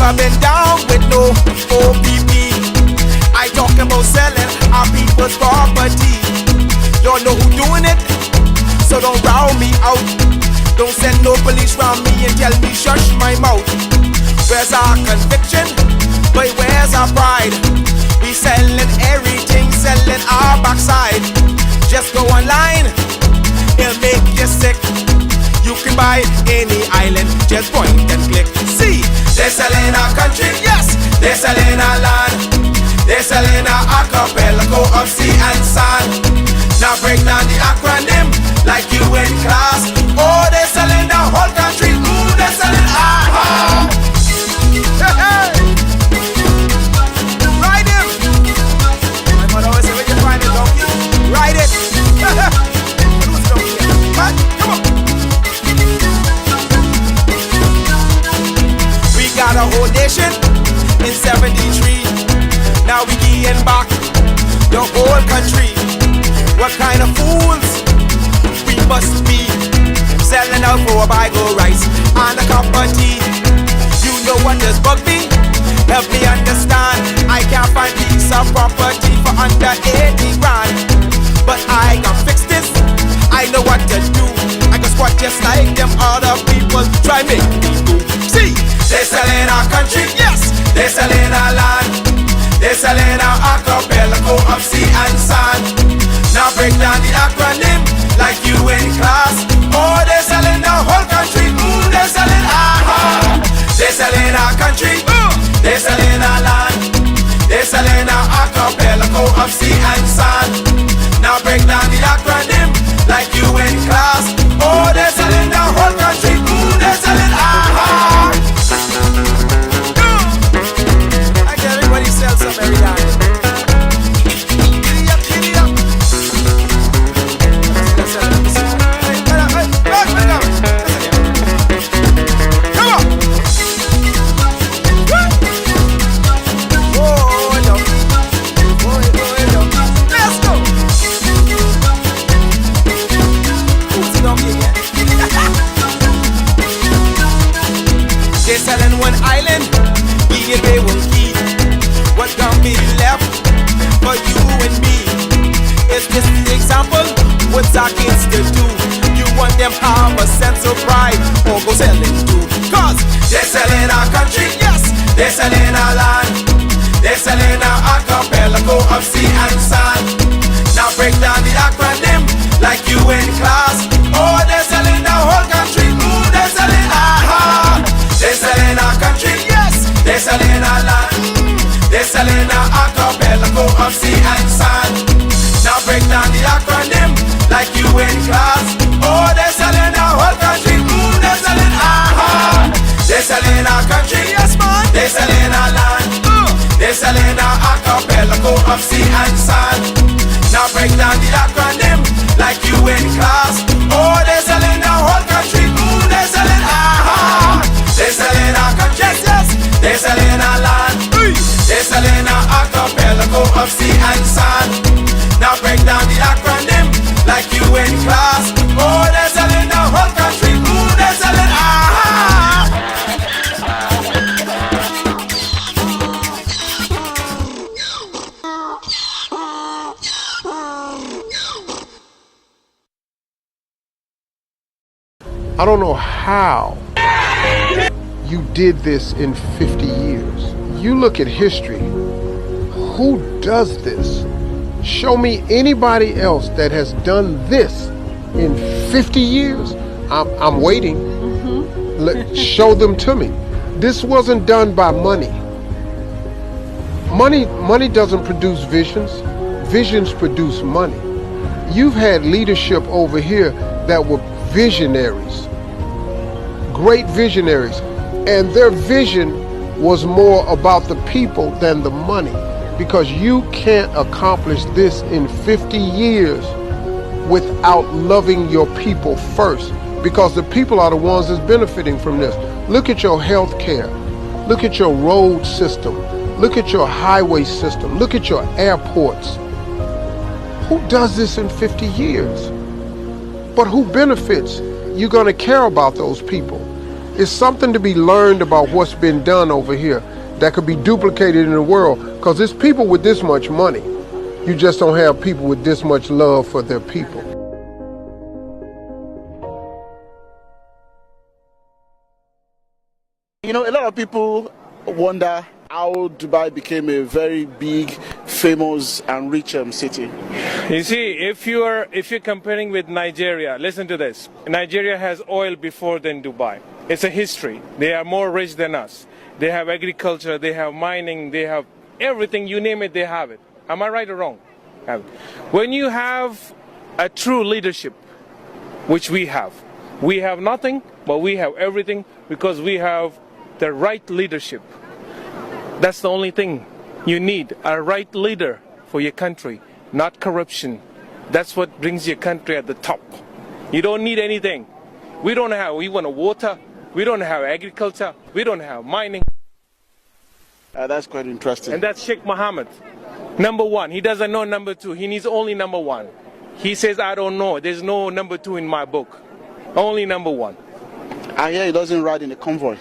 never been down with no OPP. I talk about selling our people's property. Don't know who doing it, so don't round me out. Don't send no police round me and tell me shush my mouth. Where's our conviction? But where's our pride? We selling everything, selling our backside. Just go online, it'll make you sick. You can buy any island, just point and click. See, they're selling our country, yes, they're selling our land. They're selling our archipelago of sea and sand. Now break down the acronym like you in class. Oh, they're selling the whole country. Ooh, they're selling our hey, hey. Ride him. My mother always say, when you find a donkey, ride it. Who's donkey? What? Come on. We got a whole nation in 73. Now we getting back the whole country. What kind of fools we must be, selling out for a bag of rice and a cup of tea. You know what does bug me? Help me understand. I can't find piece of property for under 80 grand, but I can fix this. I know what to do. I can squat just like them other people try make me do. See, they're selling our country, yes, they're selling our land. They're selling our archipelago of sea and sand. Now break down the acronym like you in class. Oh, they're selling the whole country. Ooh, they're selling our they're selling our country. Ooh, they're selling our land. They're selling our archipelago of sea and sand. Now break down the acronym like you in class. Oh, they're selling the whole country. Ooh, they're selling our I get everybody sell some every day. They're selling one island, they won't keep. What can be left for you and me? Is this the example? What's our kids to do? You want them have a sense of pride, or go selling too? Cause they're selling our country, yes, they're selling our land. They're selling our archipelago of sea and sand. Now break down the acronym like you in class. Oh, they're selling the whole country. Ooh, they're selling our they're selling our country, yes, they're selling our land. They're selling our archipelago of sea and sand. Now break down the acronym like you in class. Oh, they're selling our whole country. Ooh, they're selling our they're selling our country, yes man. They're selling our land. They're selling our archipelago of sea and sand. Now break down the acronym like you in class. Oh, they're selling our whole country. Ooh, they're selling our they're selling our country, yes, yes. They're selling our land. They're selling our archipelago of sea and sand. Now break down the acronym like you in class. Oh, they're selling the whole country. Ooh, they're selling I don't know how you did this in 50 years. You look at history. Who does this? Show me anybody else that has done this in 50 years. I'm waiting. Show them to me. This wasn't done by money. Money doesn't produce visions. Visions produce money. You've had leadership over here that were visionaries. Great visionaries. And their vision was more about the people than the money, because you can't accomplish this in 50 years without loving your people first, because the people are the ones that's benefiting from this. Look at your health care. Look at your road system. Look at your highway system. Look at your airports. Who does this in 50 years? But who benefits? You're going to care about those people. It's something to be learned about what's been done over here that could be duplicated in the world, because there's people with this much money. You just don't have people with this much love for their people. You know, a lot of people wonder how Dubai became a very big, famous and rich city. You see, if you're comparing with Nigeria, listen to this. Nigeria has oil before than Dubai. It's a history. They are more rich than us. They have agriculture, they have mining, they have everything, you name it, they have it. Am I right or wrong? When you have a true leadership, which we have nothing, but we have everything because we have the right leadership. That's the only thing you need, a right leader for your country, not corruption. That's what brings your country at the top. You don't need anything. We want water, we don't have agriculture, we don't have mining. That's quite interesting. And that's Sheikh Mohammed. Number one, he doesn't know number two, he needs only number one. He says, I don't know, there's no number two in my book. Only number one. I hear he doesn't ride in a convoy.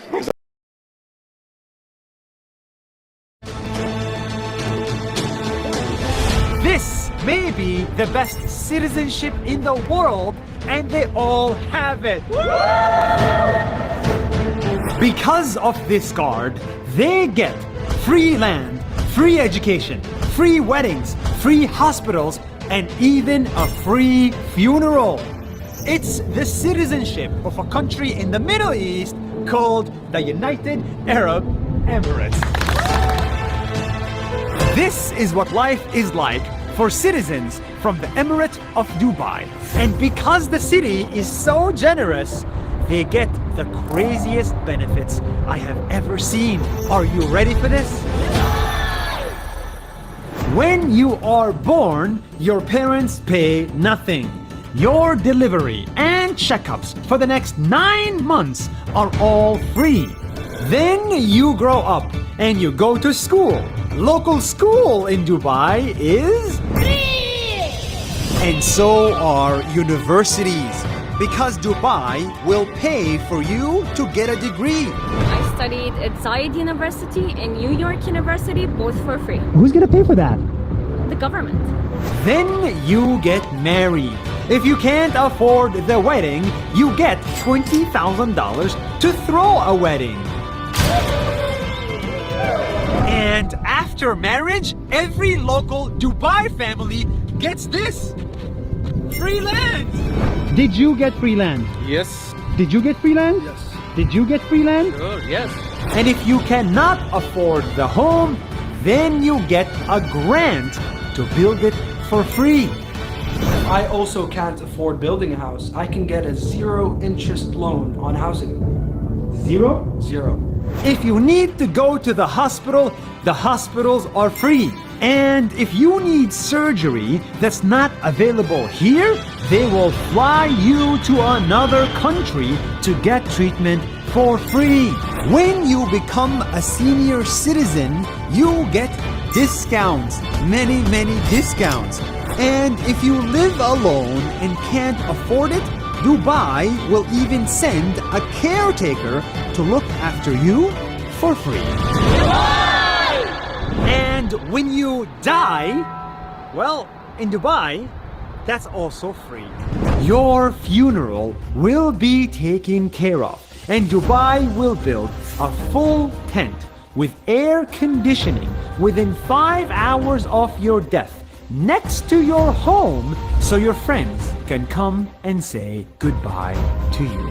This may be the best citizenship in the world, and they all have it. Because of this card, they get free land, free education, free weddings, free hospitals, and even a free funeral. It's the citizenship of a country in the Middle East called the United Arab Emirates. This is what life is like for citizens from the Emirate of Dubai. And because the city is so generous, they get the craziest benefits I have ever seen. Are you ready for this? When you are born, your parents pay nothing. Your delivery and checkups for the next 9 months are all free. Then you grow up and you go to school. Local school in Dubai is free! And so are universities, because Dubai will pay for you to get a degree. I studied at Zayed University and New York University, both for free. Who's gonna pay for that? The government. Then you get married. If you can't afford the wedding, you get $20,000 to throw a wedding. And after marriage, every local Dubai family gets this: free land. Did you get free land? Yes. Did you get free land? Yes. Did you get free land? Sure, yes. And if you cannot afford the home, then you get a grant to build it for free. I also can't afford building a house. I can get a 0-interest loan on housing. Zero? 0. If you need to go to the hospitals are free. And if you need surgery that's not available here, they will fly you to another country to get treatment for free. When you become a senior citizen, you get discounts, many discounts. And if you live alone and can't afford it, Dubai will even send a caretaker to look after you for free. And when you die, well, in Dubai, that's also free. Your funeral will be taken care of, and Dubai will build a full tent with air conditioning within 5 hours of your death next to your home, so your friends can come and say goodbye to you.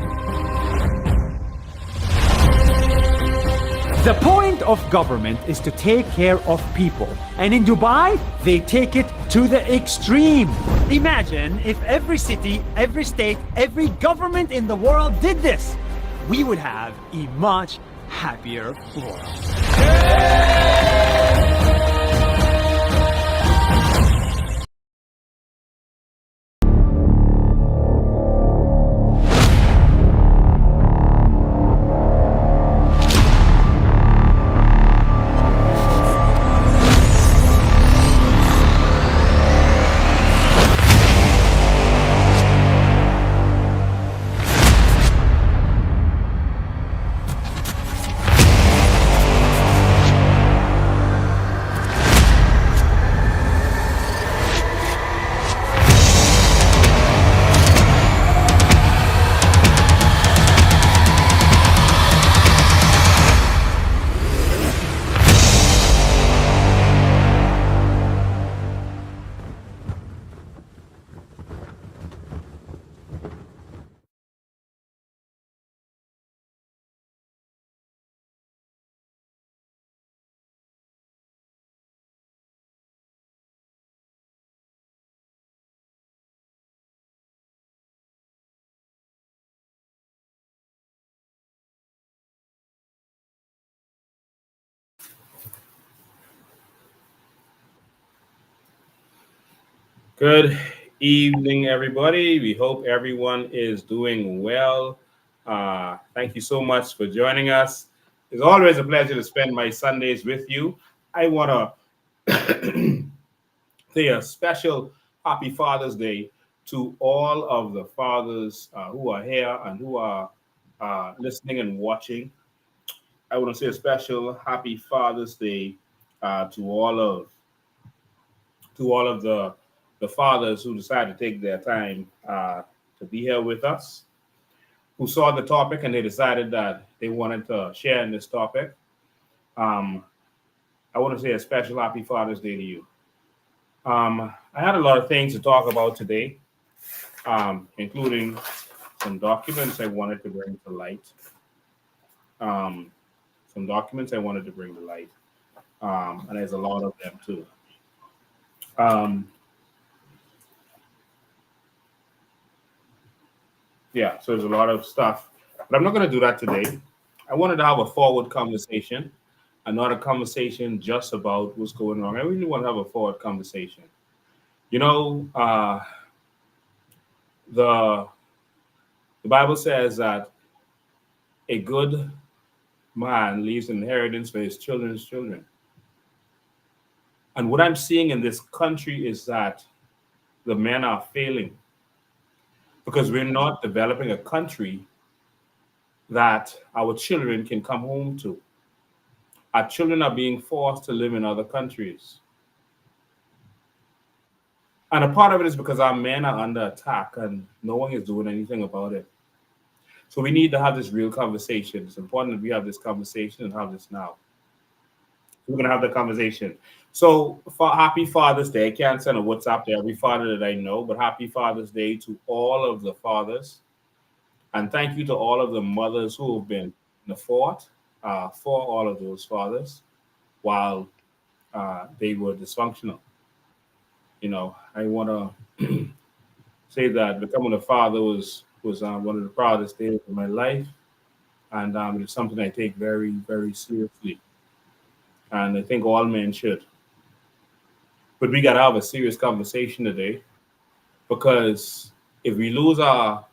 The point of government is to take care of people, and in Dubai, they take it to the extreme. Imagine if every city, every state, every government in the world did this. We would have a much happier world. Good evening, everybody. We hope everyone is doing well. Thank you so much for joining us. It's always a pleasure to spend my Sundays with you. I want to say a special happy Father's Day to all of the fathers who are here and who are listening and watching. I want to say a special happy Father's Day to all of the fathers who decided to take their time to be here with us, who saw the topic and they decided that they wanted to share in this topic. Um, I want to say a special happy Father's Day to you. I had a lot of things to talk about today, including some documents I wanted to bring to light. Um, some documents I wanted to bring to light, and there's a lot of them too. Um, Yeah, so there's a lot of stuff, but I'm not going to do that today. I wanted to have a forward conversation, and not a conversation just about what's going on. I really want to have a forward conversation. You know, the the Bible says that a good man leaves an inheritance for his children's children. And what I'm seeing in this country is that the men are failing because we're not developing a country that our children can come home to. Our children are being forced to live in other countries. And a part of it is because our men are under attack and no one is doing anything about it. So we need to have this real conversation. It's important that we have this conversation and have this now. We're going to have the conversation. So for Happy Father's Day, I can't send a WhatsApp to every father that I know, but Happy Father's Day to all of the fathers. And thank you to all of the mothers who have been in the fort for all of those fathers while they were dysfunctional. You know, I want to say that becoming a father was one of the proudest days of my life, and it's something I take very, very seriously, and I think all men should. But we got to have a serious conversation today because if we lose our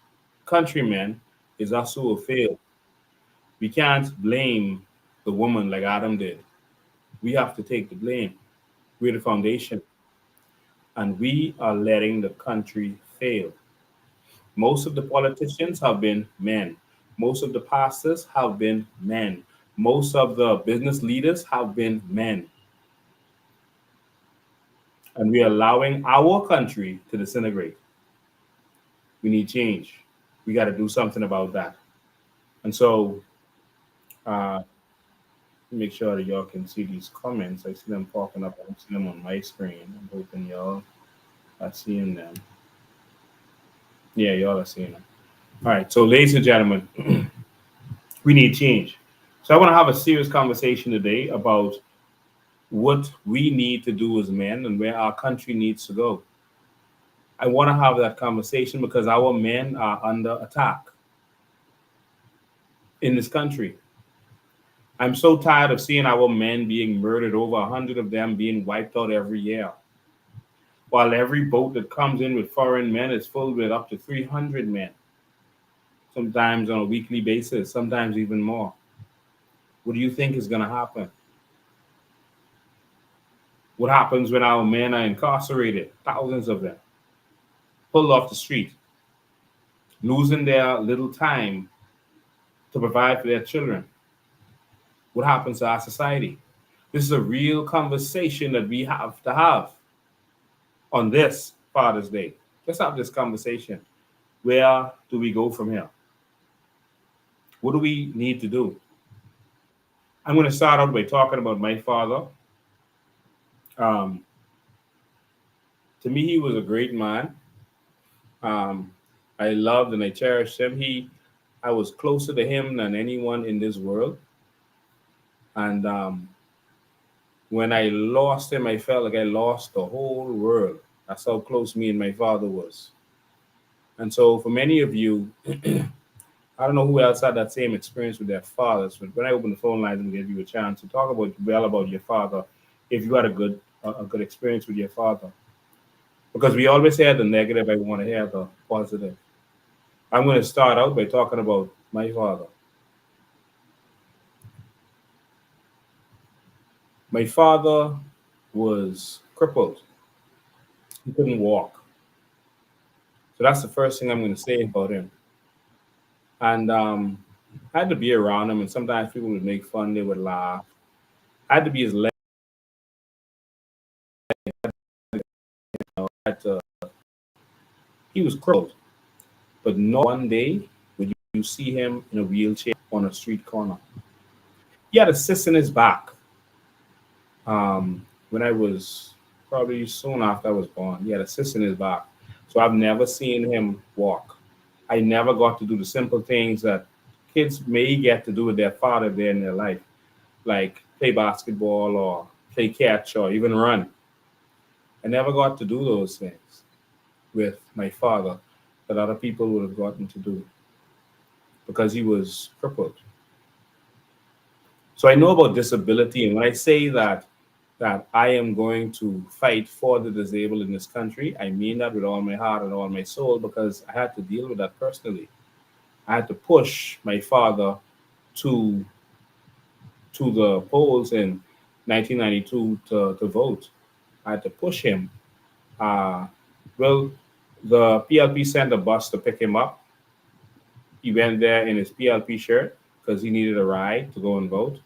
countrymen, it's us who will fail. We can't blame the woman like Adam did. We have to take the blame. We're the foundation, and we are letting the country fail. Most of the politicians have been men. Most of the pastors have been men. Most of the business leaders have been men. And we are allowing our country to disintegrate. We need change. We got to do something about that. And so, make sure that y'all can see these comments. I see them popping up. I don't see them on my screen. I'm hoping y'all are seeing them. Yeah, y'all are seeing them. All right. So, ladies and gentlemen, we need change. So, I want to have a serious conversation today about what we need to do as men and where our country needs to go. I want to have that conversation because our men are under attack in this country. I'm so tired of seeing our men being murdered, over 100 of them being wiped out every year. While every boat that comes in with foreign men is filled with up to 300 men, sometimes on a weekly basis, sometimes even more. What do you think is going to happen? What happens when our men are incarcerated? Thousands of them pulled off the street, losing their little time to provide for their children. What happens to our society? This is a real conversation that we have to have on this Father's Day. Let's have this conversation. Where do we go from here? What do we need to do? I'm going to start out by talking about my father. To me, he was a great man. I loved and I cherished him. I was closer to him than anyone in this world. And when I lost him, I felt like I lost the whole world. That's how close me and my father was. And so for many of you, I don't know who else had that same experience with their fathers, but when I open the phone lines and give you a chance to talk about your father, if you had a good experience with your father. Because we always hear the negative, I want to hear the positive. I'm going to start out by talking about my father. My father was crippled. He couldn't walk. So that's the first thing I'm going to say about him. And I had to be around him, and sometimes people would make fun, they would laugh. I had to be his leg. He was crippled, but not one day would you see him in a wheelchair on a street corner. He had a cyst in his back. When I was probably soon after I was born, he had a cyst in his back. So I've never seen him walk. I never got to do the simple things that kids may get to do with their father there in their life, like play basketball or play catch or even run. I never got to do those things with my father that other people would have gotten to do because he was crippled. So I know about disability, and when I say that I am going to fight for the disabled in this country, I mean that with all my heart and all my soul because I had to deal with that personally. I had to push my father to the polls in 1992 to vote. I had to push him. Well, the PLP sent a bus to pick him up. He went there in his PLP shirt because he needed a ride to go and vote.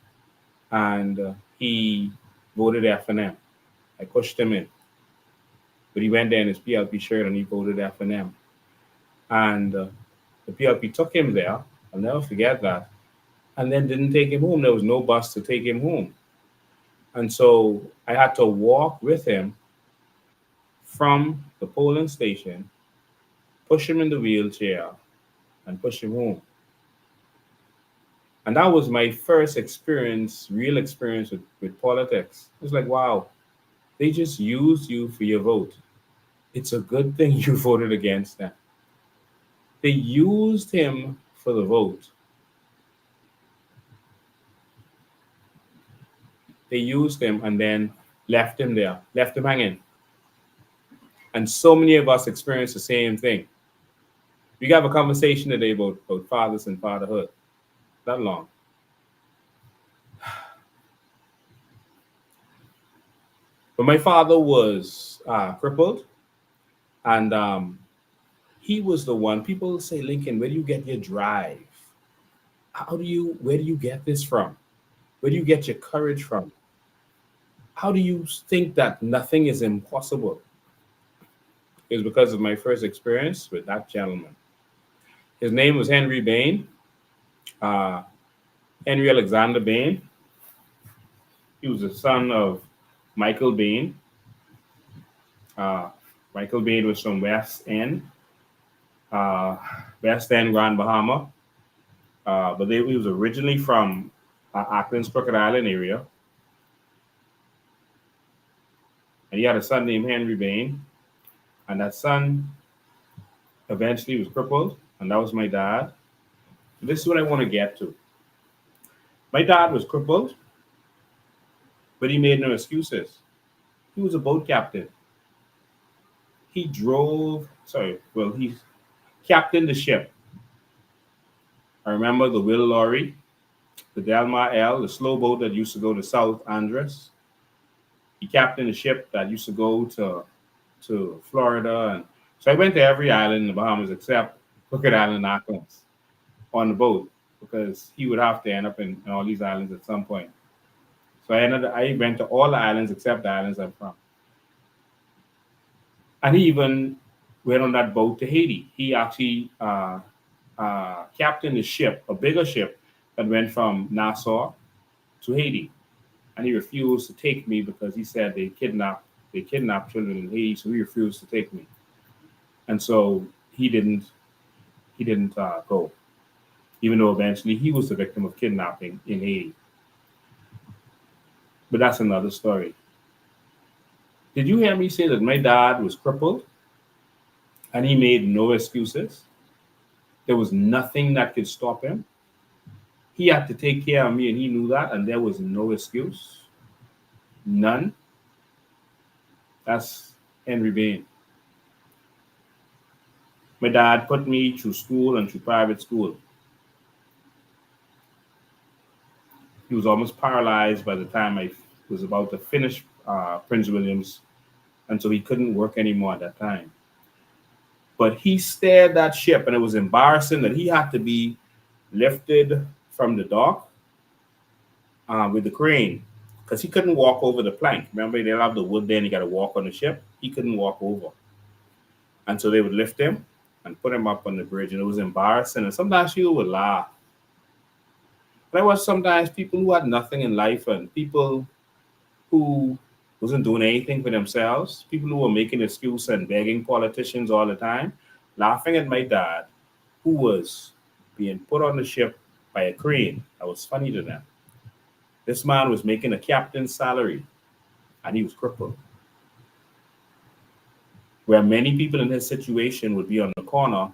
And he voted FNM. I pushed him in. But he went there in his PLP shirt and he voted FNM. And the PLP took him there. I'll never forget that. And then didn't take him home. There was no bus to take him home. And so I had to walk with him from the polling station, push him in the wheelchair, and push him home. And that was my first experience, real experience with politics. It was like, wow, they just used you for your vote. It's a good thing you voted against them. They used him for the vote. They used him and then left him there, left him hanging. And so many of us experience the same thing. We have a conversation today about fathers and fatherhood. That long. But my father was crippled, and he was the one. People say, Lincoln, where do you get your drive? Where do you get this from? Where do you get your courage from? How do you think that nothing is impossible? It was because of my first experience with that gentleman. His name was Henry Bain. Henry Alexander Bain. He was the son of Michael Bain. Michael Bain was from West End, Grand Bahama. But he was originally from Auckland's Crooked Island area. And he had a son named Henry Bain. And that son eventually was crippled. And that was my dad. This is what I want to get to. My dad was crippled, but he made no excuses. He was a boat captain. He captained the ship. I remember the Will Laurie, the Delmar L, the slow boat that used to go to South Andres. He captained the ship that used to go to Florida. And so I went to every island in the Bahamas except Crooked Island and Auckland's on the boat because he would have to end up in all these islands at some point. So I went to all the islands except the islands I'm from. And he even went on that boat to Haiti. He actually captained a ship, a bigger ship that went from Nassau to Haiti. And he refused to take me because he said they kidnapped children in Haiti, so he refused to take me. And so he didn't go, even though eventually he was the victim of kidnapping in Haiti. But that's another story. Did you hear me say that my dad was crippled and he made no excuses? There was nothing that could stop him. He had to take care of me and he knew that, and there was no excuse. None. That's Henry Bain. My dad put me through school and through private school. He was almost paralyzed by the time I was about to finish Prince Williams, and so he couldn't work anymore at that time. But he steered that ship, and it was embarrassing that he had to be lifted from the dock with the crane because he couldn't walk over the plank. Remember, they have the wood there and you got to walk on the ship. He couldn't walk over. And so they would lift him and put him up on the bridge, and it was embarrassing. And sometimes people would laugh. But I watched sometimes people who had nothing in life and people who wasn't doing anything for themselves, people who were making excuses and begging politicians all the time, laughing at my dad, who was being put on the ship by a crane. That was funny to them. This man was making a captain's salary, and he was crippled. Where many people in his situation would be on the corner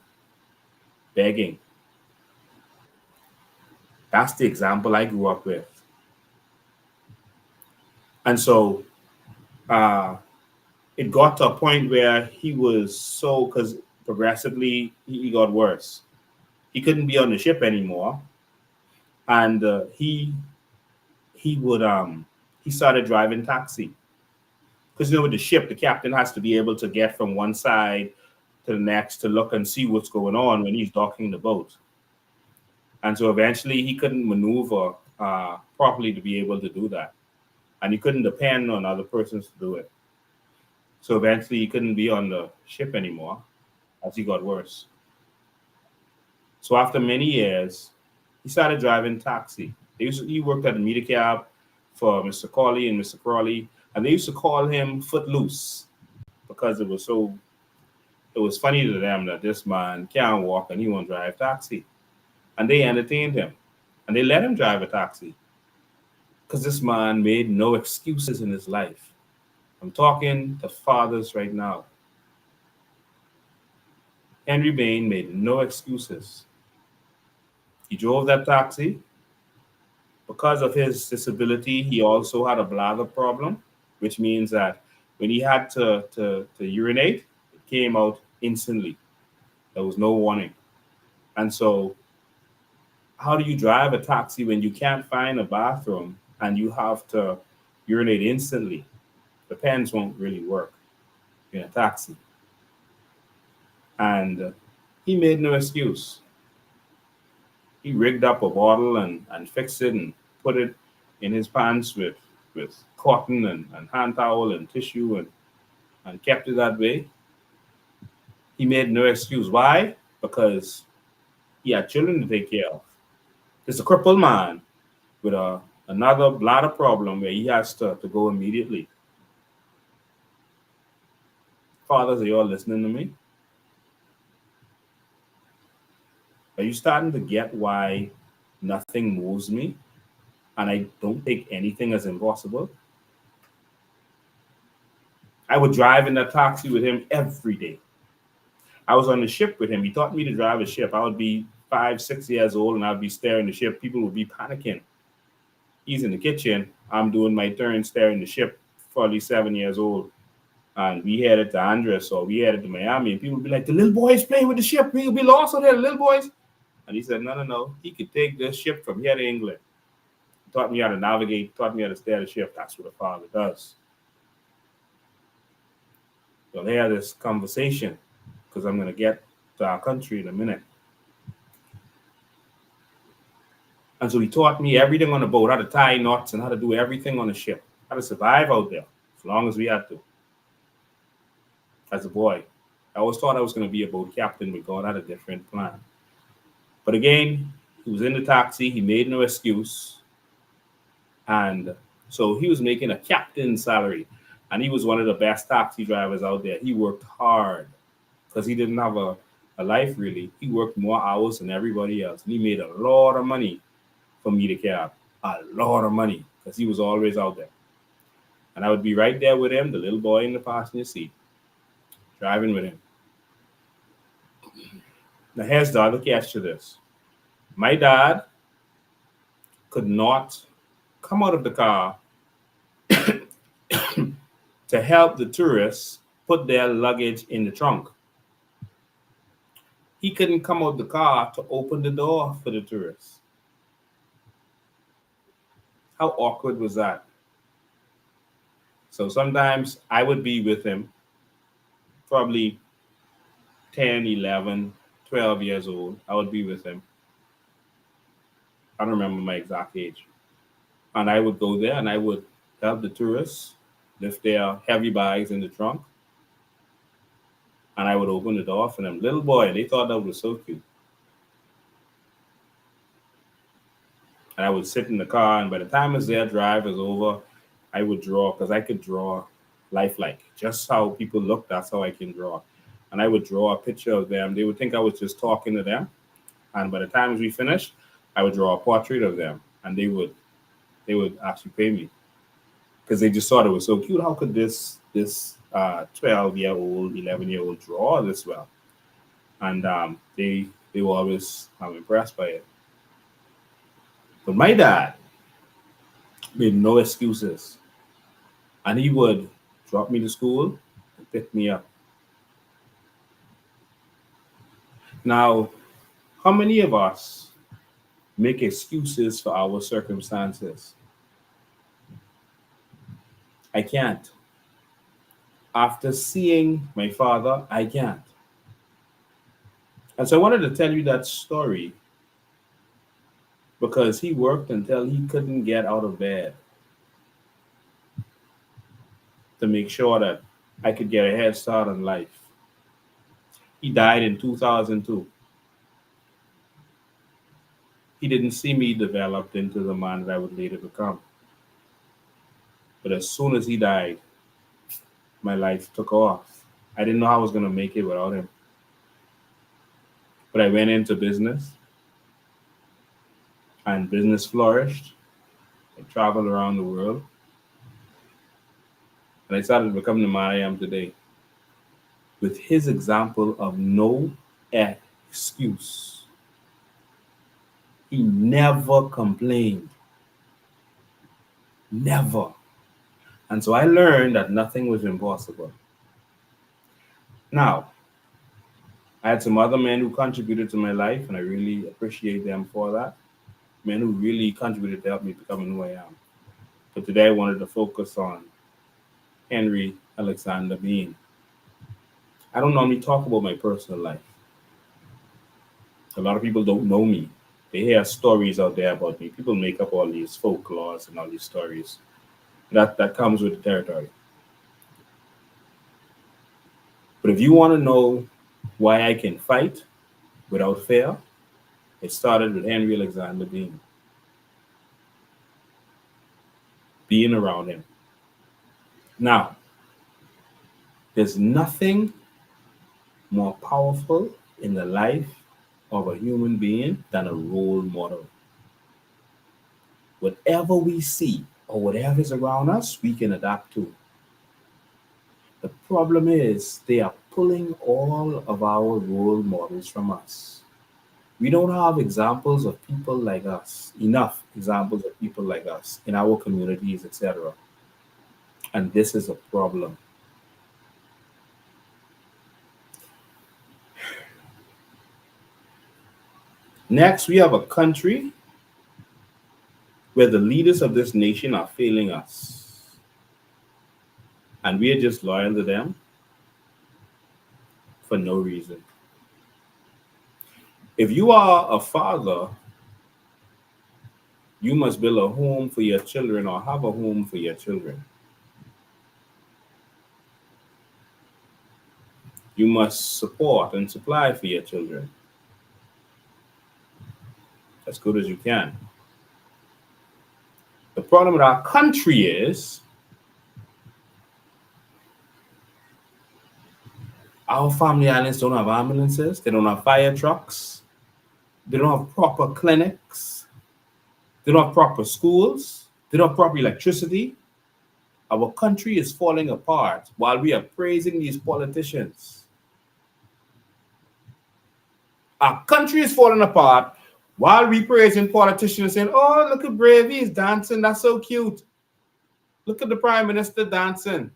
begging. That's the example I grew up with. And so it got to a point where he was so, because progressively he got worse. He couldn't be on the ship anymore. And he started driving taxi. Because with the ship, the captain has to be able to get from one side to the next to look and see what's going on when he's docking the boat. And so eventually he couldn't maneuver properly to be able to do that. And he couldn't depend on other persons to do it. So eventually he couldn't be on the ship anymore as he got worse. So after many years, he started driving taxi. He worked at a meter cab for Mr. Cawley and Mr. Crawley, and they used to call him Footloose because it was funny to them that this man can't walk and he won't drive taxi. And they entertained him, and they let him drive a taxi because this man made no excuses in his life. I'm talking to fathers right now. Henry Bain made no excuses. He drove that taxi. Because of his disability, he also had a bladder problem, which means that when he had to urinate, it came out instantly. There was no warning. And so how do you drive a taxi when you can't find a bathroom and you have to urinate instantly? The pens won't really work in a taxi. And he made no excuse. He rigged up a bottle and fixed it and put it in his pants with cotton and hand towel and tissue and kept it that way. He made no excuse. Why? Because he had children to take care of. It's a crippled man with another bladder problem where he has to go immediately. Fathers, are you all listening to me? Are you starting to get why nothing moves me and I don't take anything as impossible? I would drive in that taxi with him every day. I was on the ship with him. He taught me to drive a ship. I would be 5, 6 years old and I'd be staring the ship. People would be panicking. He's in the kitchen. I'm doing my turn staring the ship, probably 7 years old. And we headed to Andres or we headed to Miami. And people would be like, the little boy's playing with the ship. He'll be lost out there, the little boys. And he said, no. He could take this ship from here to England. He taught me how to navigate, taught me how to steer the ship. That's what a father does. You'll hear this conversation because I'm going to get to our country in a minute. And so he taught me everything on the boat, how to tie knots and how to do everything on the ship, how to survive out there as long as we had to. As a boy, I always thought I was going to be a boat captain, but God had a different plan. But again, he was in the taxi. He made no excuse. And so he was making a captain's salary. And he was one of the best taxi drivers out there. He worked hard because he didn't have a life, really. He worked more hours than everybody else. And he made a lot of money from meter cab. A lot of money because he was always out there. And I would be right there with him, the little boy in the passenger seat, driving with him. Now, here's the other catch to this. My dad could not come out of the car to help the tourists put their luggage in the trunk. he couldn't come out the car to open the door for the tourists. How awkward was that? So sometimes I would be with him, probably 10, 11, 12 years old. I would be with him. I don't remember my exact age. And I would go there and I would help the tourists lift their heavy bags in the trunk. And I would open the door for them. Little boy, they thought that was so cute. And I would sit in the car, and by the time their drive is over, I would draw, because I could draw lifelike. Just how people look, that's how I can draw. And I would draw a picture of them. They would think I was just talking to them. And by the time we finished, I would draw a portrait of them. And they would actually pay me, because they just thought it was so cute. How could this 12-year-old, 11-year-old draw this well? And they were always impressed by it. But my dad made no excuses. And he would drop me to school and pick me up. Now, how many of us make excuses for our circumstances? I can't. After seeing my father, I can't. And so I wanted to tell you that story because he worked until he couldn't get out of bed to make sure that I could get a head start on life. He died in 2002. He didn't see me developed into the man that I would later become. But as soon as he died, my life took off. I didn't know how I was going to make it without him. But I went into business, and business flourished. I traveled around the world, and I started becoming the man I am today with his example of no excuse. He never complained. Never. And so I learned that nothing was impossible. Now, I had some other men who contributed to my life, and I really appreciate them for that. Men who really contributed to help me becoming who I am. But today I wanted to focus on Henry Alexander Bean. I don't normally talk about my personal life. A lot of people don't know me. They hear stories out there about me. People make up all these folklores and all these stories. That comes with the territory. But if you want to know why I can fight without fear, it started with Henry Alexander Bean. Being around him. Now, there's nothing more powerful in the life of a human being than a role model. Whatever we see or whatever is around us, we can adapt to. The problem is they are pulling all of our role models from us. We don't have examples of people like us, enough examples of people like us in our communities, etc. And this is a problem. Next, we have a country where the leaders of this nation are failing us. And we are just loyal to them for no reason. If you are a father, you must build a home for your children or have a home for your children. You must support and supply for your children as good as you can. The problem with our country is our family islands don't have ambulances, they don't have fire trucks, they don't have proper clinics, they don't have proper schools, they don't have proper electricity. Our country is falling apart while we are praising these politicians. Our country is falling apart while we praising politicians saying, oh, look at Bravey, he's dancing, that's so cute. Look at the Prime Minister dancing.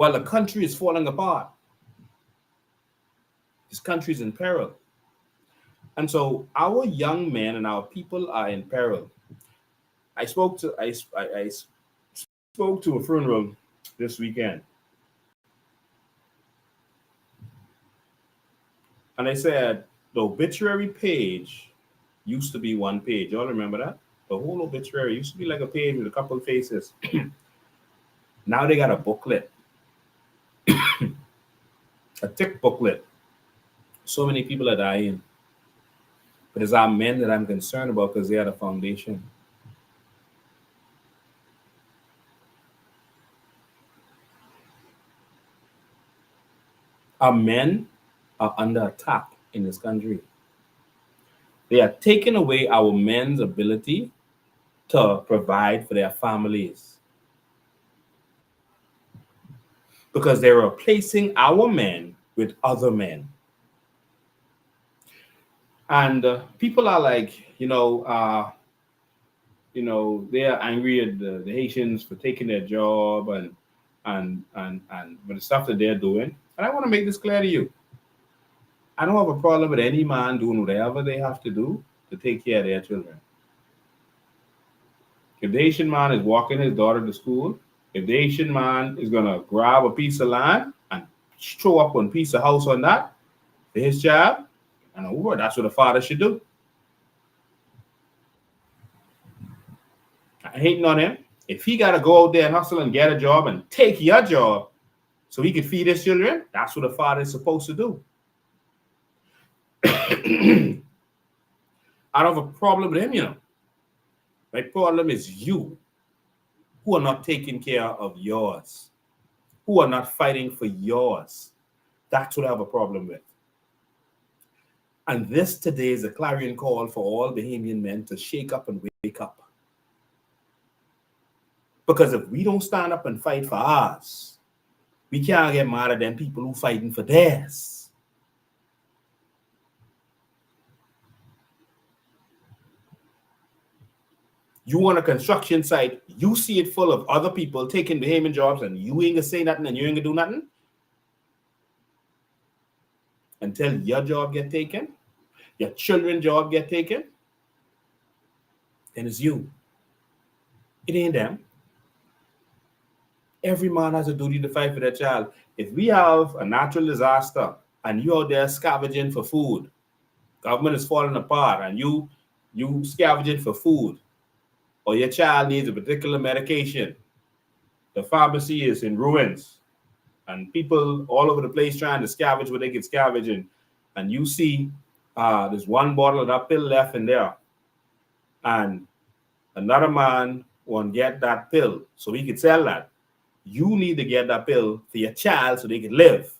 while the country is falling apart. This country is in peril. And so our young men and our people are in peril. I spoke to a funeral this weekend. And I said the obituary page used to be one page. Y'all remember that? The whole obituary used to be like a page with a couple of faces. Now they got a booklet. A thick booklet. So many people are dying. But it's our men that I'm concerned about because they are the foundation. Our men are under attack in this country. They are taking away our men's ability to provide for their families. Because they're replacing our men with other men. And people are like, they are angry at the Haitians for taking their job and for the stuff that they're doing. And I want to make this clear to you. I don't have a problem with any man doing whatever they have to do to take care of their children. If the Haitian man is walking his daughter to school, if the Haitian man is going to grab a piece of land and throw up one piece of house on that for his child, and that's what a father should do. I hating on him. If he got to go out there and hustle and get a job and take your job so he can feed his children, that's what a father is supposed to do. I don't have a problem with him, My problem is you who are not taking care of yours, who are not fighting for yours. That's what I have a problem with. And this today is a clarion call for all Bahamian men to shake up and wake up. Because if we don't stand up and fight for ours, we can't get mad at them people who fighting for theirs. You on a construction site, you see it full of other people taking Bahamian jobs and you ain't gonna say nothing and you ain't gonna do nothing until your job get taken, your children's job get taken, then it's you. It ain't them. Every man has a duty to fight for their child. If we have a natural disaster and you out there scavenging for food, government is falling apart and you scavenging for food, or your child needs a particular medication, the pharmacy is in ruins, and people all over the place trying to scavenge what they can scavenge, and you see there's one bottle of that pill left in there, and another man won't get that pill so he can sell that. You need to get that pill for your child so they can live.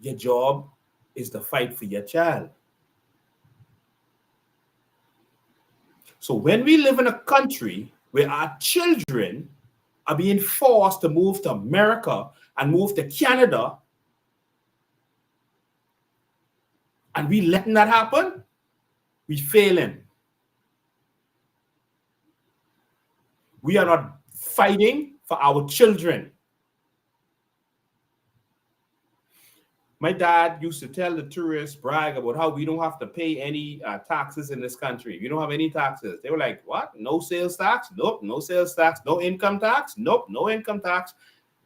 Your job is to fight for your child. So when we live in a country where our children are being forced to move to America and move to Canada, and we letting that happen, we failing. We are not fighting for our children. My dad used to tell the tourists, brag about how we don't have to pay any taxes in this country. We don't have any taxes. They were like, what? No sales tax? Nope, no sales tax. No income tax? Nope, no income tax.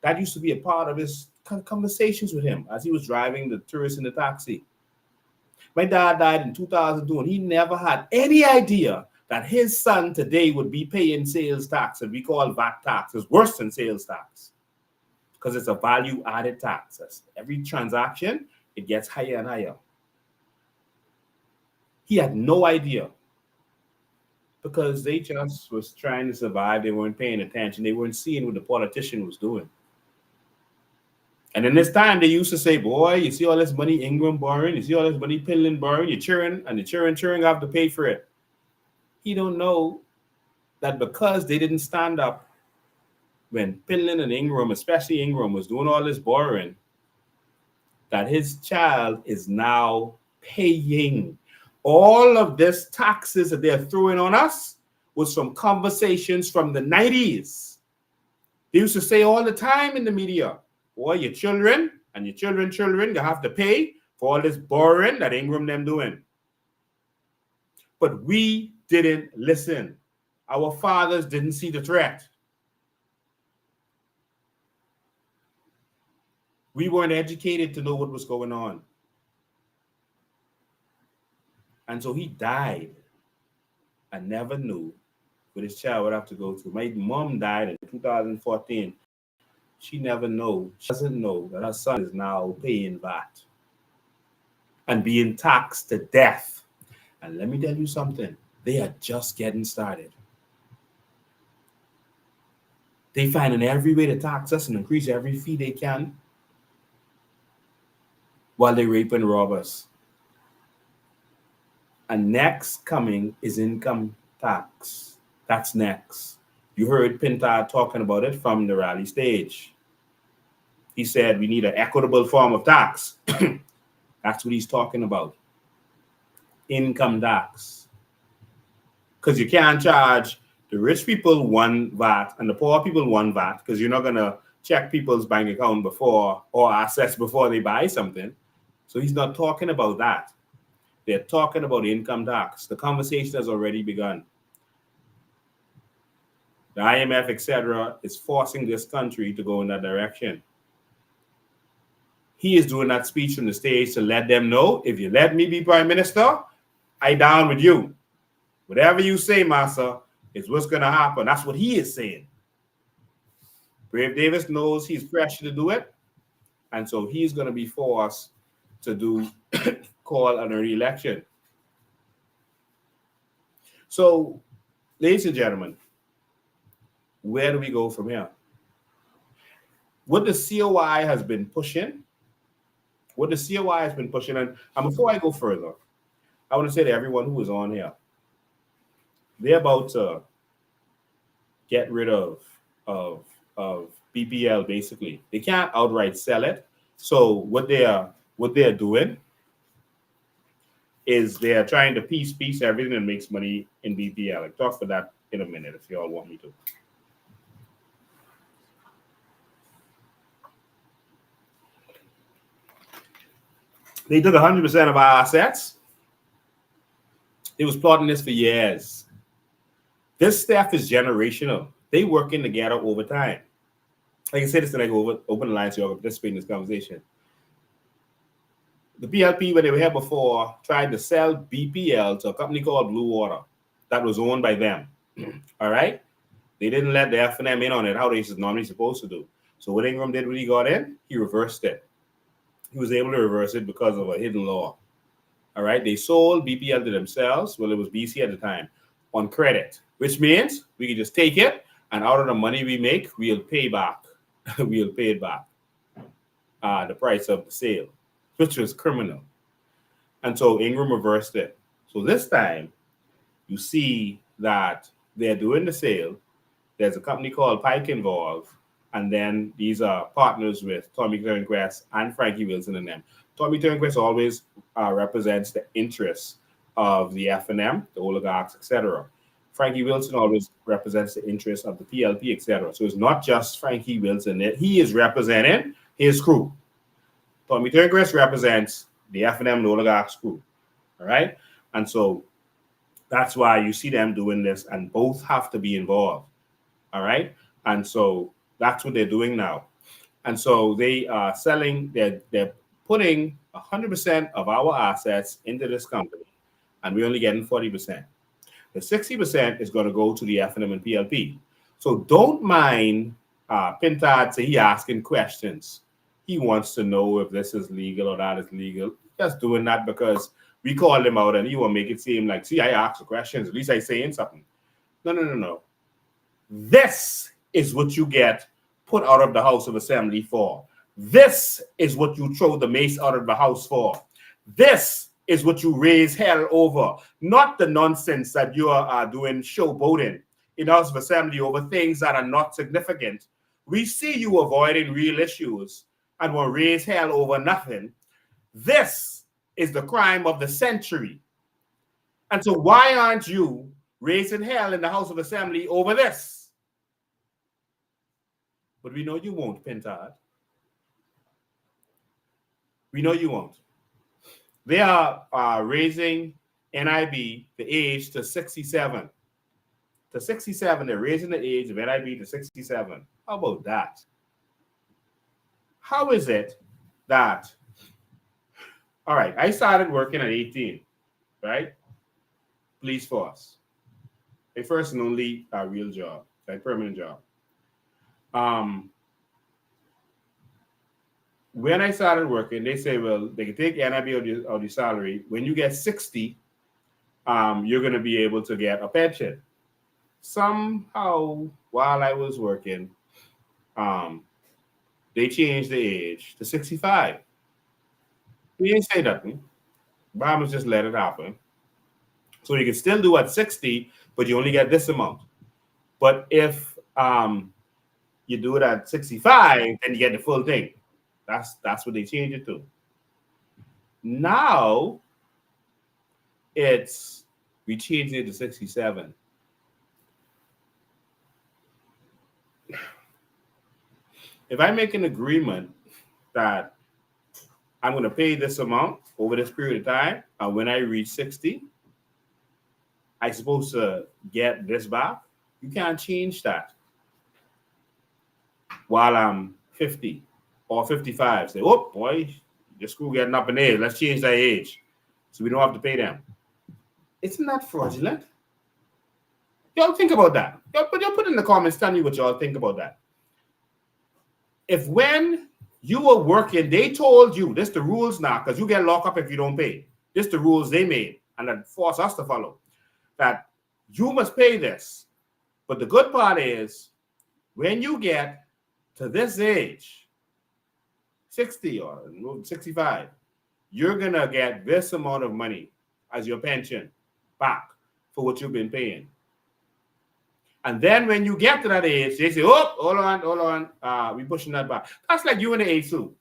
That used to be a part of his conversations with him as he was driving the tourists in the taxi. My dad died in 2002, and he never had any idea that his son today would be paying sales tax, and we call VAT tax. It's worse than sales tax because it's a value-added tax. Every transaction, it gets higher and higher. He had no idea because they just was trying to survive. They weren't paying attention. They weren't seeing what the politician was doing. And in this time, they used to say, boy, you see all this money Ingram borrowing, you see all this money Pinland borrowing, you're cheering, and the cheering have to pay for it. He don't know that because they didn't stand up when Pinland and Ingram, especially Ingram, was doing all this borrowing, that his child is now paying. All of this taxes that they're throwing on us was from conversations from the 90s. They used to say all the time in the media, boy, your children and your children you have to pay for all this borrowing that Ingram them doing. But we didn't listen. Our fathers didn't see the threat. We weren't educated to know what was going on. And so he died. I never knew what his child would have to go through. My mom died in 2014. She never knows. She doesn't know that her son is now paying VAT and being taxed to death. And let me tell you something. They are just getting started. They finding every way to tax us and increase every fee they can while they rape and rob us. And next coming is income tax. That's next. You heard Pintard talking about it from the rally stage. He said we need an equitable form of tax. That's what he's talking about. Income tax. Because you can't charge the rich people one VAT and the poor people one VAT, because you're not going to check people's bank account before or assets before they buy something. So he's not talking about that. They're talking about income tax. The conversation has already begun. The IMF, etc., is forcing this country to go in that direction. He is doing that speech from the stage to let them know, if you let me be prime minister, I down with you. Whatever you say, Massa, is what's going to happen. That's what he is saying. Brave Davis knows he's pressured to do it, and so he's going to be forced to do call an re-election. So, ladies and gentlemen, where do we go from here? What the COI has been pushing, and before I go further, I want to say to everyone who is on here, they're about to get rid of BPL, basically. They can't outright sell it. So what they're doing is they're trying to piece everything and makes money in BPL. I'll talk about that in a minute if you all want me to. They took 100% of our assets. They was plotting this for years. This stuff is generational. They working together over time. Like I said, this tonight, open the line so you all can participate in this conversation. The PLP, when they were here before, tried to sell BPL to a company called Blue Water that was owned by them. All right? They didn't let the F&M in on it, how they normally supposed to do. So what Ingram did when he got in, he reversed it. He was able to reverse it because of a hidden law. All right? They sold BPL to themselves, well, it was BC at the time, on credit, which means we can just take it, and out of the money we make, we'll pay back. We'll pay it back. The price of the sale, which was criminal. And so Ingram reversed it. So this time, you see that they're doing the sale. There's a company called Pike involved, and then these are partners with Tommy Turnquest and Frankie Wilson and them. Tommy Turnquest always represents the interests of the F&M, the oligarchs, etc. Frankie Wilson always represents the interests of the PLP, etc. So it's not just Frankie Wilson. He is representing his crew. Tommy Turnquest represents the F&M, the oligarchs crew. All right? And so that's why you see them doing this, and both have to be involved. All right? And so that's what they're doing now. And so they are selling, they're putting 100% of our assets into this company, and we're only getting 40%. The 60% is going to go to the F&M and PLP. So don't mind Pintard say he asking questions. He wants to know if this is legal or that is legal. Just doing that because we called him out and he will make it seem like, see, I asked the questions. At least I saying something. No. This is what you get put out of the House of Assembly for. This is what you throw the mace out of the House for. This is what you raise hell over, not the nonsense that you are doing showboating in House of Assembly over things that are not significant. We see you avoiding real issues and will raise hell over nothing. This is the crime of the century. And so why aren't you raising hell in the House of Assembly over this? But we know you won't, Pintard. We know you won't. They are raising NIB the age to 67. To 67, they're raising the age of NIB to 67. How about that? How is it that, all right, I started working at 18, right? Police force. My first and only real job, like permanent job. When I started working, they say, well, they can take NIB of the salary. When you get 60, you're going to be able to get a pension. Somehow, while I was working, they changed the age to 65. We didn't say nothing. Bahamas just let it happen. So you can still do at 60, but you only get this amount. But if you do it at 65, then you get the full thing. That's what they changed it to. Now we changed it to 67. If I make an agreement that I'm going to pay this amount over this period of time, and when I reach 60, I'm supposed to get this back, you can't change that while I'm 50 or 55. Say, oh, boy, your school getting up in age. Let's change that age so we don't have to pay them. Isn't that fraudulent? Y'all think about that. Y'all put in the comments, tell me what y'all think about that. If when you were working, they told you, this the rules now, because you get locked up if you don't pay. This the rules they made, and that force us to follow, that you must pay this. But the good part is, when you get to this age, 60 or 65, you're going to get this amount of money as your pension back for what you've been paying. And then when you get to that age, they say, oh, hold on, we're pushing that back. That's like you in the A2.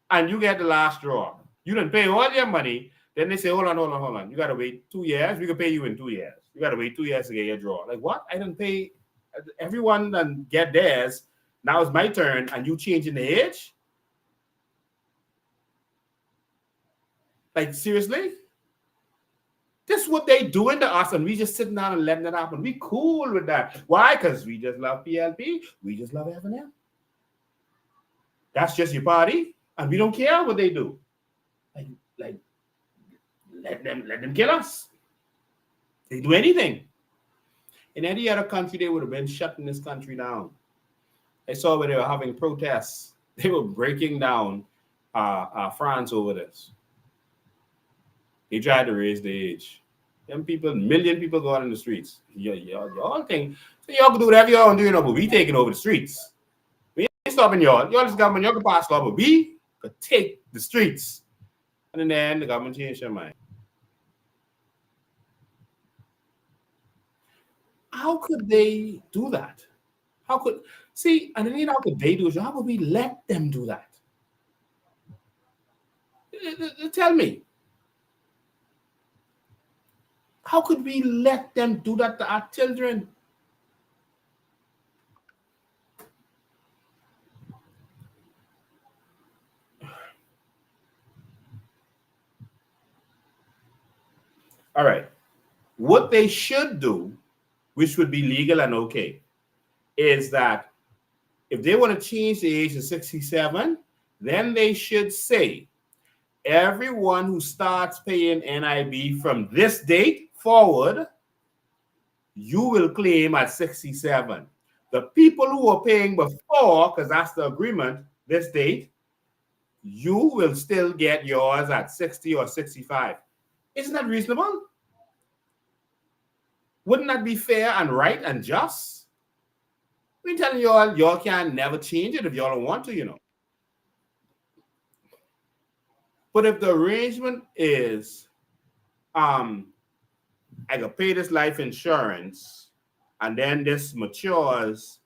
And you get the last draw. You didn't pay all your money. Then they say, hold on. You got to wait 2 years. We can pay you in 2 years. You got to wait 2 years to get your draw. Like, what? I didn't pay. Everyone done get theirs. Now it's my turn, and you changing the age? Like, seriously? This is what they doing to us, and we just sitting down and letting it happen. We cool with that. Why? Because we just love PLP. We just love F&M. That's just your party, and we don't care what they do. Like, let them kill us. They do anything. In any other country, they would have been shutting this country down. I saw where they were having protests. They were breaking down France over this. They tried to raise the age. Them people, million people go out in the streets. Y'all think, so y'all can do whatever y'all want to do, but we taking over the streets. We ain't stopping y'all. Y'all just government, y'all can pass law, but we could take the streets. And in the end, the government changed their mind. How could they do that? How could they do it? How would we let them do that? Tell me. How could we let them do that to our children? All right. What they should do, which would be legal and okay, is that if they want to change the age to 67, then they should say everyone who starts paying NIB from this date forward, you will claim at 67. The people who are paying before, because that's the agreement, this date, you will still get yours at 60 or 65. Isn't that reasonable? Wouldn't that be fair and right and just? We're telling y'all can never change it if y'all don't want to, But if the arrangement is, I can pay this life insurance, and then this matures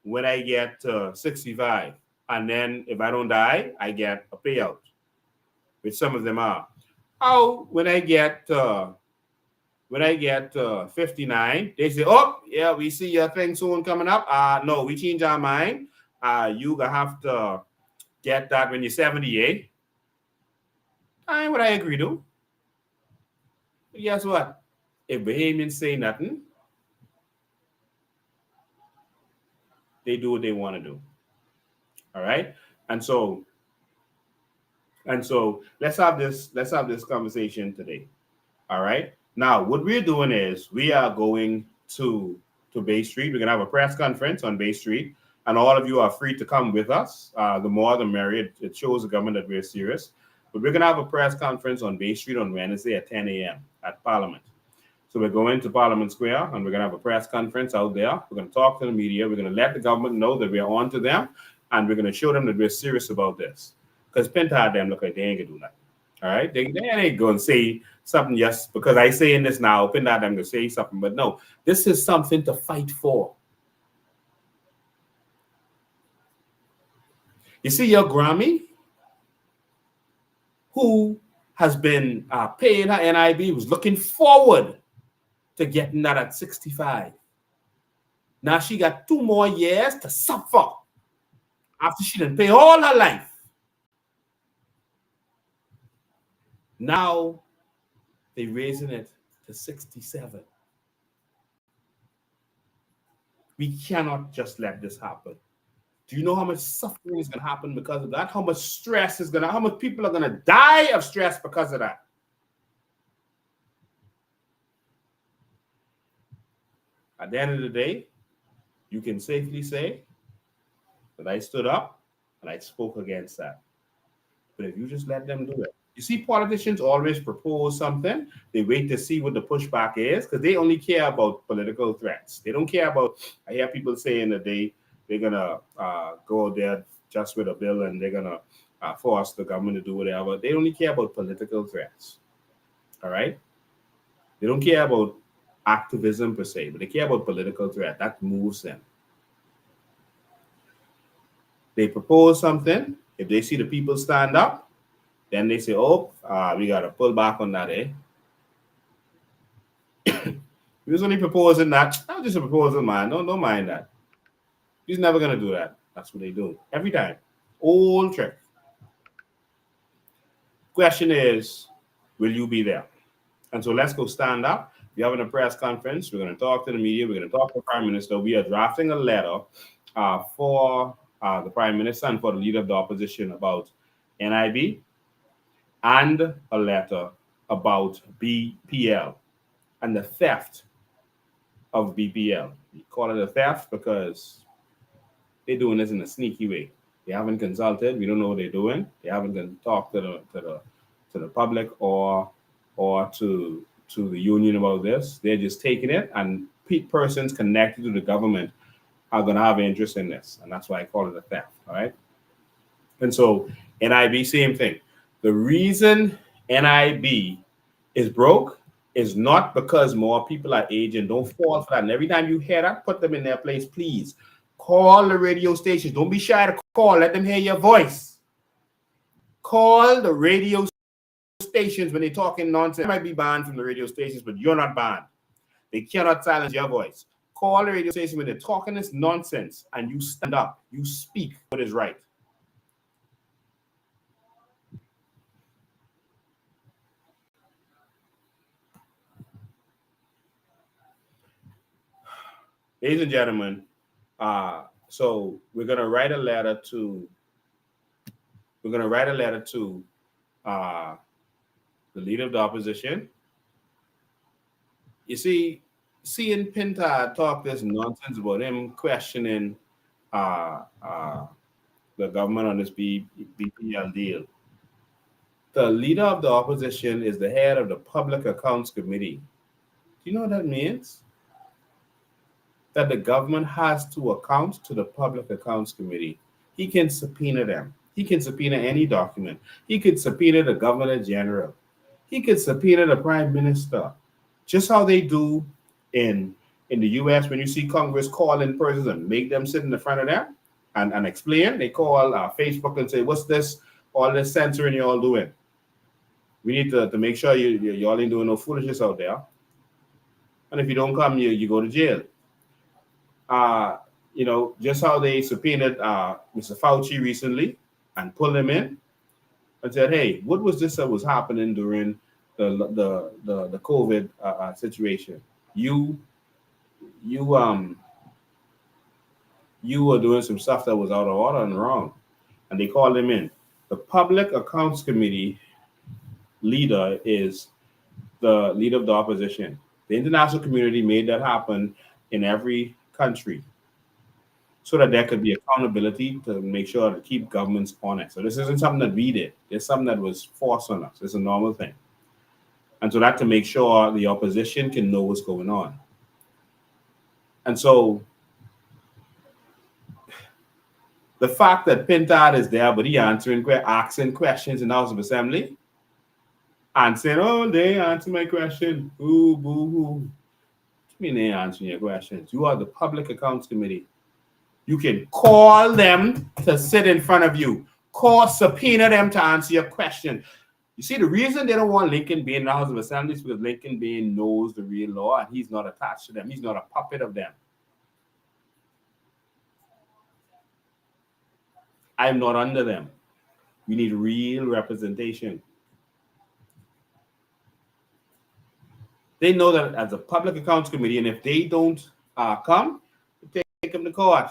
when I get to 65, and then if I don't die, I get a payout, which some of them are. How when I get When I get 59, they say, oh, yeah, we see your thing soon coming up. No, we change our mind. You gonna have to get that when you're 78. I ain't what I agree to. But guess what? If Bahamians say nothing, they do what they want to do. All right. And so let's have this conversation today. All right. Now, what we're doing is we are going to Bay Street. We're gonna have a press conference on Bay Street, and all of you are free to come with us. The more the merrier. It shows the government that we're serious. But we're gonna have a press conference on Bay Street on Wednesday at 10 a.m. at Parliament. So we're going to Parliament Square, and we're gonna have a press conference out there. We're gonna talk to the media. We're gonna let the government know that we're on to them, and we're gonna show them that we're serious about this. Because Pinta them look like they ain't gonna do nothing. All right, they ain't gonna say something just because I say in this now. Pinta them gonna say something, but no, this is something to fight for. You see, your Grammy, who has been paying her NIB, was looking forward to getting that at 65. Now she got 2 more years to suffer after she didn't pay all her life. Now they're raising it to 67. We cannot just let this happen. Do you know how much suffering is going to happen because of that? How much stress is going to, how much people are going to die of stress because of that? At the end of the day, you can safely say that I stood up and I spoke against that. But if you just let them do it, you see, politicians always propose something. They wait to see what the pushback is because they only care about political threats. They don't care about, I hear people saying that they're going to go there just with a bill and they're going to force the government to do whatever. They only care about political threats. All right? They don't care about activism per se, but they care about political threat. That moves them. They propose something. If they see the people stand up, then they say, oh, we got to pull back on that, eh? He was only proposing that. That was just a proposal, man. Don't mind that. He's never going to do that. That's what they do. Every time. Old trick. Question is, will you be there? And so let's go stand up. We're having a press conference. We're going to talk to the media. We're going to talk to the Prime Minister. We are drafting a letter for the Prime Minister and for the leader of the opposition about NIB, and a letter about BPL and the theft of BPL. We call it a theft because they're doing this in a sneaky way. They haven't consulted. We don't know what they're doing. They haven't talked to the public or to the union about this. They're just taking it, and persons connected to the government are going to have interest in this, and that's why I call it a theft. All right. And so NIB, same thing. The reason NIB is broke is not because more people are aging. Don't fall for that. And every time you hear that, put them in their place, please. Call the radio stations. Don't be shy to call. Let them hear your voice. Call the radio stations when they're talking nonsense. You might be banned from the radio stations, but you're not banned. They cannot silence your voice. Call the radio station when they're talking this nonsense, and you stand up. You speak what is right. Ladies and gentlemen, so we're gonna write a letter to the leader of the opposition. You see, seeing Pinta talk this nonsense about him questioning the government on this BPL deal. The leader of the opposition is the head of the Public Accounts Committee. Do you know what that means? That the government has to account to the Public Accounts Committee. He can subpoena them. He can subpoena any document. He could subpoena the Governor General. He could subpoena the Prime Minister. Just how they do in the US when you see Congress call in persons and make them sit in the front of them and explain. They call Facebook and say, what's this, all this censoring you all doing? We need to make sure you all ain't doing no foolishness out there. And if you don't come, you go to jail. Just how they subpoenaed Mr. Fauci recently and pulled him in and said, "Hey, what was this that was happening during the COVID situation? You were doing some stuff that was out of order and wrong," and they called him in. The Public Accounts Committee leader is the leader of the opposition. The international community made that happen in every country so that there could be accountability to make sure to keep governments honest. So this isn't something that we did. It's something that was forced on us. It's a normal thing. And so that to make sure the opposition can know what's going on. And so the fact that Pintard is there, but he asking questions in the House of Assembly and saying, "Oh, they answer my question. Ooh, boo hoo." What do you mean they answering your questions? You are the Public Accounts Committee. You can call them to sit in front of you. Subpoena them to answer your question. You see, the reason they don't want Lincoln Bain in the House of Assembly is because Lincoln Bain knows the real law and he's not attached to them. He's not a puppet of them. I'm not under them. We need real representation. They know that as a Public Accounts Committee, and if they don't come, they take them to court.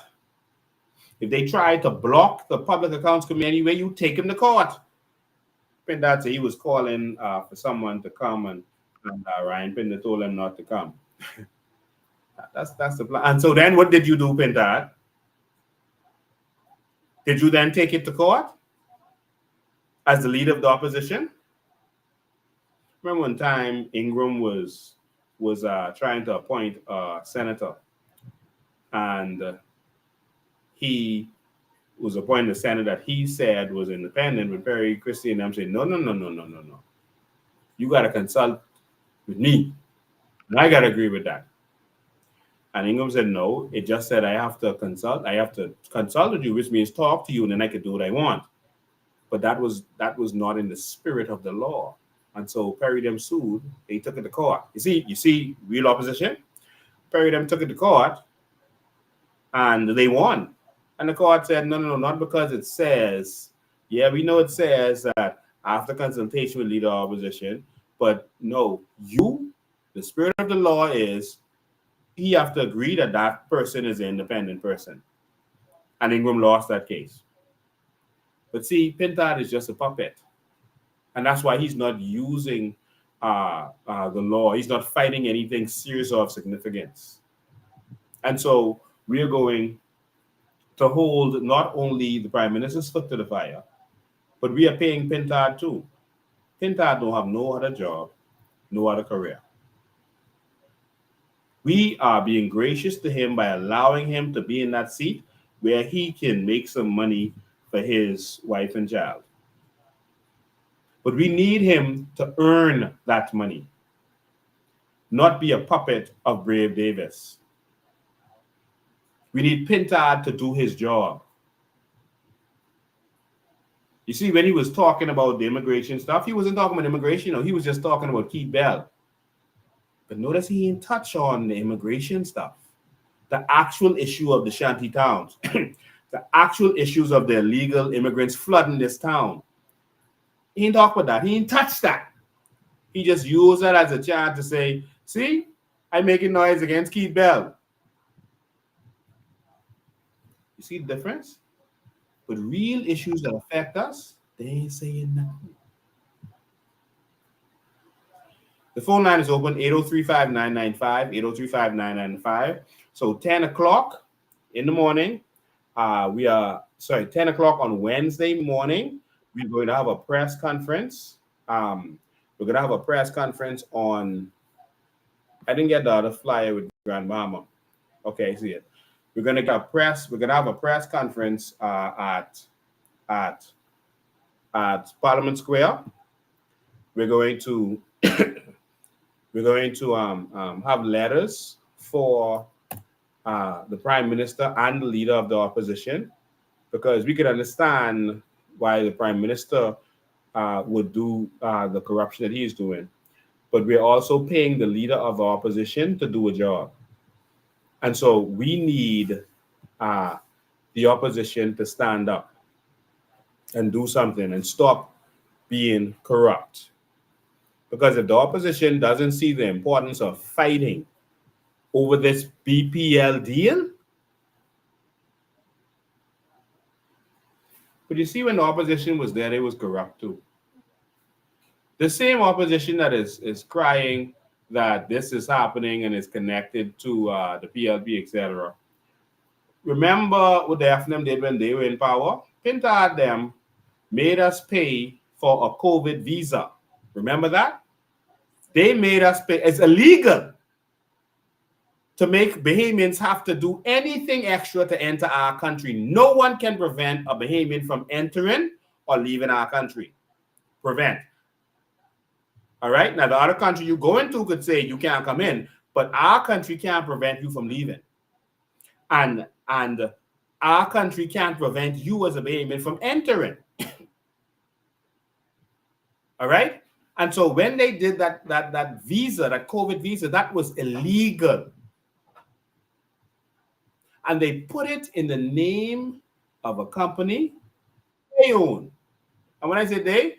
If they try to block the Public Accounts Committee anyway, you take them to court. Pindar said he was calling for someone to come, and Ryan Pindar told him not to come. That's the plan. And so then what did you do, Pindar? Did you then take it to court as the leader of the opposition? Remember one time Ingram was trying to appoint a senator, and he was appointing a senator that he said was independent, but Perry Christie and them said, no. You got to consult with me, and I got to agree with that. And Ingram said, no, it just said I have to consult. I have to consult with you, which means talk to you, and then I can do what I want. But that was not in the spirit of the law. And so Perry them sued. They took it to court. You see, real opposition. Perry them took it to court, and they won. And the court said, no, not because it says. Yeah, we know it says that after consultation with leader of opposition, but no, the spirit of the law is he have to agree that that person is an independent person. And Ingram lost that case. But see, Pintard is just a puppet. And that's why he's not using the law. He's not fighting anything serious or of significance. And so we're going to hold not only the Prime Minister's foot to the fire, but we are paying Pintard too. Pintard don't have no other job, no other career. We are being gracious to him by allowing him to be in that seat where he can make some money for his wife and child. But we need him to earn that money, not be a puppet of Brave Davis. We need Pintard to do his job. You see, when he was talking about the immigration stuff, he wasn't talking about immigration. He was just talking about Keith Bell. But notice he didn't touch on the immigration stuff, the actual issue of the shanty towns, the actual issues of the illegal immigrants flooding this town. He didn't talk about that. He didn't touch that. He just used that as a chance to say, see, I'm making noise against Keith Bell. You see the difference? But real issues that affect us, they ain't saying nothing. The phone line is open, 803-5995, 803-5995. So 10 o'clock in the morning, 10 o'clock on Wednesday morning, we're going to have a press conference. We're going to have a press conference on, I didn't get the other flyer with Grandmama. Okay, I see it. We're going to have a press conference at Parliament Square. We're going to have letters for the Prime Minister and the leader of the opposition, because we could understand why the Prime Minister would do the corruption that he is doing. but we're also paying the leader of the opposition to do a job. And so we need the opposition to stand up and do something and stop being corrupt. Because if the opposition doesn't see the importance of fighting over this BPL deal, but you see, when the opposition was there, they was corrupt too. The same opposition that is crying that this is happening and is connected to the PLP, etc. Remember what the FNM did when they were in power? Pinta had them made us pay for a COVID visa. Remember that? They made us pay. It's illegal to make Bahamians have to do anything extra to enter our country. No one can prevent a Bahamian from entering or leaving our country. Prevent. All right? Now, the other country you go into could say you can't come in, but our country can't prevent you from leaving. And our country can't prevent you as a Bahamian from entering. All right? And so when they did that visa, that COVID visa, that was illegal. And they put it in the name of a company they own. And when I say they,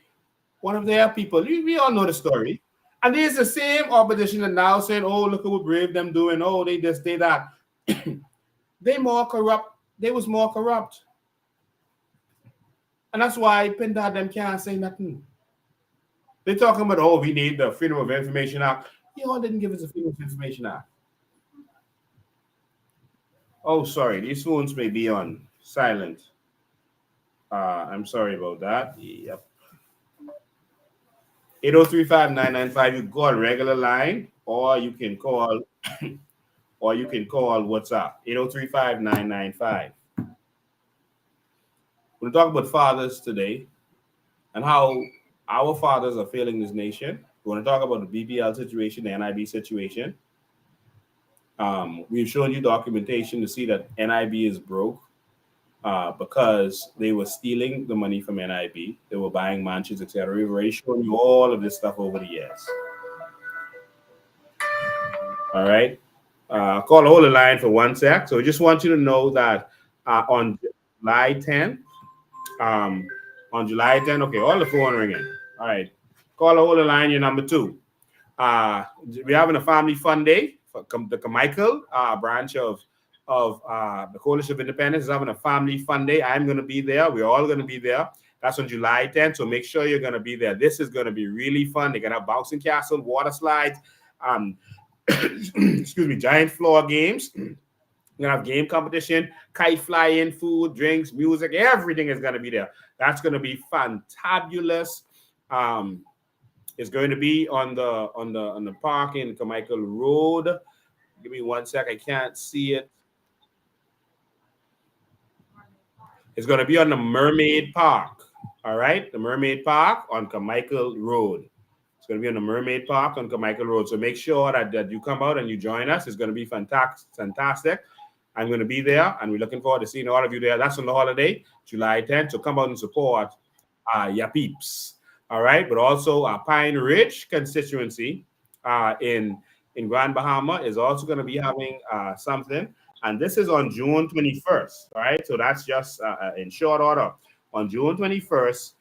one of their people, we all know the story. And there's the same opposition that now saying, oh, look at what Brave them doing. Oh, they this, they that. They more corrupt. They was more corrupt. And that's why Pinta them can't say nothing. They're talking about, oh, we need the Freedom of Information Act. Y'all didn't give us the Freedom of Information Act. Oh, sorry. These phones may be on silent. I'm sorry about that. Yep. 803-5995. You can call regular line, or you can call, WhatsApp. 803-5995. We're going to talk about fathers today and how our fathers are failing this nation. We're going to talk about the BPL situation, the NIB situation. We've shown you documentation to see that NIB is broke because they were stealing the money from NIB. They were buying mansions, etc. We've already shown you all of this stuff over the years. All right. Call hold the line for 1 sec. So I just want you to know that on July 10th, okay, all the phone ringing. All right. Call hold the line, you're number 2. We're having a family fun day. The Carmichael branch of the Coalition of Independence is having a family fun day. I'm going to be there. We're all going to be there. That's on July 10th. So make sure you're going to be there. This is going to be really fun. They're going to have bouncing castle, water slides, excuse me, giant floor games. We're going to have game competition, kite flying, food, drinks, music. Everything is going to be there. That's going to be fantabulous. It's going to be on the park in Carmichael Road. Give me 1 sec. I can't see it. It's going to be on the Mermaid Park. All right, the Mermaid Park on Carmichael Road. It's going to be on the Mermaid Park on Carmichael Road. So make sure that you come out and you join us. It's going to be fantastic. I'm going to be there, and we're looking forward to seeing all of you there. That's on the holiday, July 10th. So come out and support your peeps. All right, but also Pine Ridge constituency in Grand Bahama is also going to be having something, and this is on June 21st. All right, so that's just in short order. On June 21st,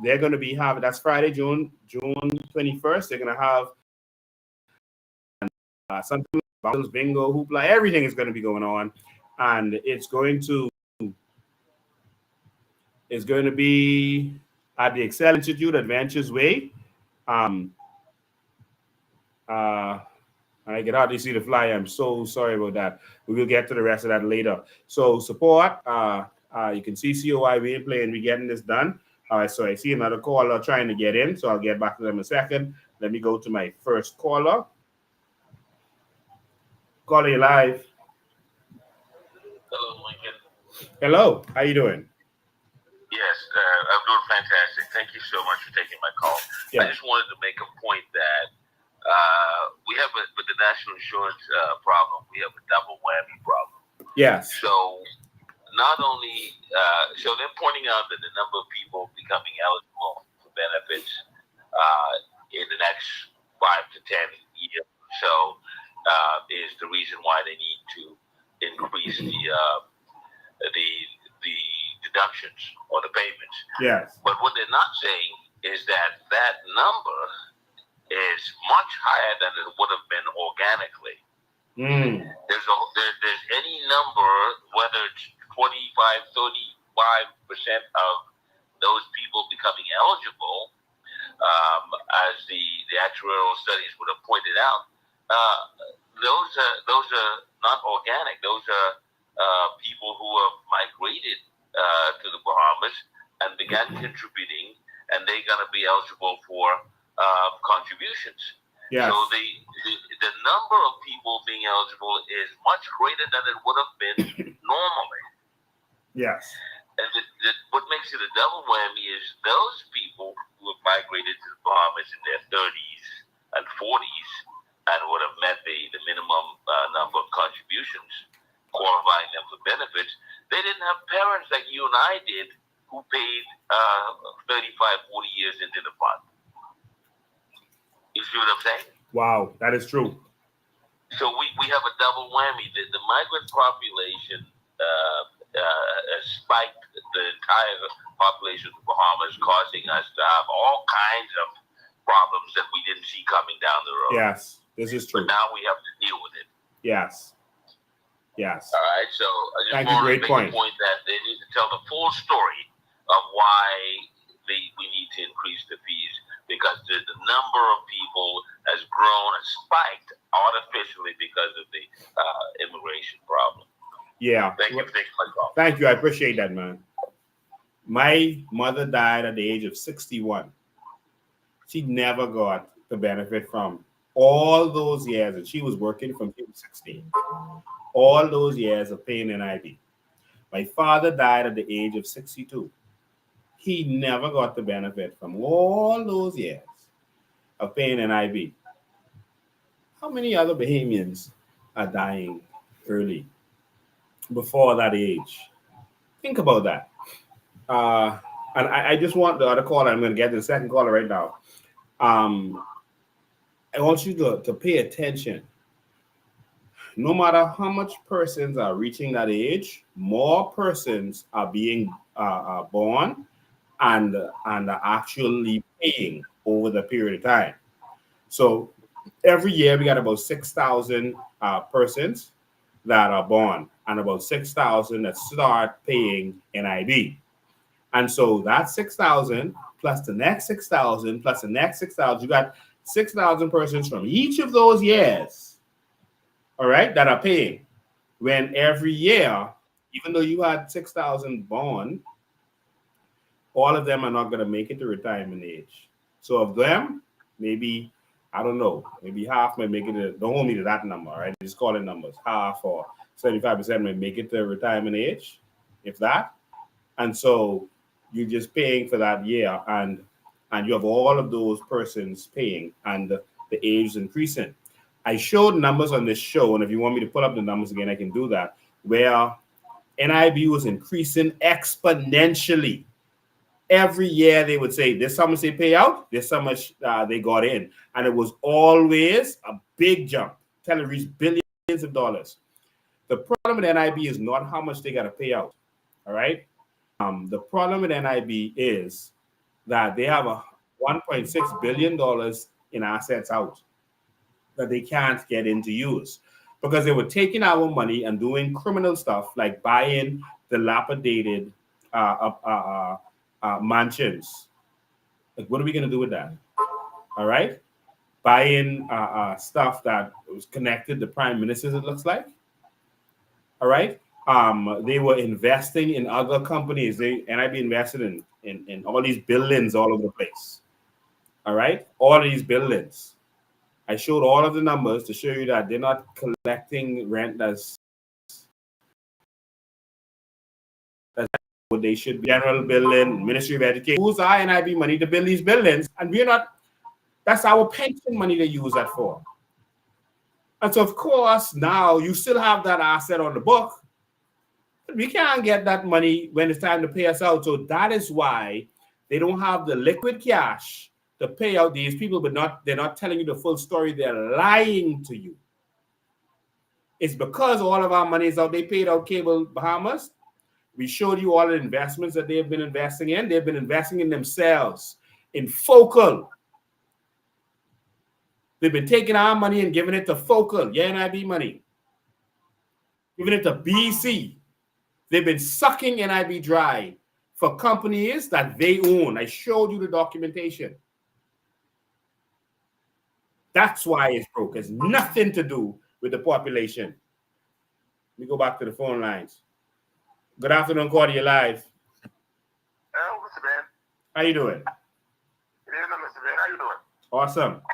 they're going to be having, that's Friday, June 21st. They're going to have something, bingo, hoopla, everything is going to be going on, and it's going to be at the Excel Institute Adventures Way. I can hardly see the flyer. I'm so sorry about that. We will get to the rest of that later. So support. You can see COI we playing. We're getting this done. All right. So I see another caller trying to get in. So I'll get back to them in a second. Let me go to my first caller. Caller, you live. Hello, Lincoln. Hello. How you doing? Yes, I'm doing fantastic. Thank you so much for taking my call. Yeah. I just wanted to make a point that we have with the national insurance problem, we have a double whammy problem. Yes. So not only, so they're pointing out that the number of people becoming eligible for benefits in the next 5 to 10 years. So is the reason why they need to increase the deductions or the payments. Yes. But what they're not saying is that that number is much higher than it would have been organically. There's any number, whether it's 25, 35% of those people becoming eligible, as the actuarial studies would have pointed out, those are not organic. Those are people who have migrated to the Bahamas and began contributing, and they're going to be eligible for contributions. Yes. So the number of people being eligible is much greater than it would have been normally. Yes. And what makes it a double whammy is those people who have migrated to the Bahamas in their 30s and 40s and would have met the minimum number of contributions, qualifying them for benefits, they didn't have parents like you and I did who paid 35, 40 years into the fund. You see what I'm saying? Wow, that is true. So we have a double whammy. The migrant population has spiked the entire population of the Bahamas, causing us to have all kinds of problems that we didn't see coming down the road. Yes, this is true. But now we have to deal with it. Yes. Yes. All right. So I just Thank you. want to Great make point. the point that they need to tell the full story of why we need to increase the fees, because the number of people has grown and spiked artificially because of the immigration problem. Yeah. Thank you for taking my call. Thank you. I appreciate that, man. My mother died at the age of 61. She never got the benefit from all those years, and she was working from she was 16. All those years of paying NIB. My father died at the age of 62. He never got the benefit from all those years of paying NIB. How many other Bahamians are dying early before that age? Think about that. And I just want the other caller, I'm going to get to the second caller right now. I want you to pay attention. No matter how much persons are reaching that age, more persons are being born and are actually paying over the period of time. So every year we got about 6,000 persons that are born and about 6,000 that start paying NIB. And so that 6,000 plus the next 6,000 plus the next 6,000, you got 6,000 persons from each of those years, all right, that are paying. When every year, even though you had 6,000 born, all of them are not going to make it to retirement age. So of them, maybe, I don't know, maybe half may make it, don't hold me to that number, right? Just call it numbers. Half or 75% may make it to retirement age, if that. And so you're just paying for that year, and you have all of those persons paying, and the age is increasing. I showed numbers on this show, and if you want me to pull up the numbers again, I can do that, where NIB was increasing exponentially. Every year they would say, this how much they pay out, this how much they got in. And it was always a big jump, till it reached billions of dollars. The problem with NIB is not how much they got to pay out, all right? The problem with NIB is that they have a $1.6 billion in assets out that they can't get into use because they were taking our money and doing criminal stuff like buying dilapidated mansions. Like, what are we going to do with that? All right. Buying stuff that was connected to prime ministers, it looks like. All right. They were investing in other companies. NIB invested in all these buildings all over the place. All right. All of these buildings. I showed all of the numbers to show you that they're not collecting rent that's what they should be. General building, Ministry of Education. Who's our NIB money to build these buildings? And we're not, that's our pension money they use that for. And so, of course, now you still have that asset on the book. But we can't get that money when it's time to pay us out. So that is why they don't have the liquid cash to pay out these people, but they're not telling you the full story. They're lying to you. It's because all of our money is out. They paid out Cable Bahamas. We showed you all the investments that they've been investing in. They've been investing in themselves, in Focal. They've been taking our money and giving it to Focal, NIB money, giving it to BC. They've been sucking NIB dry for companies that they own. I showed you the documentation. That's why it's broke. It's nothing to do with the population. Let me go back to the phone lines. Good afternoon, Cordy. You're live. Hello, Mr. Ben. How you doing? Good evening, Mr. Ben. How you doing? Awesome.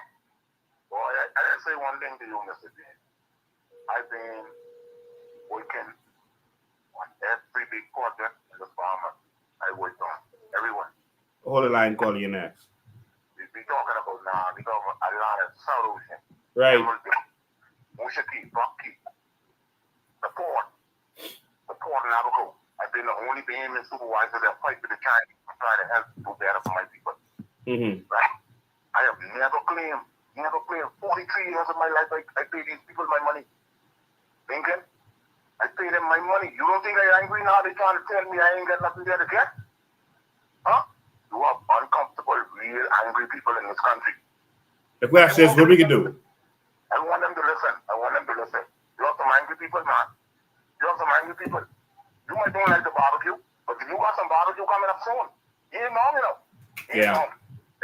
Boy, I gotta say one thing to you, Mr. Ben. I've been working on every big project in the farmer I worked on. Everyone. Hold the line, Cordy. You're next. We talking about now. We talking about Atlanta, South Ocean. Right. Mushaki, Bucky, the port in Abaco. I've been the only BMN supervisor that fight with the Chinese to try to help do better for my people. Mm-hmm. Right? I have never claimed 43 years of my life I pay these people my money. Lincoln, I pay them my money. You don't think I'm angry now? They're trying to tell me I ain't got nothing there to get? Huh? You have uncomfortable, real angry people in this country. The question is what we can do. I want them to listen. You have some angry people, man. You have some angry people. You might don't like the barbecue, but you got some barbecue coming up soon. You ain't long enough. Yeah.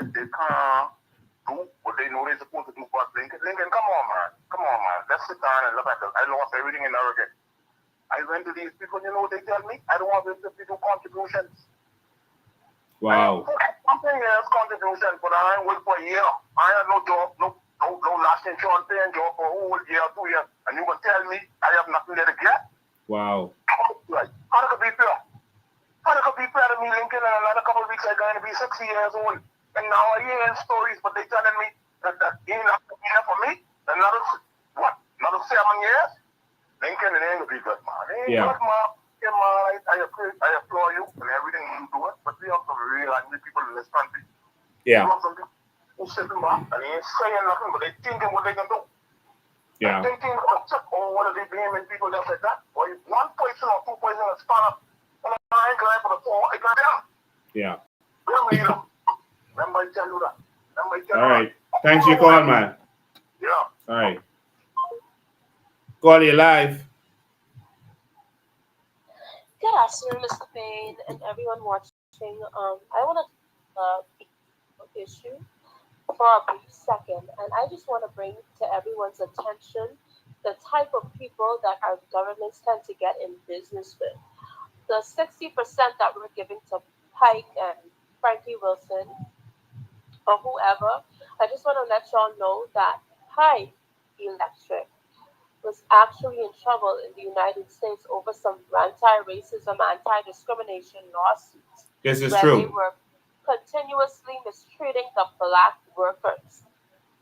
If they can't do what they know they're supposed to do for Lincoln, come on, man. Let's sit down and look at this. I lost everything in Oregon. I went to these people, you know what they tell me? I don't want them to do contributions. Wow. Something else contribution, but I ain't wait for a year. I have no job, no last insurance paying job for a whole year, 2 years. And you will tell me I have nothing there to get? Wow. Right. How that could be fair? How that could be fair to me, Lincoln, and another couple of weeks I'm going to be 60 years old. And now I hear stories, but they telling me that ain't nothing here for me. Another 7 years? Lincoln, it ain't going to be good, man. It ain't good, man. Yeah, man, I applaud you and everything you do it, but we have some real angry people in this country. Yeah. You have some people who sitting back and they ain't saying nothing, but they thinking what they can do. Yeah. They think, what are they blaming people that said that? Or if one person or two person has stand up, and I ain't glad for the four, I got them. Yeah. Remember I tell you that. All right. Thanks for your call, man. Yeah. All right. Call you live. Good afternoon, Mr. Payne, and everyone watching. I want to issue for a brief second, and I just want to bring to everyone's attention the type of people that our governments tend to get in business with. The 60% that we're giving to Pike and Frankie Wilson or whoever, I just want to let y'all know that Pike Electric was actually in trouble in the United States over some anti-racism, anti-discrimination lawsuits. This is where true. They were continuously mistreating the black workers.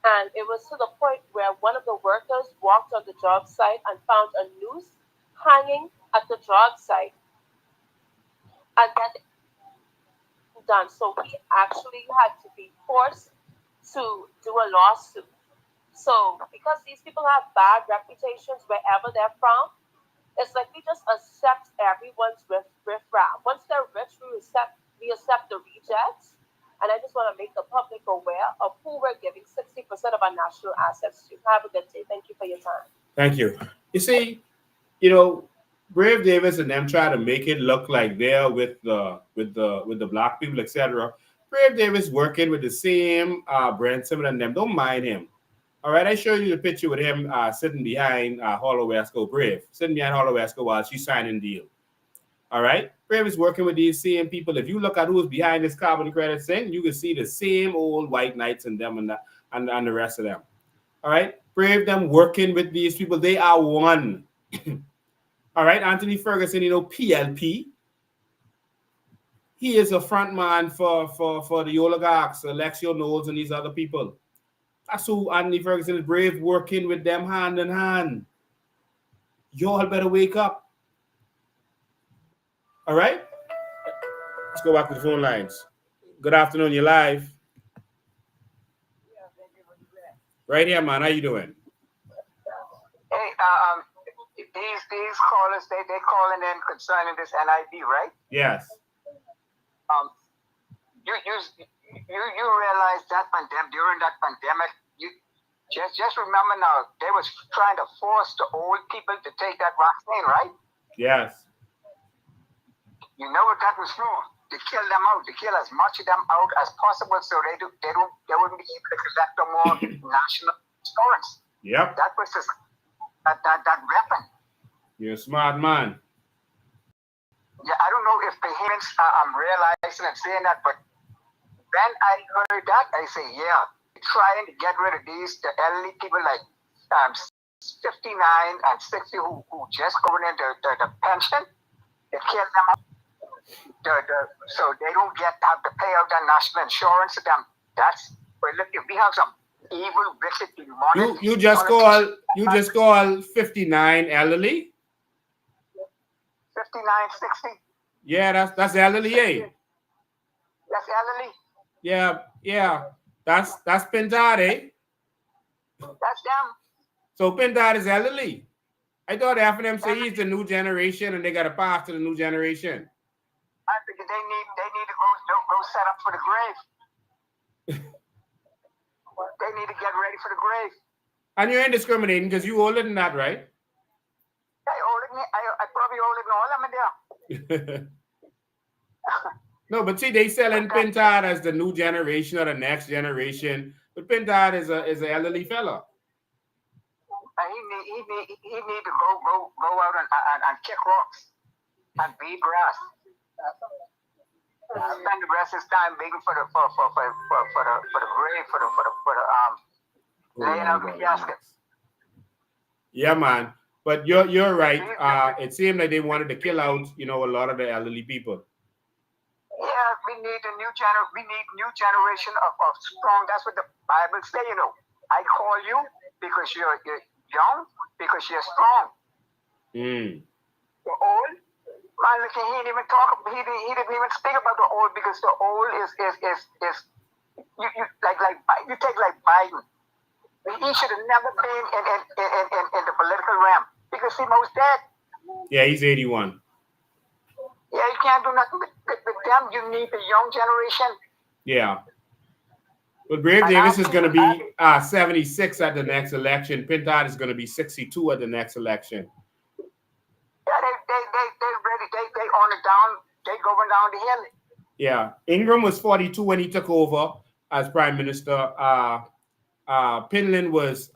And it was to the point where one of the workers walked on the job site and found a noose hanging at the job site. And then done. So he actually had to be forced to do a lawsuit. So, because these people have bad reputations wherever they're from, it's like we just accept everyone's riff-raff. Once they're rich, we accept the rejects. And I just want to make the public aware of who we're giving 60% of our national assets to. Have a good day. Thank you for your time. Thank you. You see, Brave Davis and them try to make it look like they're with the black people, etc. Brave Davis working with the same Brent Simmons and them. Don't mind him. All right, I showed you the picture with him sitting behind Hollow Wesco Brave, sitting behind Hollow Wesco while she's signing deal. All right, Brave is working with these same people. If you look at who's behind this carbon credit thing, you can see the same old white knights and them and the rest of them. All right, Brave them working with these people. They are one. All right, Anthony Ferguson, PLP. He is a front man for the oligarchs, Alexio Knowles and these other people. That's who Anthony Ferguson is. Brave working with them hand in hand. Y'all better wake up. All right? Let's go back to the phone lines. Good afternoon. You're live. Right here, man. How you doing? Hey, these callers, they calling in concerning this NIB, right? Yes. You realize that during that pandemic, you just remember now, they was trying to force the old people to take that vaccine, right? Yes. You know what that was for? To kill them out, to kill as much of them out as possible, so they wouldn't be able to collect no more national insurance. Yep. That was that weapon. You're a smart man. Yeah, I don't know if the humans are realizing and saying that, but when I heard that, I say, yeah, trying to get rid of the elderly people like 59 and 60 who just going into the pension, they kill them out. So they don't have to pay out their national insurance to them. Look, if we have some evil, wicked, demonic. You just call 59 elderly? 59, 60. Yeah, that's elderly, eh? That's elderly. Yeah. That's Pintard, eh? That's them. So Pintard is elderly. I thought FNMC is the new generation and they got to pass to the new generation. I think they need to go set up for the grave. They need to get ready for the grave. And you're indiscriminating because you older than that, right? I probably older than all of them there. No, but see, they selling Pintard as the new generation or the next generation. But Pintard is an elderly fella. He need to go out and kick rocks and beat grass. Spend the rest of his time begging for the grave, for the laying out the casket. Yeah, man. But you're right. It seemed like they wanted to kill out, a lot of the elderly people. Yeah, we need new generation of strong. That's what the Bible say. I call you because you're young, because you're strong. You're old. Man, look, he didn't even talk. He didn't even speak about the old because the old is you take like Biden. He should have never been in the political realm because he most dead. Yeah, he's 81. Yeah, you can't do nothing with them. You need the young generation. Yeah. But Brave Davis is going to be 76 at the next election. Pintard is going to be 62 at the next election. Yeah, they ready. They on it down. They going down the hill. Yeah, Ingram was 42 when he took over as prime minister. Pinland was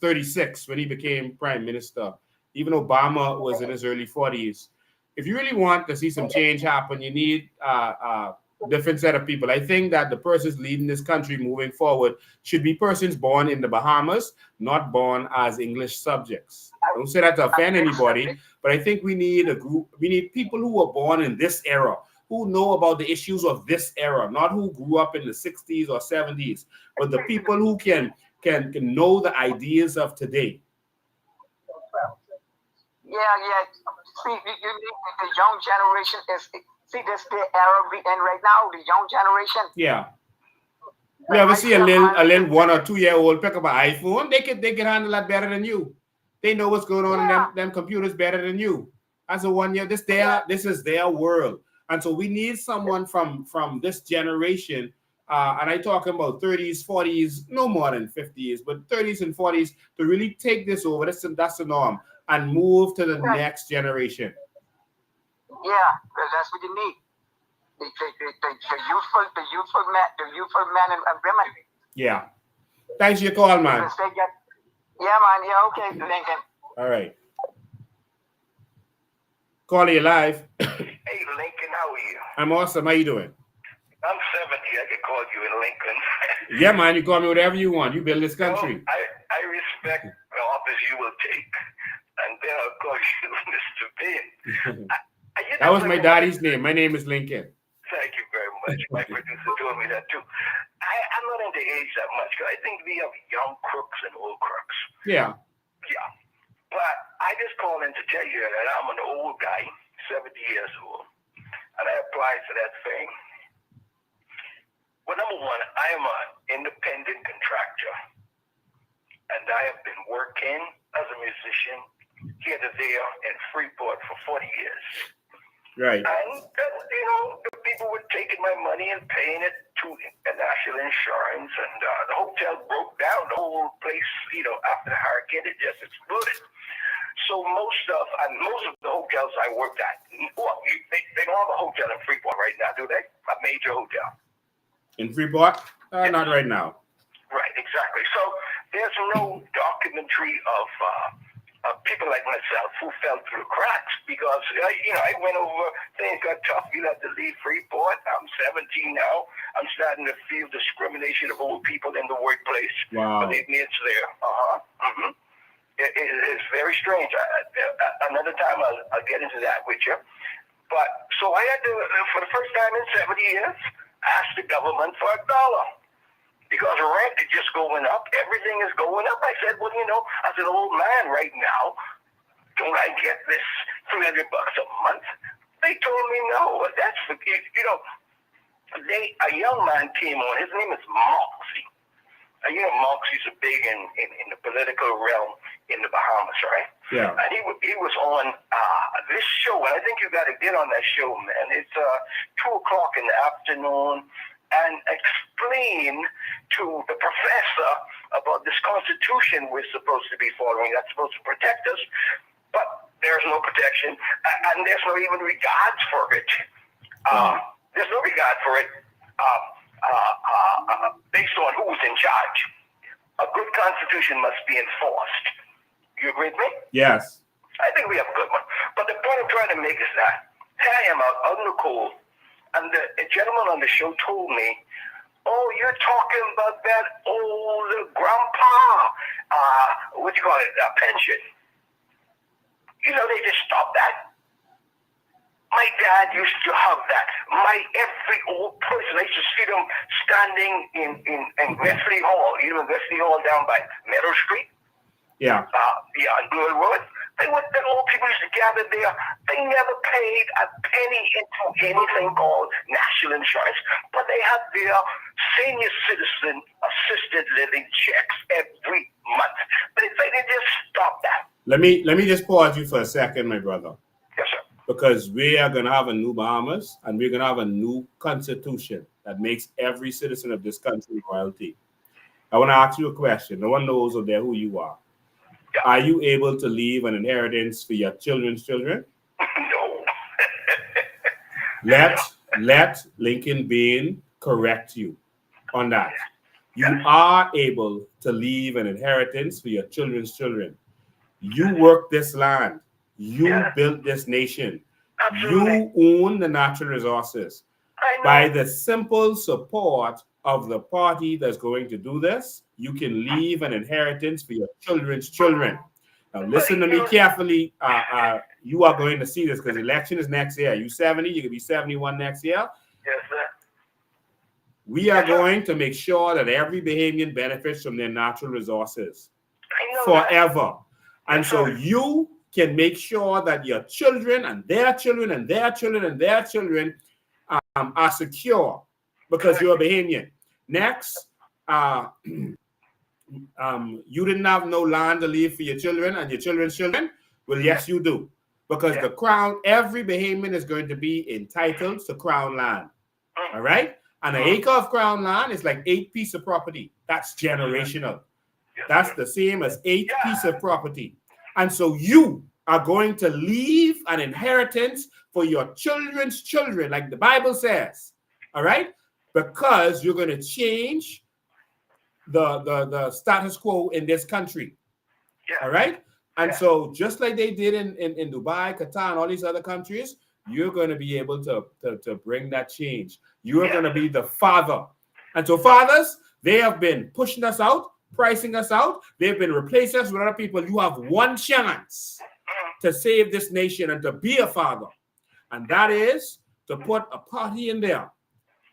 36 when he became prime minister. Even Obama was in his early 40s. If you really want to see some change happen, you need a different set of people. I think that the persons leading this country moving forward should be persons born in the Bahamas, not born as English subjects. I don't say that to offend anybody, but I think we need people who were born in this era, who know about the issues of this era, not who grew up in the 60s or 70s, but the people who can know the ideas of today. Yeah. See, you need the young generation. See, this the era we in right now. The young generation. Yeah. You ever see a little 1 or 2 year old pick up an iPhone? They can handle that better than you. They know what's going on in them computers better than you. As a 1 year, this is their world. And so we need someone from this generation, and I'm talking about 30s, 40s, no more than 50s, but 30s and 40s to really take this over. That's the norm, and move to the next generation. Yeah, that's what you need. The youthful men and women. Yeah. Thanks for your call, man. Yeah, man. Yeah, okay, Lincoln. All right. Call you live. Hey, Lincoln, how are you? I'm awesome. How you doing? I'm 70. I can call you in Lincoln. Yeah, man. You call me whatever you want. You build this country. Well, I respect the office you will take. And then I'll call you Mr. Ben. That was my daddy's name. My name is Lincoln. Thank you very much. My producer told me that too. I'm not into age that much because I think we have young crooks and old crooks. Yeah. Yeah. But I just called in to tell you that I'm an old guy, 70 years old, and I applied for that thing. Well, number one, I am an independent contractor. and I have been working as a musician here to there in Freeport for 40 years. Right. And, the people were taking my money and paying it to national insurance, and the hotel broke down. The whole place, after the hurricane, it just exploded. So most of the hotels I worked at, well, they don't have a hotel in Freeport right now, do they? A major hotel. In Freeport? Not right now. Right, exactly. So there's no documentary of people like myself who fell through the cracks because, I went over, things got tough. You have to leave Freeport. I'm 17 now. I'm starting to feel discrimination of old people in the workplace. Wow. Believe me, it's there. It's very strange. Another time I'll get into that with you. But so I had to, for the first time in 70 years, ask the government for $1. Because rent is just going up. Everything is going up. I said, well, as an old man right now, don't I get this $300 a month? They told me no. That's for, a young man came on. His name is Moxie. Moxie's a big in the political realm in the Bahamas, right? Yeah. And he was on this show, and I think you got to get on that show, man. It's 2 o'clock in the afternoon. And explain to the professor about this Constitution we're supposed to be following. That's supposed to protect us, but there's no protection, and there's no even regards for it. There's no regard for it based on who's in charge. A good Constitution must be enforced. You agree with me? Yes. I think we have a good one. But the point I'm trying to make is that here I am out in the cold. And a gentleman on the show told me, oh, you're talking about that old grandpa, pension. They just stopped that. My dad used to have that. Every old person, I used to see them standing in Wesley Hall, Wesley Hall down by Meadow Street. Yeah. On Blue Road. The old people used to gather there. They never paid a penny into anything called national insurance, but they had their senior citizen assisted living checks every month. They just stopped that. Let me just pause you for a second, my brother. Yes, sir. Because we are going to have a new Bahamas, and we're going to have a new constitution that makes every citizen of this country royalty. I want to ask you a question. No one knows out there who you are. Yeah. Are you able to leave an inheritance for your children's children? No. Let Lincoln Bain correct you on that. You are able to leave an inheritance for your children's children. You work this land. You built this nation. Absolutely. You own the natural resources. By the simple support of the party that's going to do this, you can leave an inheritance for your children's children. Now, listen to me carefully. You are going to see this because election is next year. You 70, you could be 71 next year. Yes, sir. We are going to make sure that every Bahamian benefits from their natural resources forever. And so you can make sure that your children and their children and their children and their children are secure because you're a Bahamian. Next, you didn't have no land to leave for your children and your children's children. Well, yes, you do. Because the crown, every Bahamian is going to be entitled to crown land. All right? And an acre of crown land is like 8 pieces of property. That's generational. That's the same as 8 pieces of property. And so you are going to leave an inheritance for your children's children, like the Bible says. All right? Because you're going to change the status quo in this country. All right? And so just like they did in Dubai, Qatar, and all these other countries, you're going to be able to bring that change. You're going to be the father. And so fathers, they have been pushing us out, pricing us out. They've been replacing us with other people. You have one chance to save this nation and to be a father. And that is to put a party in there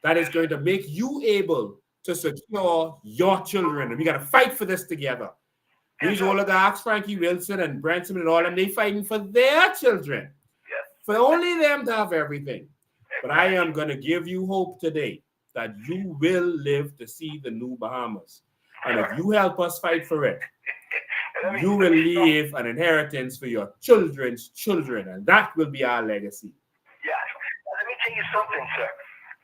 that is going to make you able to secure your children. And we got to fight for this together. These oligarchs, Frankie Wilson and Branson and all of them, they fighting for their children. For only them to have everything. But I am going to give you hope today that you will live to see the new Bahamas. And if you help us fight for it, you will leave an inheritance for your children's children, and that will be our legacy. Yes. Now, let me tell you something, sir.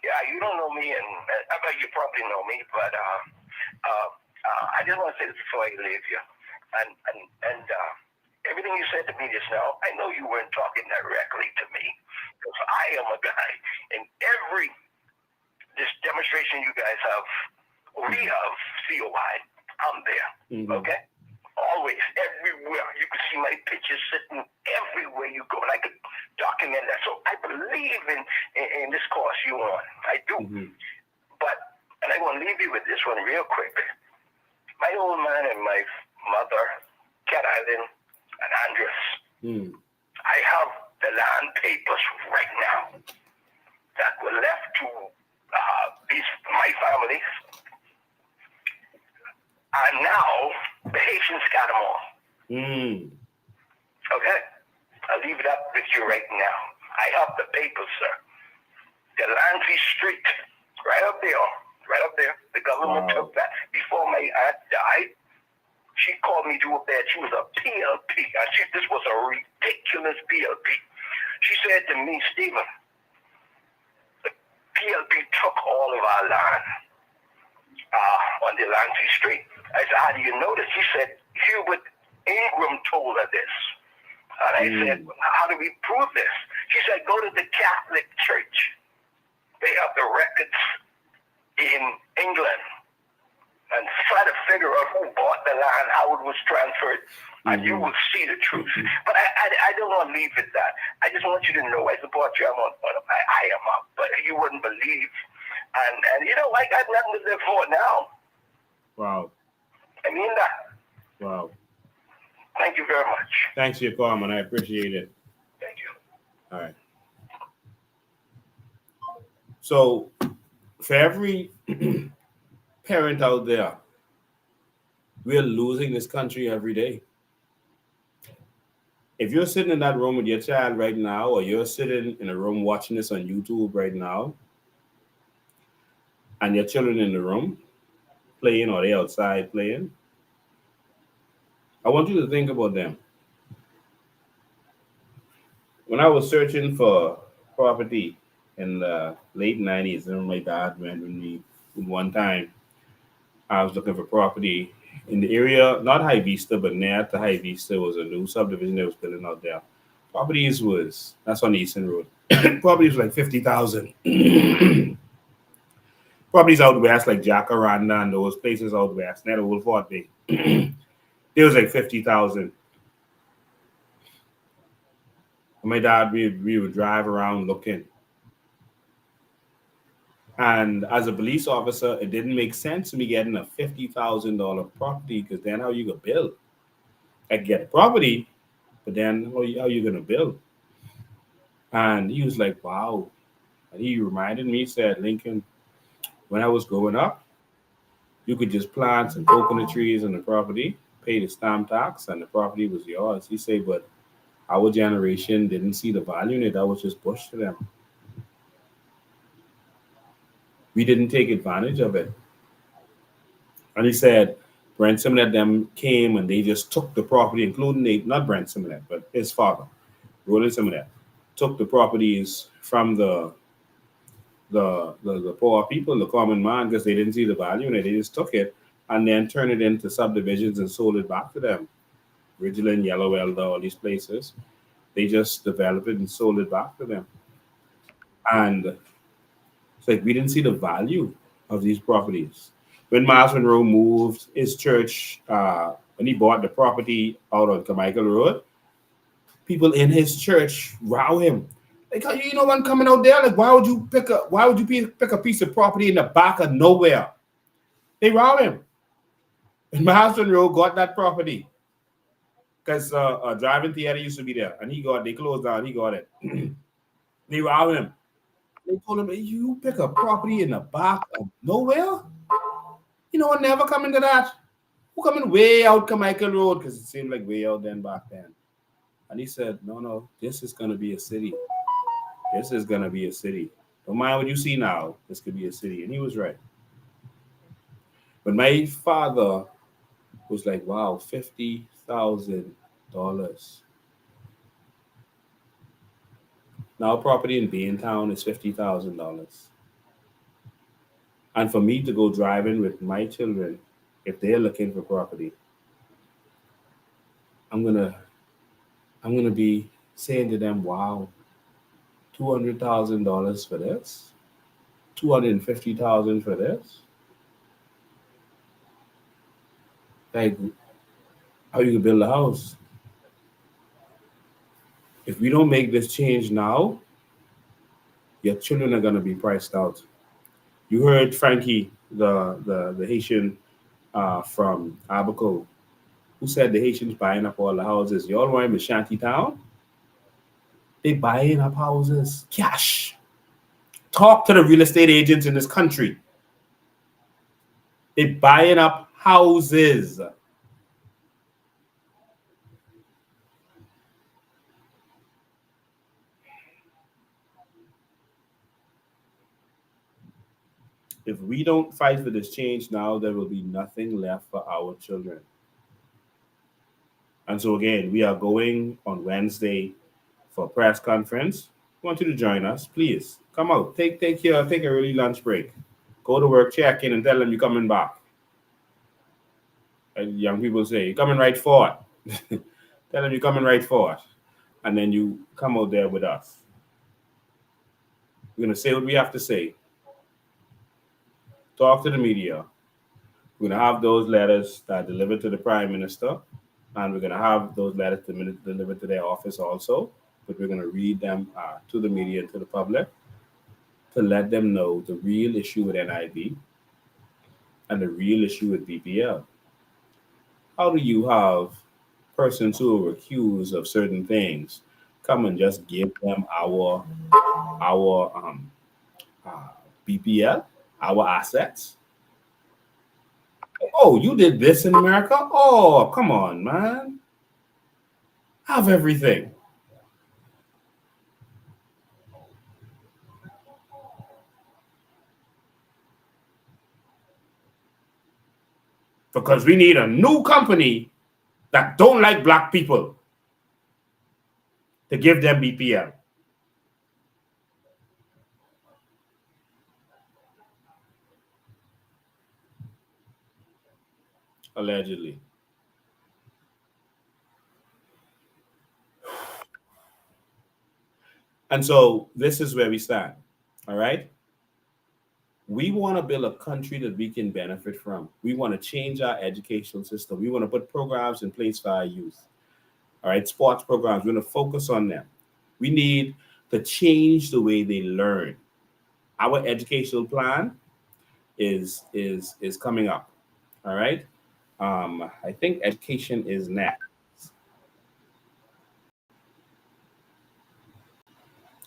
Yeah, you don't know me, and I bet you probably know me, but I just want to say this before I leave you. And everything you said to me just now, I know you weren't talking directly to me, because I am a guy in this demonstration you guys have, we have COI. I'm there. Okay. Always, everywhere. You can see my pictures sitting everywhere you go, and I could document that. So I believe in this course you on. I do. But, and I'm going to leave you with this one real quick. My old man and my mother, Cat Island and Andres, I have the land papers right now that were left to my family. And now the Haitians got them all. Okay? I'll leave it up with you right now. I have the papers, sir. The Landry Street, right up there. The government took that. Before my aunt died, she called me to a bed. She was a PLP. This was a ridiculous PLP. She said to me, Stephen, the PLP took all of our land on the Landry Street. I said, how do you know this? She said, Hubert Ingram told her this. And I said, how do we prove this? She said, go to the Catholic Church. They have the records in England. And try to figure out who bought the land, how it was transferred, and you will see the truth. But I don't want to leave it that. I just want you to know I support you. I am up, but you wouldn't believe. And you know, I got nothing to live for now. Wow. I mean that. Wow. Thank you very much. Thanks for your comment. I appreciate it. Thank you. All right. So, for every parent out there, we're losing this country every day. If you're sitting in that room with your child right now, or you're sitting in a room watching this on YouTube right now, and your children in the room playing, or they outside playing, I want you to think about them. When I was searching for property in the late 90s, and my dad went with me one time, I was looking for property in the area, not High Vista, but near to High Vista was a new subdivision that was building out there. That's on Eastern Road. Properties like 50,000. Properties out west, like Jacaranda and those places out west, near the Old Fort Bay. It was like 50,000. My dad, we would drive around looking. And as a police officer, it didn't make sense to me getting a $50,000 property, because then how you gonna build? I could get a property, but then how you gonna build? And he was like, wow. And he reminded me, he said, Lincoln, when I was growing up, you could just plant some coconut trees on the property, pay the stamp tax, and the property was yours. He said, but our generation didn't see the value in it. That was just bush to them. We didn't take advantage of it. And he said, Brent Simonet them came and they just took the property, including not Brent Simonet, but his father, Roland Simonet, took the properties from the poor people, the common man, because they didn't see the value in it. They just took it and then turned it into subdivisions and sold it back to them. Ridgeland, Yellow Elder, all these places. They just developed it and sold it back to them. And it's like we didn't see the value of these properties. When Miles Monroe moved his church, when he bought the property out on Carmichael Road, people in his church row him. Like, you know, I'm coming out there. Like, why would you pick a piece of property in the back of nowhere? They row him. And Miles Monroe got that property because a driving theater used to be there, and they closed down. He got it. They row him. They told him, you pick a property in the back of nowhere? You know, I never come into that. Who coming way out Carmichael Road? Because it seemed like way out then back then. And he said, no, this is going to be a city. This is going to be a city. Don't mind what you see now. This could be a city. And he was right. But my father was like, wow, $50,000. Now property in Baintown is $50,000. And for me to go driving with my children, if they're looking for property, I'm gonna be saying to them, wow, $200,000 for this, $250,000 for this. Like, how you can build a house? If we don't make this change now, your children are gonna be priced out. You heard Frankie, the Haitian from Abaco, who said the Haitians buying up all the houses. Y'all want him in Shanty Town? They buying up houses, cash. Talk to the real estate agents in this country. They buying up houses. If we don't fight for this change now, there will be nothing left for our children. And so again, we are going on Wednesday for a press conference. I want you to join us, please. Come out, take a early lunch break. Go to work, check in, and tell them you're coming back. And young people say, you're coming right forward. Tell them you're coming right forward. And then you come out there with us. We're going to say what we have to say. Talk to the media. We're going to have those letters that are delivered to the Prime Minister, and we're going to have those letters delivered to their office also, but we're going to read them to the media and to the public to let them know the real issue with NIB and the real issue with BPL. How do you have persons who are accused of certain things come and just give them our BPL? Our assets. Oh, you did this in America? Oh, come on, man. Have everything. Because we need a new company that don't like black people to give them BPL. Allegedly. And so this is where we stand. All right. We want to build a country that we can benefit from. We want to change our educational system. We want to put programs in place for our youth. All right. Sports programs. We want to focus on them. We need to change the way they learn. Our educational plan is coming up. All right. I think education is next.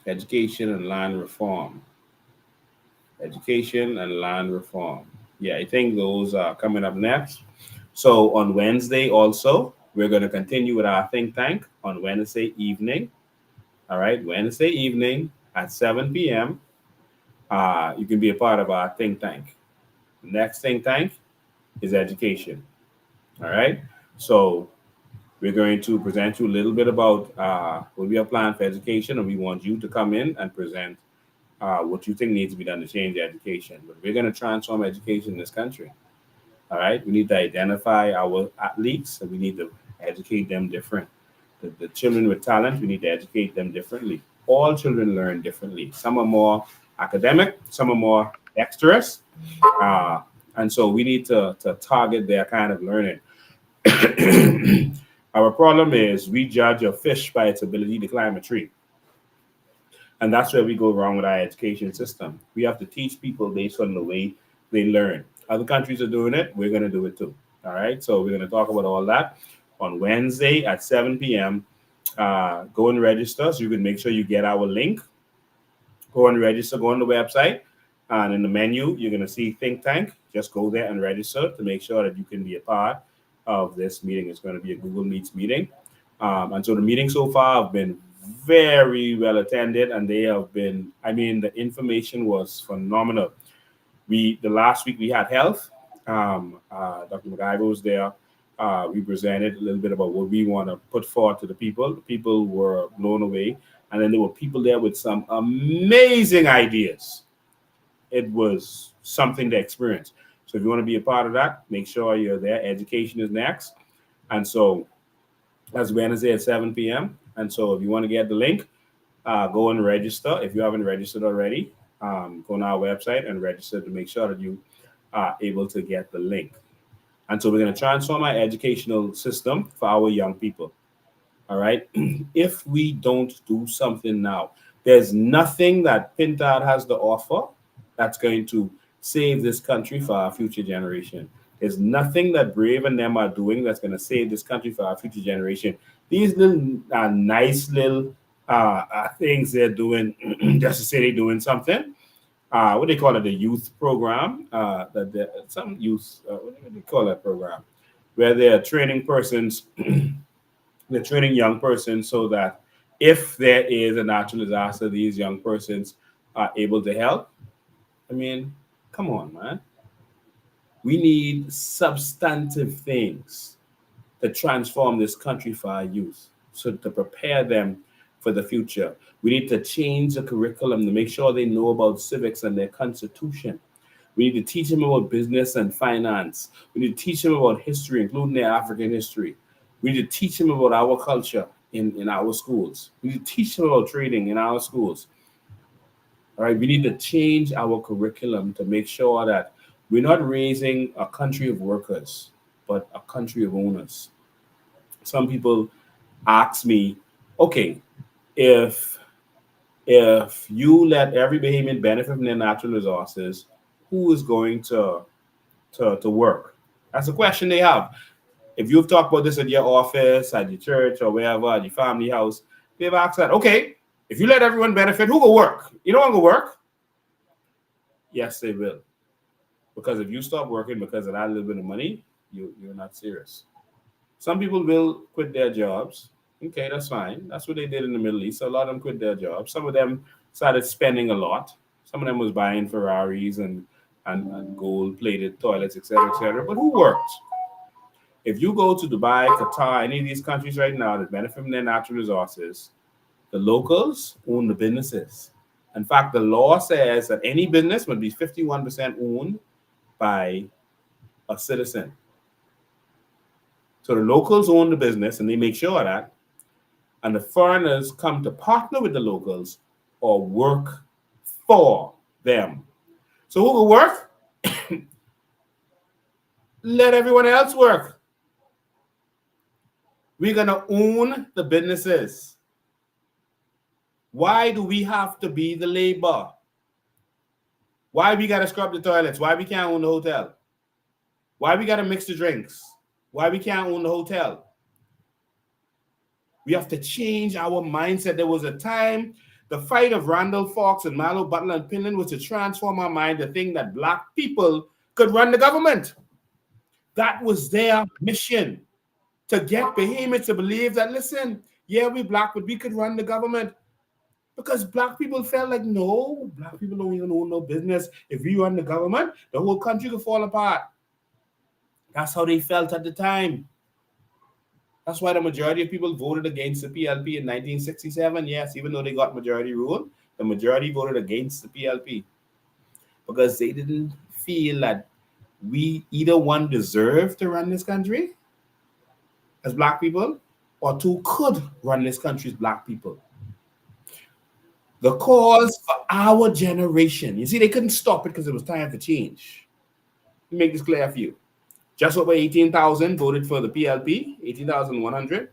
Education and land reform. Education and land reform. Yeah, I think those are coming up next. So on Wednesday also, we're going to continue with our think tank on Wednesday evening. All right, Wednesday evening at 7 p.m. You can be a part of our think tank. The next think tank is education. All right, so we're going to present you a little bit about what we have planned for education, and we want you to come in and present what you think needs to be done to change education. But we're going to transform education in this country. All right, we need to identify our athletes, and we need to educate them different. The children with talent, we need to educate them differently. All children learn differently. Some are more academic, some are more dexterous, and so we need to target their kind of learning. Our problem is we judge a fish by its ability to climb a tree. And that's where we go wrong with our education system. We have to teach people based on the way they learn. Other countries are doing it. We're going to do it too. All right. So we're going to talk about all that on Wednesday at 7 p.m. Go and register so you can make sure you get our link. Go and register. Go on the website. And in the menu, you're going to see Think Tank. Just go there and register to make sure that you can be a part of this meeting. It's going to be a Google Meets meeting. And so the meetings so far have been very well attended, and they have been, I mean, the information was phenomenal. The last week we had health, Dr. McIver was there. We presented a little bit about what we want to put forward to the people. The people were blown away. And then there were people there with some amazing ideas. It was something to experience. So if you want to be a part of that, make sure you're there. Education is next. And so that's Wednesday at 7 p.m. And so if you want to get the link, go and register. If you haven't registered already, go on our website and register to make sure that you are able to get the link. And so we're going to transform our educational system for our young people. All right. If we don't do something now, there's nothing that Pintard has to offer that's going to save this country for our future generation. There's nothing that Brave and them are doing that's going to save this country for our future generation. These little nice little things they're doing just to say they're doing something. What they call it, the youth program. Some youth, what do they call that program? Where they're training persons, they're training young persons so that if there is a natural disaster, these young persons are able to help. I mean, come on, man. We need substantive things to transform this country for our youth, so to prepare them for the future. We need to change the curriculum to make sure they know about civics and their constitution. We need to teach them about business and finance. We need to teach them about history, including their African history. We need to teach them about our culture in our schools. We need to teach them about trading in our schools. All right, we need to change our curriculum to make sure that we're not raising a country of workers, but a country of owners. Some people ask me, okay, if you let every Bahamian benefit from their natural resources, who is going to work? That's a question they have. If you've talked about this at your office, at your church, or wherever, at your family house, they've asked that, okay, if you let everyone benefit, who will work? You don't want to work? Yes, they will. Because if you stop working because of that little bit of money, you're not serious. Some people will quit their jobs. Okay, that's fine. That's what they did in the Middle East. A lot of them quit their jobs. Some of them started spending a lot. Some of them was buying Ferraris and gold-plated toilets, etc., etc. But who worked? If you go to Dubai, Qatar, any of these countries right now that benefit from their natural resources, the locals own the businesses. In fact, the law says that any business must be 51% owned by a citizen. So the locals own the business and they make sure of that. And the foreigners come to partner with the locals or work for them. So who will work? Let everyone else work. We're going to own the businesses. Why do we have to be the labor? Why we got to scrub the toilets? Why we can't own the hotel? Why we got to mix the drinks? Why we can't own the hotel? We have to change our mindset. There was a time, the fight of Randall Fox and Malo Butler and Pinland was to transform our mind to think that Black people could run the government. That was their mission, to get Bahamians to believe that, listen, yeah, we Black, but we could run the government. Because Black people felt like, no, Black people don't even own no business. If we run the government, the whole country could fall apart. That's how they felt at the time. That's why the majority of people voted against the PLP in 1967. Yes, even though they got majority rule, the majority voted against the PLP because they didn't feel that we either one deserved to run this country as Black people, or two could run this country as Black people. The cause for our generation, you see, they couldn't stop it because it was time for change. Let me make this clear for you. Just over 18,000 voted for the PLP, 18,100.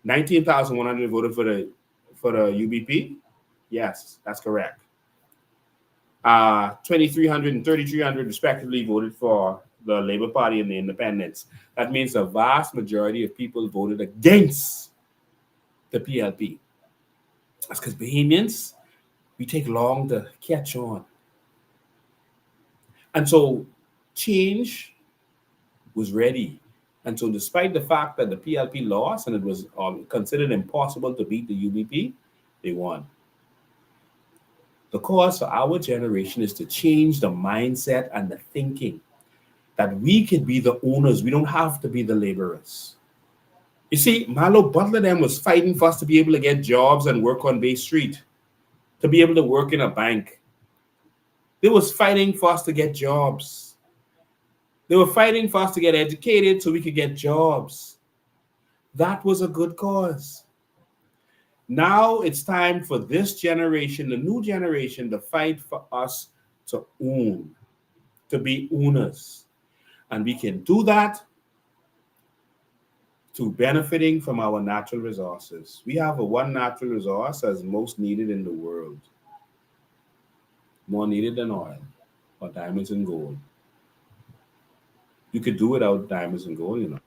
19,100 voted for the UBP. Yes, that's correct. 2,300 and 3,300 respectively voted for the Labour Party and the Independents. That means a vast majority of people voted against the PLP. That's because Bahamians, we take long to catch on. And so change was ready. And so despite the fact that the PLP lost and it was considered impossible to beat the UBP, they won. The cause for our generation is to change the mindset and the thinking that we can be the owners. We don't have to be the laborers. You see, Marlo Butler them was fighting for us to be able to get jobs and work on Bay Street, to be able to work in a bank. They was fighting for us to get jobs. They were fighting for us to get educated so we could get jobs. That was a good cause. Now it's time for this generation, the new generation, to fight for us to own, to be owners. And we can do that to benefiting from our natural resources. We have one natural resource as most needed in the world. More needed than oil or diamonds and gold. You could do without diamonds and gold, you know.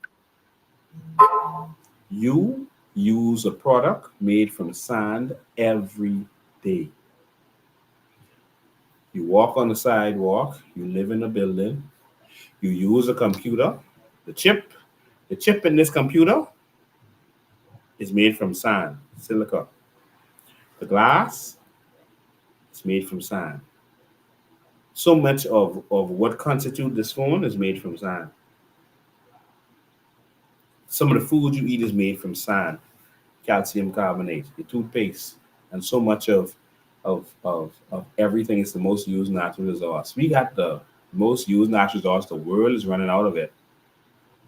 You use a product made from sand every day. You walk on the sidewalk, you live in a building, you use a computer. The chip in this computer is made from sand, silica. The glass is made from sand. So much of what constitutes this phone is made from sand. Some of the food you eat is made from sand, calcium carbonate, the toothpaste, and so much of everything is the most used natural resource. We got the most used natural resource. The world is running out of it.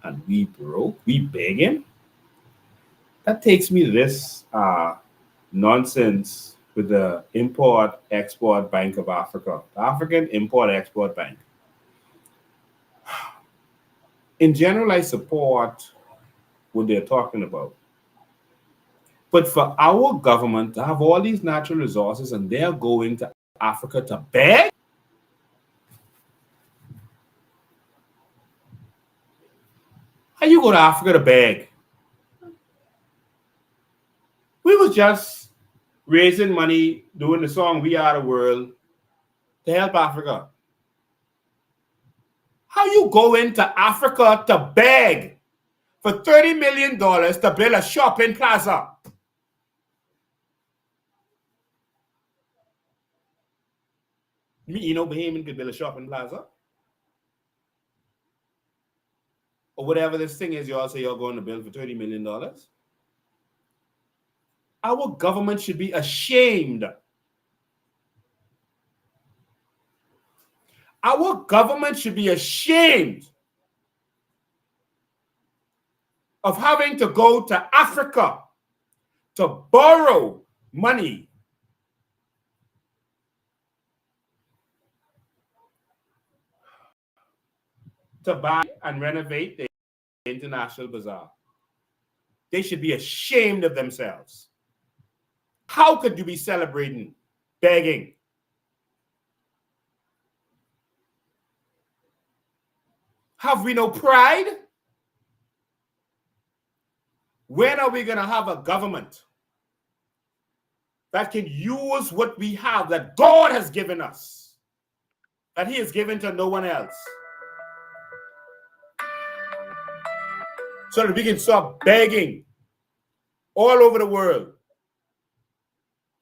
And we broke, we begging. That takes me to this nonsense with the Import-Export Bank of Africa, the African Import-Export Bank. In general, I support what they're talking about. But for our government to have all these natural resources and they're going to Africa to beg? How you go to Africa to beg? We was just raising money, doing the song We Are the World to help Africa. How you go into Africa to beg for $30 million to build a shopping plaza? Me, you know, Bahamian could build a shopping plaza. Or whatever this thing is, you all say you're going to build for $30 million. Our government should be ashamed. Our government should be ashamed of having to go to Africa to borrow money to buy and renovate the International Bazaar. They should be ashamed of themselves. How could you be celebrating begging? Have we no pride? When are we going to have a government that can use what we have, that God has given us, that He has given to no one else, so that we can stop begging all over the world?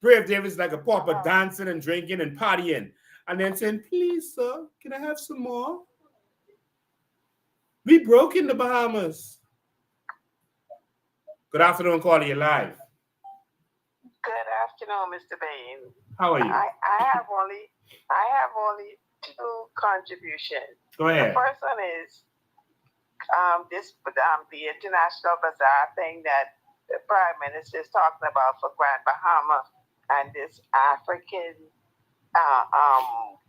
Brave David's like a pauper, dancing and drinking and partying, and then saying, "Please, sir, can I have some more? We broke in the Bahamas." Good afternoon, calling you live. Good afternoon, Mr. Bain. How are you? I have only two contributions. Go ahead. The first one is the International Bazaar thing that the Prime Minister is talking about for Grand Bahama, and this African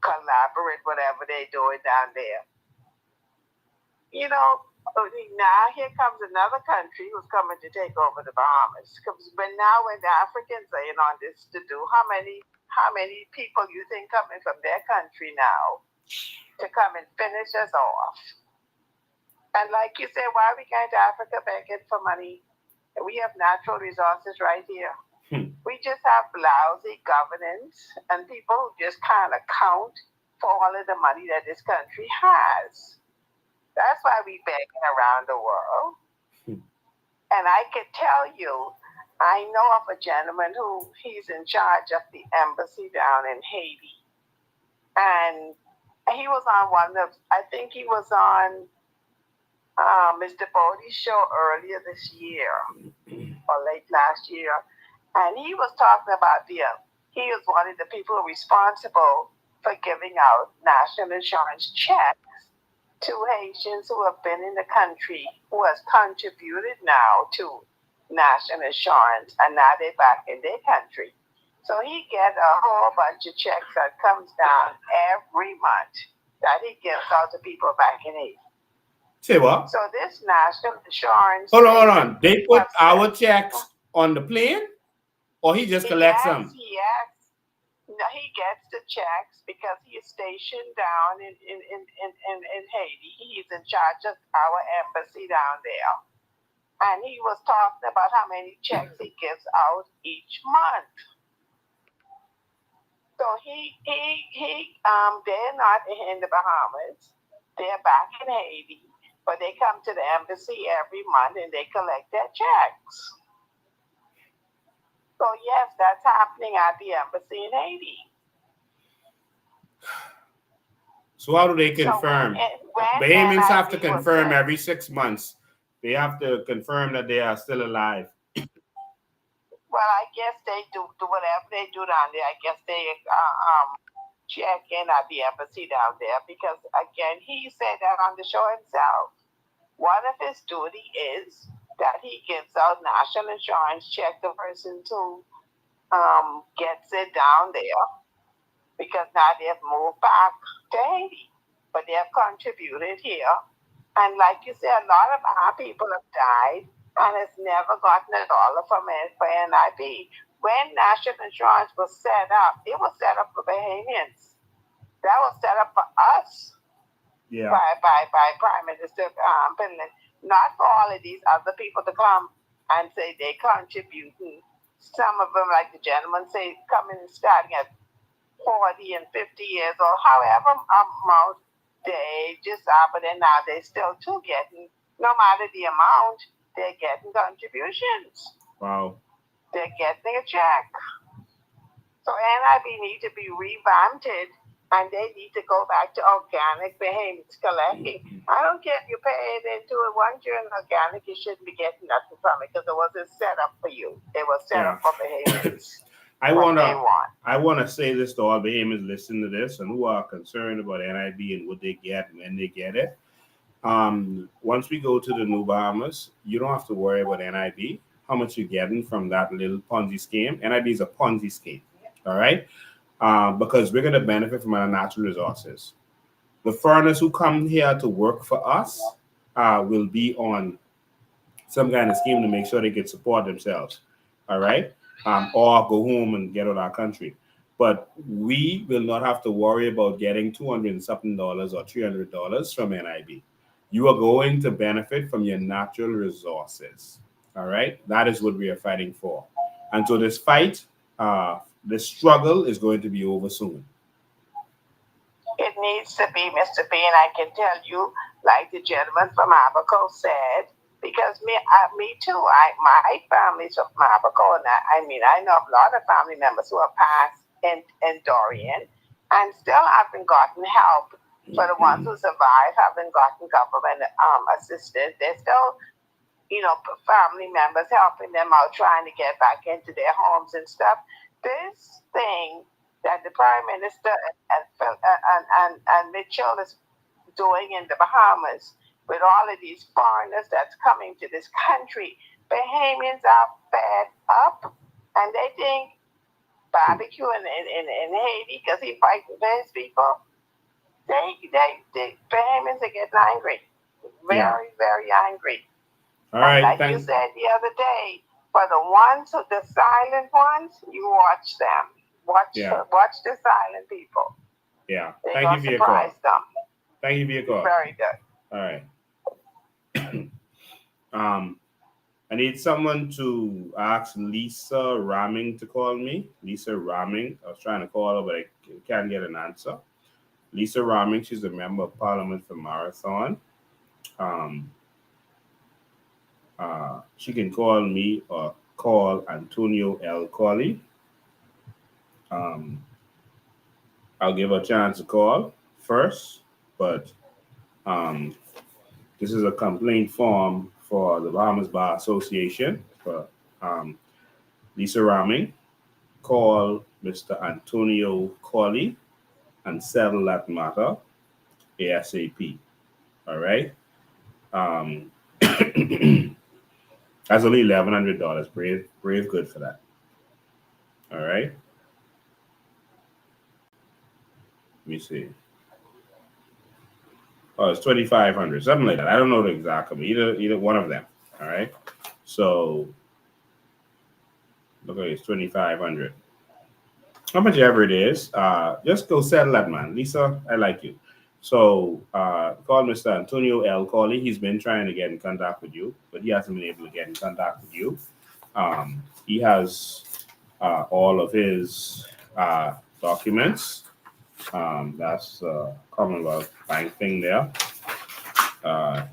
collaborate, whatever they're doing down there. You know, now here comes another country who's coming to take over the Bahamas. But now when the Africans are in on this to do, how many people you think coming from their country now to come and finish us off? And like you said, why are we going to Africa begging for money? We have natural resources right here. We just have lousy governance and people who just kind of count for all of the money that this country has. That's why we begging around the world. And I can tell you I know of a gentleman who he's in charge of the embassy down in Haiti. And he was on I think he was on Mr. Bodie's show earlier this year or late last year. And he was talking about he was one of the people responsible for giving out national insurance checks to Haitians who have been in the country, who has contributed now to national insurance, and now they're back in their country. So he gets a whole bunch of checks that comes down every month that he gives out to people back in Haiti. Say what? So this national insurance. Hold on. They put our checks on the plane, or he just collects them? No, he gets the checks because he is stationed down in Haiti. He's in charge of our embassy down there. And he was talking about how many checks he gives out each month. So they're not in the Bahamas. They're back in Haiti, but they come to the embassy every month and they collect their checks. So yes, that's happening at the embassy in Haiti. So how do they confirm? Bahamians have to confirm every 6 months. They have to confirm that they are still alive. Well, I guess they do whatever they do down there. I guess they check in at the embassy down there because, again, he said that on the show himself. One of his duty is that he gives out national insurance check the person who gets it down there because now they've moved back to Haiti, but they have contributed here. And like you said, a lot of our people have died and has never gotten a dollar from it for NIB. When national insurance was set up, it was set up for Bahamians. That was set up for us by Prime Minister Finland, not for all of these other people to come and say they contribute. And some of them, like the gentleman say, coming starting at 40 and 50 years old, however amount they just are, but then now they're still too getting, no matter the amount, they're getting contributions. Wow. They're getting a check. So NIB need to be revamped and they need to go back to organic Bahamians collecting. I don't care if you pay it into it once you're in organic, you shouldn't be getting nothing from it because it wasn't set up for you. It was set up for Bahamians. I want to say this to all Bahamians listening to this and who are concerned about NIB and what they get and when they get it. Once we go to the New Bahamas, you don't have to worry about NIB, how much you're getting from that little Ponzi scheme. NIB is a Ponzi scheme, all right? Because we're going to benefit from our natural resources. The foreigners who come here to work for us will be on some kind of scheme to make sure they can support themselves, all right? Or go home and get out of our country. But we will not have to worry about getting $200 and something or $300 from NIB. You are going to benefit from your natural resources. All right. That is what we are fighting for. And so this fight, this struggle is going to be over soon. It needs to be, Mr. B, and I can tell you, like the gentleman from Abaco said, because me too, my family's from Abaco, and I know a lot of family members who have passed in Dorian and still haven't gotten help. For the ones who survive, haven't gotten government assistance. They're still, family members helping them out, trying to get back into their homes and stuff. This thing that the Prime Minister and Mitchell is doing in the Bahamas with all of these foreigners that's coming to this country, Bahamians are fed up, and they think barbecue in Haiti because he fighting for his people. The Bahamians are getting angry, very angry. All right, like you said the other day, for the silent ones, you watch them. Watch the silent people. Yeah, thank you for your call. Thank you for your call. Very good. All right. I need someone to ask Lisa Ramming to call me. Lisa Ramming. I was trying to call her, but I can't get an answer. Lisa Ramming, she's a member of Parliament for Marathon. She can call me or call Antonio L. Corley. I'll give a chance to call first, but this is a complaint form for the Bahamas Bar Association for Lisa Raming. Call Mr. Antonio Corley and settle that matter ASAP. All right. That's only $1,100. Brave good for that. All right. Let me see. Oh, it's $2,500, something like that. I don't know the exact amount. Either one of them. All right. So look, it's $2,500. How much ever it is, just go settle that, man. Lisa, I like you. So call Mr. Antonio L. Corley. He's been trying to get in contact with you, but he hasn't been able to get in contact with you. He has all of his documents. That's Commonwealth Bank thing there.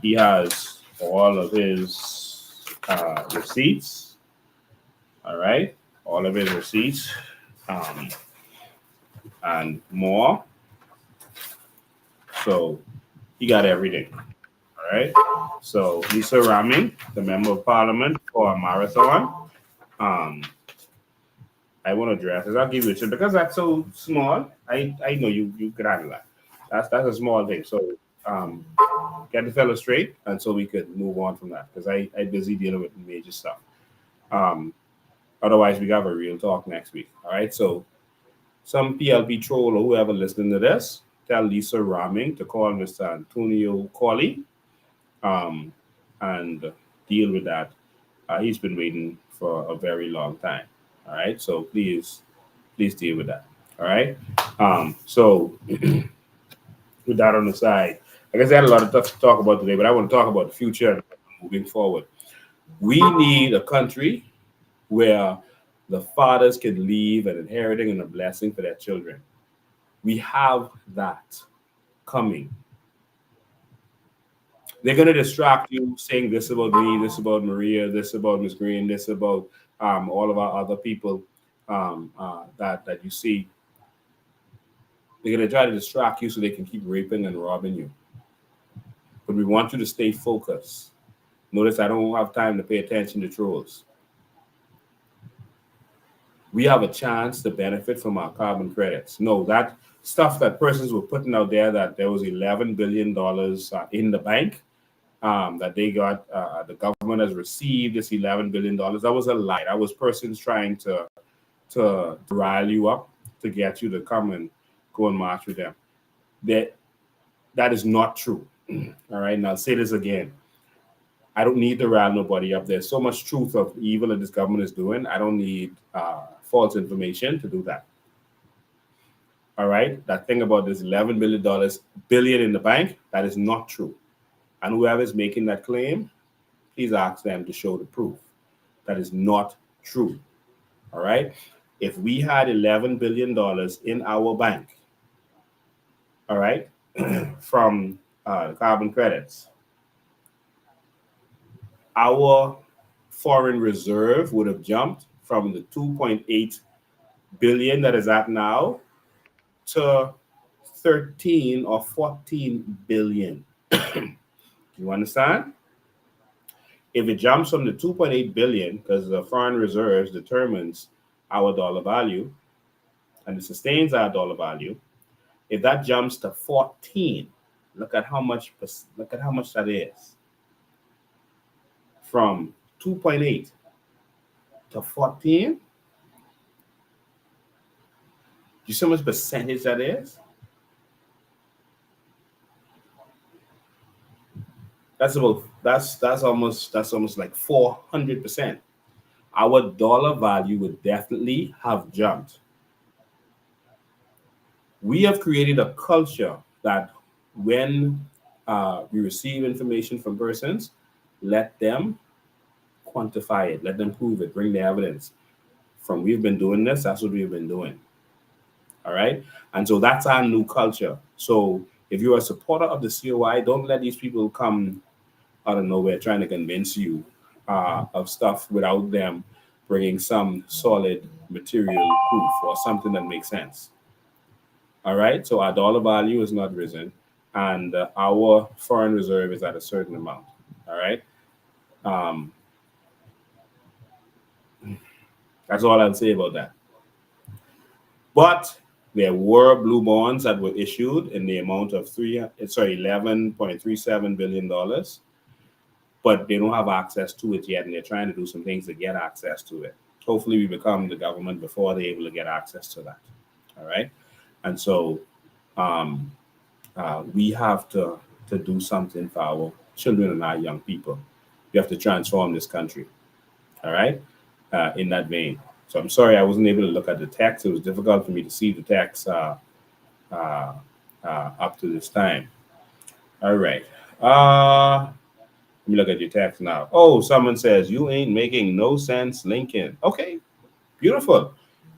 He has all of his receipts. All right, all of his receipts and more. So he got everything. All right. So Lisa Raming, the Member of Parliament for Marathon. I want to address this. I'll give you a chance because that's so small. I know you could handle that. That's a small thing. So get the fellow straight, and so we could move on from that because I busy dealing with major stuff. Otherwise, we have a real talk next week. All right. So some PLP troll or whoever listening to this, tell Lisa Raming to call Mr. Antonio Corley and deal with that. He's been waiting for a very long time. All right. So please deal with that. All right. So with that on the side, I guess I had a lot of stuff to talk about today, but I want to talk about the future moving forward. We need a country where the fathers can leave an inheriting and a blessing for their children. We have that coming. They're going to distract you saying this about me, this about Maria, this about Miss Green, this about all of our other people that you see. They're going to try to distract you so they can keep raping and robbing you. But we want you to stay focused. Notice I don't have time to pay attention to trolls. We have a chance to benefit from our carbon credits. No, that stuff that persons were putting out there that there was $11 billion in the bank that they got, the government has received this $11 billion. That was a lie. That was persons trying to rile you up to get you to come and go and march with them. That is not true. All right, and I'll say this again. I don't need to rile nobody up. There's so much truth of evil that this government is doing. I don't need false information to do that. All right, that thing about this $11 billion in the bank, that is not true. And whoever is making that claim, please ask them to show the proof. That is not true. All right, if we had $11 billion in our bank, all right, from carbon credits, our foreign reserve would have jumped from the 2.8 billion that is at now to 13 or 14 billion. You understand? If it jumps from the 2.8 billion, because the foreign reserves determines our dollar value and it sustains our dollar value, if that jumps to 14, look at how much that is. From 2.8 to 14. You see how much percentage that is? That's almost like 400%. Our dollar value would definitely have jumped. We have created a culture that when we receive information from persons, let them quantify it, let them prove it, bring the evidence. From we've been doing this, that's what we've been doing. All right. And so that's our new culture. So if you're a supporter of the COI, don't let these people come out of nowhere trying to convince you of stuff without them bringing some solid material proof or something that makes sense. All right, so our dollar value is not risen, and our foreign reserve is at a certain amount. All right, that's all I'll say about that. But there were blue bonds that were issued in the amount of $11.37 billion, but they don't have access to it yet, and they're trying to do some things to get access to it. Hopefully, we become the government before they're able to get access to that. All right. And so we have to do something for our children and our young people. We have to transform this country, all right, in that vein. So I'm sorry I wasn't able to look at the text. It was difficult for me to see the text up to this time. All right. Let me look at your text now. Oh, someone says, you ain't making no sense, Lincoln. Okay, beautiful.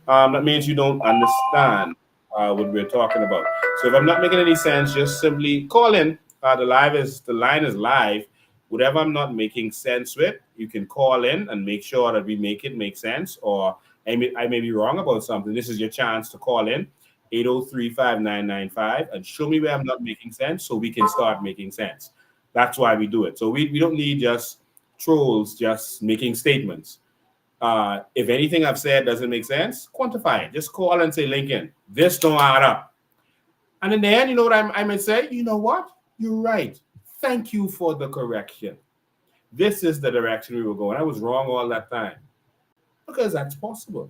That means you don't understand what we're talking about. So if I'm not making any sense, just simply call in. The line is live. Whatever I'm not making sense with, you can call in and make sure that we make it make sense. Or I may be wrong about something. This is your chance to call in 803-5995 and show me where I'm not making sense so we can start making sense. That's why we do it. So we don't need just trolls just making statements. If anything I've said doesn't make sense, quantify it. Just call and say, Lincoln, this don't add up. And in the end, you know what I might say? You know what? You're right. Thank you for the correction. This is the direction we were going. I was wrong all that time. Because that's possible.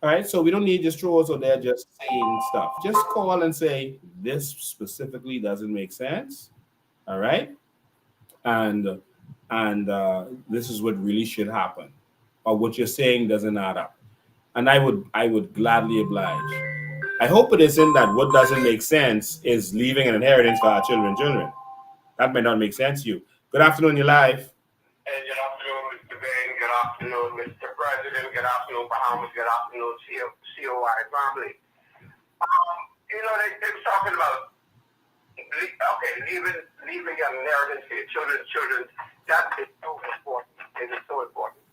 All right, so we don't need just trolls or they're just saying stuff. Just call and say, this specifically doesn't make sense. All right? And this is what really should happen. Or what you're saying doesn't add up. And I would gladly oblige. I hope it isn't that what doesn't make sense is leaving an inheritance for our children. That may not make sense to you. Good afternoon, you're live. Hey, good afternoon, Mr. Bain. Good afternoon, Mr. President. Good afternoon, Bahamas. Good afternoon, COI family. They're talking about leaving an inheritance for your children. That is so important. It is so important.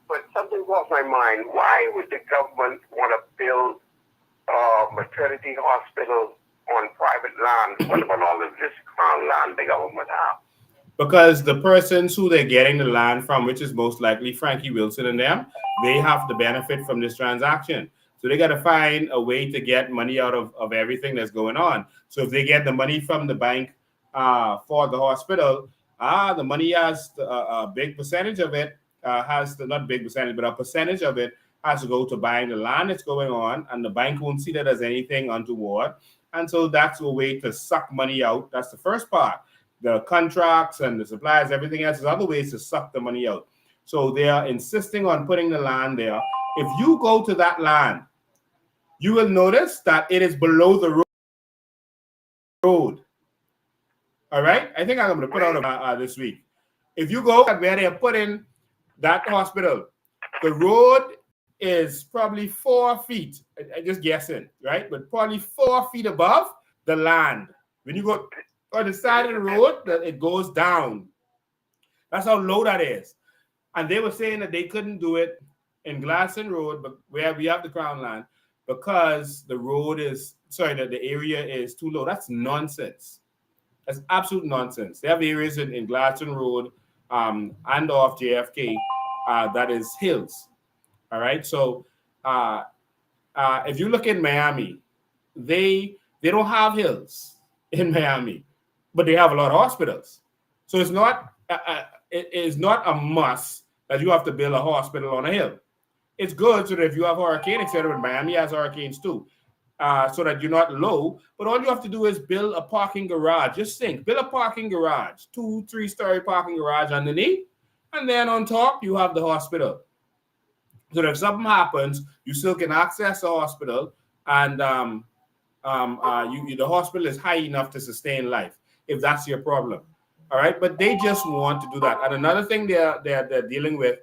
But something crossed my mind. Why would the government want to build maternity hospital on private land? What about all of this crown land the government have? Because the persons who they're getting the land from, which is most likely Frankie Wilson and them, they have to benefit from this transaction. So they got to find a way to get money out of everything that's going on. So if they get the money from the bank for the hospital, the money has a big percentage of it, not big percentage, but a percentage of it has to go to buying the land that's going on, and the bank won't see that as anything untoward. And so that's a way to suck money out. That's the first part. The contracts and the supplies, everything else is other ways to suck the money out. So they are insisting on putting the land there. If you go to that land, you will notice that it is below the road. All right? I think I'm going to put out this week. If you go where they are putting that hospital, the road is probably 4 feet. I'm just guessing, right? But probably 4 feet above the land. When you go on the side of the road, it goes down. That's how low that is. And they were saying that they couldn't do it in Gladstone Road, but where we have the crown land, because the area is too low. That's nonsense. That's absolute nonsense. They have areas in Gladstone Road and off JFK that is hills. All right. So if you look in Miami, they don't have hills in Miami, but they have a lot of hospitals. So it's not a must that you have to build a hospital on a hill. It's good so that if you have hurricane, etc., but Miami has hurricanes too, so that you're not low. But all you have to do is build a parking garage. Just think, build a parking garage, 2-3-story parking garage underneath, and then on top you have the hospital. So that if something happens, you still can access the hospital, and the hospital is high enough to sustain life if that's your problem. All right, but they just want to do that. And another thing they're dealing with,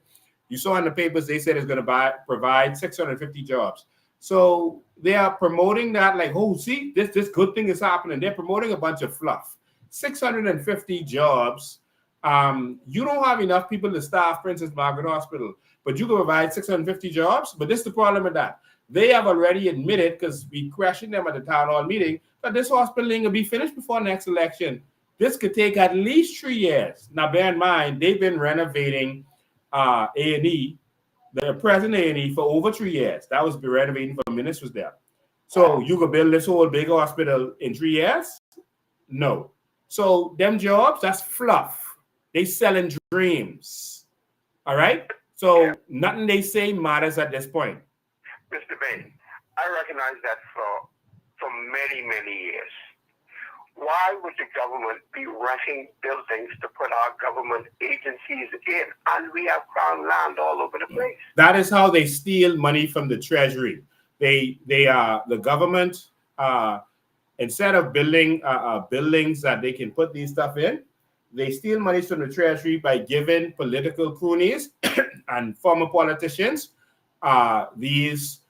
you saw in the papers, they said it's going to provide 650 jobs. So they are promoting that like, oh, see, this good thing is happening. They're promoting a bunch of fluff. 650 jobs. You don't have enough people to staff Princess Margaret Hospital. but you can provide 650 jobs. But this is the problem with that. They have already admitted, because we questioned them at the town hall meeting, that this hospital ain't gonna be finished before next election. This could take at least 3 years. Now, bear in mind, they've been renovating A&E, the present A&E, for over 3 years. That was renovating for ministers there. So you could build this whole big hospital in 3 years? No. So them jobs, that's fluff. They selling dreams. All right? So nothing they say matters at this point. Mr. Bain, I recognize that for many, many years. Why would the government be renting buildings to put our government agencies in? And we have crown land all over the place. That is how they steal money from the treasury. The government, instead of building buildings that they can put these stuff in, they steal money from the treasury by giving political cronies and former politicians these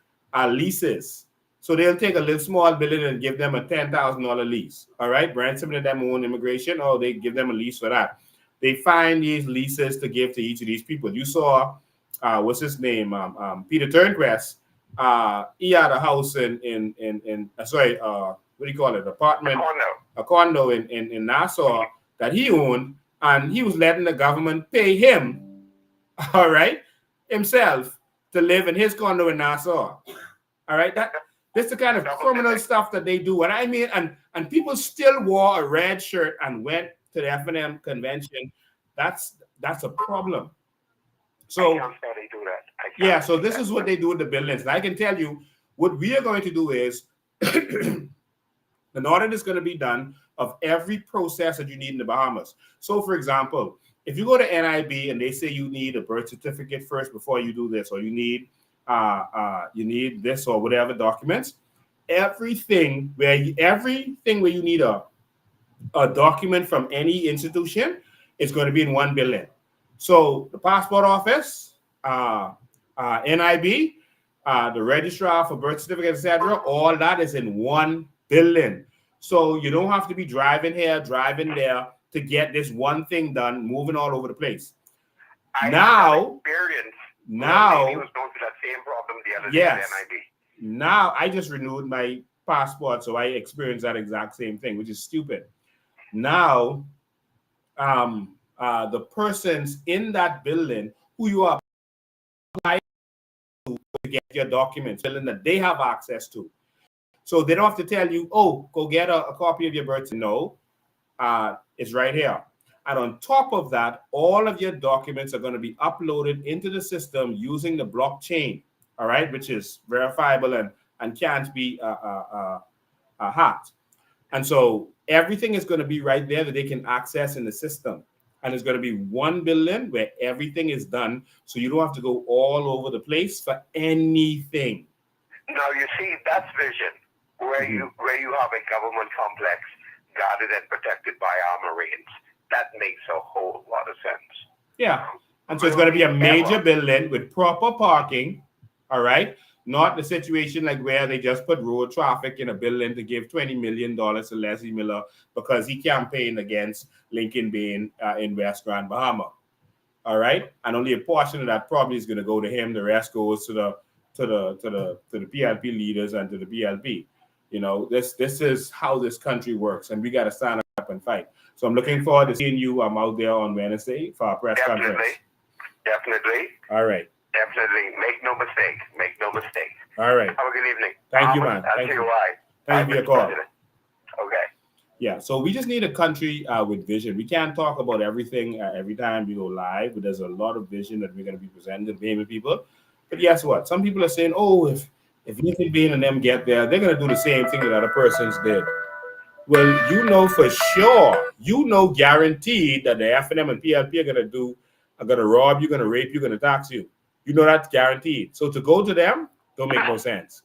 leases. So they'll take a little small building and give them a $10,000 lease. All right, ransom of them own immigration, or they give them a lease for that. They find these leases to give to each of these people. You saw, what's his name? Peter Turnquest. He had a house what do you call it? A condo in Nassau that he owned, and he was letting the government pay him, all right, himself, to live in his condo in Nassau. All right, this is the kind of criminal stuff that they do. And I mean, and people still wore a red shirt and went to the FNM convention. That's a problem. So I can't say they do that. yeah, so this is what they do with the buildings. And I can tell you what we are going to do is an audit is going to be done of every process that you need in the Bahamas. So for example, if you go to NIB and they say you need a birth certificate first before you do this, or you need this or whatever documents, everything where you need a document from any institution is going to be in one building. So the passport office, NIB, the registrar for birth certificates, etc., all that is in one building. So you don't have to be driving here, driving there to get this one thing done, moving all over the place. Now, he was going through that same problem the other day at NIB. Now I just renewed my passport, so I experienced that exact same thing, which is stupid. Now, the persons in that building who you are applying to get your documents, building that they have access to. So they don't have to tell you, oh, go get a copy of your birth certificate. No, it's right here. And on top of that, all of your documents are going to be uploaded into the system using the blockchain, all right, which is verifiable and can't be hacked. And so everything is going to be right there that they can access in the system. And it's going to be one building where everything is done, so you don't have to go all over the place for anything. Now you see, that's vision, where you have a government complex guarded and protected by our Marines. That makes a whole lot of sense. Yeah. And so it's going to be a major building with proper parking, all right? Not the situation like where they just put road traffic in a building to give $20 million to Leslie Miller because he campaigned against Lincoln Bain in West Grand Bahama. All right? And only a portion of that probably is going to go to him. The rest goes to the PLP leaders and to the BLP. You know, this is how this country works, and we got to stand up and fight. So I'm looking forward to seeing you. I'm out there on Wednesday for our press conference. Definitely. All right. Definitely. Make no mistake. Make no mistake. All right. Have a good evening. Thank you, man. Thank you. Thank you for your call. Okay. Yeah, so we just need a country with vision. We can't talk about everything every time we go live, but there's a lot of vision that we're going to be presenting to people. But guess what? Some people are saying, oh, if Lincoln Bain and them get there, they're going to do the same thing that other persons did. Well, you know for sure, guaranteed that the FNM and PLP are going to rob you, going to rape you, going to tax you. You know that's guaranteed. So to go to them, don't make no sense.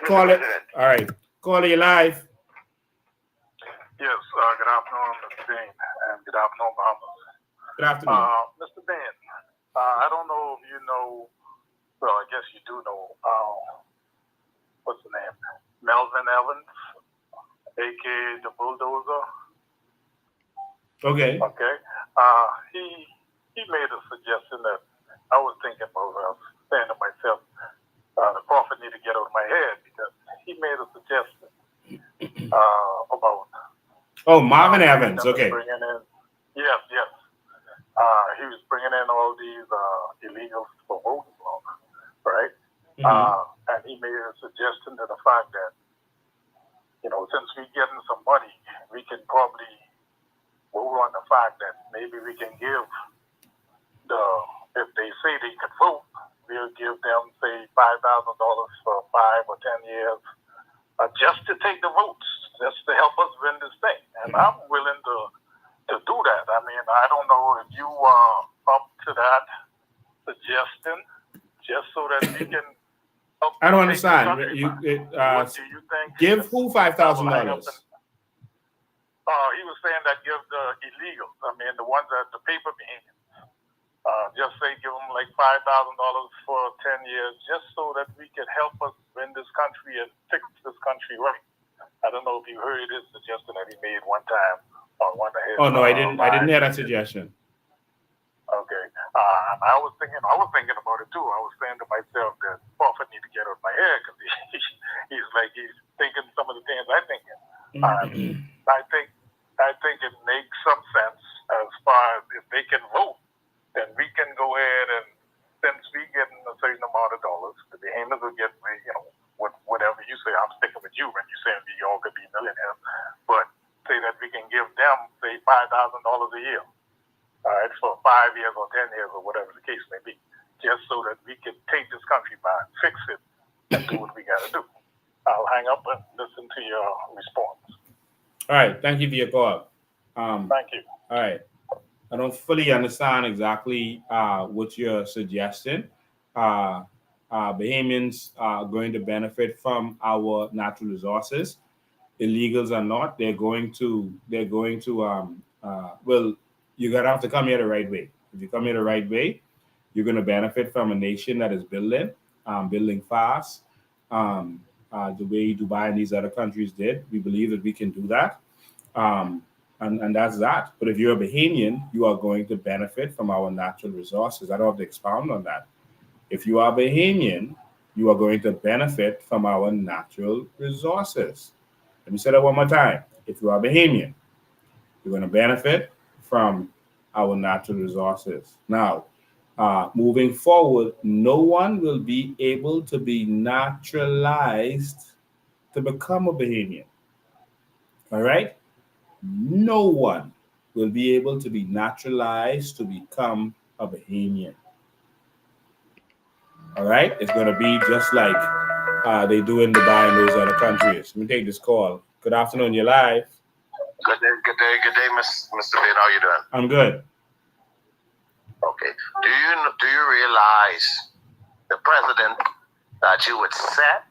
Call it. All right. Call it live. Yes, good afternoon, Mr. Bain, and good afternoon, Bahamas. Good afternoon. Mr. Bain, I don't know if you know, well, I guess you do know, what's the name? Melvin Evans, a.k.a. the Bulldozer. Okay. Okay. He made a suggestion that I was thinking about, saying to myself, the prophet need to get out of my head because he made a suggestion about. Oh, Marvin Evans. Okay. Bringing in, yes. He was bringing in all these illegals for voting law, right? And he made a suggestion to the fact that, since we're getting some money, we can probably vote on the fact that maybe we can give if they say they could vote, we'll give them, say, $5,000 for 5 or 10 years, just to take the votes, just to help us win this thing. And I'm willing to do that. I mean, I don't know if you are up to that suggestion, just so that we can. I don't understand. What do you think? Give who $5,000? He was saying that give the illegals. I mean, the ones that the paper behaviors. Just say give them like $5,000 for 10 years, just so that we can help us win this country and fix this country right. I don't know if you heard his suggestion that he made one time on one of his. Oh no, I didn't hear that suggestion. Okay, I was thinking about it too. I was saying to myself that prophet need to get out of my head because he's thinking some of the things I'm thinking. I think it makes some sense as far as if they can vote, then we can go ahead and, since we getting a certain amount of dollars, the Bahamians will get, whatever you say. I'm sticking with you when you say we all could be millionaires, but say that we can give them, say, $5,000 a year, all right, for 5 years or 10 years or whatever the case may be, just so that we can take this country back, fix it, and do what we got to do. I'll hang up and listen to your response. All right, thank you for your call. Thank you. All right. I don't fully understand exactly what you're suggesting. Bahamians are going to benefit from our natural resources. Illegals are not. They're going to. Well, you're gonna have to come here the right way. If you come here the right way, you're going to benefit from a nation that is building fast. The way Dubai and these other countries did, we believe that we can do that. And that's that. But if you're a Bahamian, you are going to benefit from our natural resources. I don't have to expound on that. If you are Bahamian, you are going to benefit from our natural resources. Let me say that one more time. If you are Bahamian, you're going to benefit from our natural resources. Now, moving forward, no one will be able to be naturalized to become a Bahamian. All right? No one will be able to be naturalized to become a Bahamian. All right? It's going to be just like they do in Dubai and those other countries. Let me take this call. Good afternoon. You're live. Good day, Mr. Payne. How are you doing? I'm good. Okay. Do you realize the president that you would set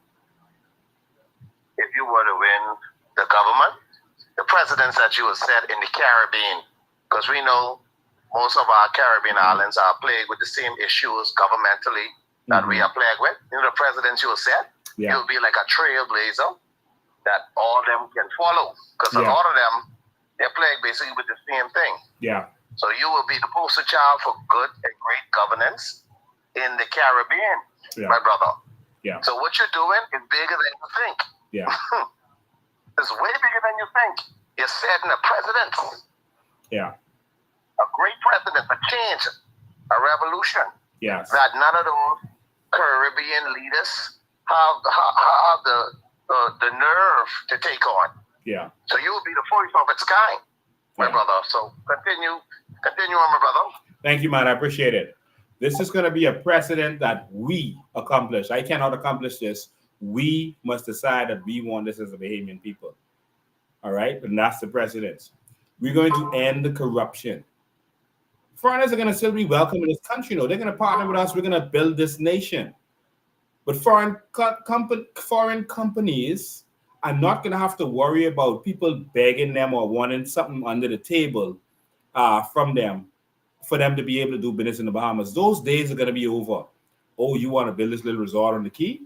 if you were to win the government? The presidents that you would set in the Caribbean, because we know most of our Caribbean islands are plagued with the same issues governmentally that we are plagued with. You know, the presidents you will set, you'll be like a trailblazer that all of them can follow, because a lot of them, they're plagued basically with the same thing. Yeah. So you will be the poster child for good and great governance in the Caribbean, my brother. Yeah. So what you're doing is bigger than you think. Yeah. It's way bigger than you think. You're setting a precedent. Yeah. A great precedent, a change, a revolution. Yes. That none of those Caribbean leaders have the nerve to take on. Yeah. So you will be the voice of its kind, my brother. So continue on, my brother. Thank you, man. I appreciate it. This is going to be a precedent that we accomplish. I cannot accomplish this. We must decide that we want this as a Bahamian people. All right? And that's the precedent. We're going to end the corruption. Foreigners are going to still be welcome in this country. No, they're going to partner with us. We're going to build this nation. But foreign companies are not going to have to worry about people begging them or wanting something under the table from them for them to be able to do business in the Bahamas. Those days are going to be over. Oh, you want to build this little resort on the Key?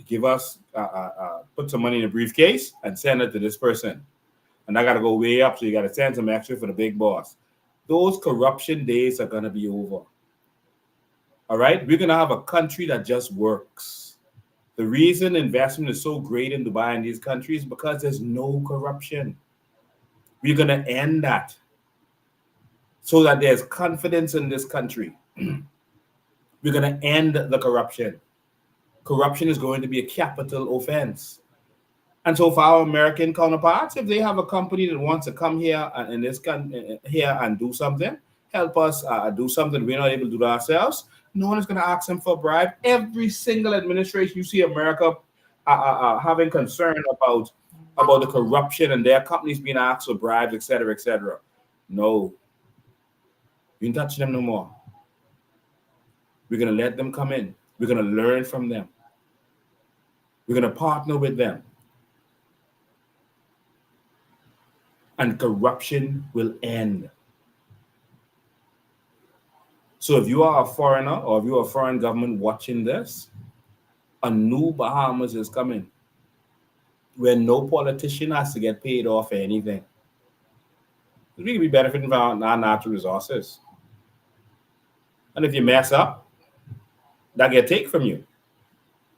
Give us, put some money in a briefcase and send it to this person. And I got to go way up, so you got to send some extra for the big boss. Those corruption days are going to be over. All right, we're going to have a country that just works. The reason investment is so great in Dubai and these countries is because there's no corruption. We're going to end that so that there's confidence in this country. We're going to end the corruption. Corruption is going to be a capital offense. And so for our American counterparts, if they have a company that wants to come here and here and do something, help us do something we're not able to do ourselves, no one is going to ask them for a bribe. Every single administration you see America having concern about the corruption and their companies being asked for bribes, etc., etc. No. You don't touch them no more. We're going to let them come in. We're going to learn from them. We're going to partner with them. And corruption will end. So if you are a foreigner or if you're a foreign government watching this, a new Bahamas is coming where no politician has to get paid off for anything. We can be benefiting from our natural resources. And if you mess up, that get taken from you.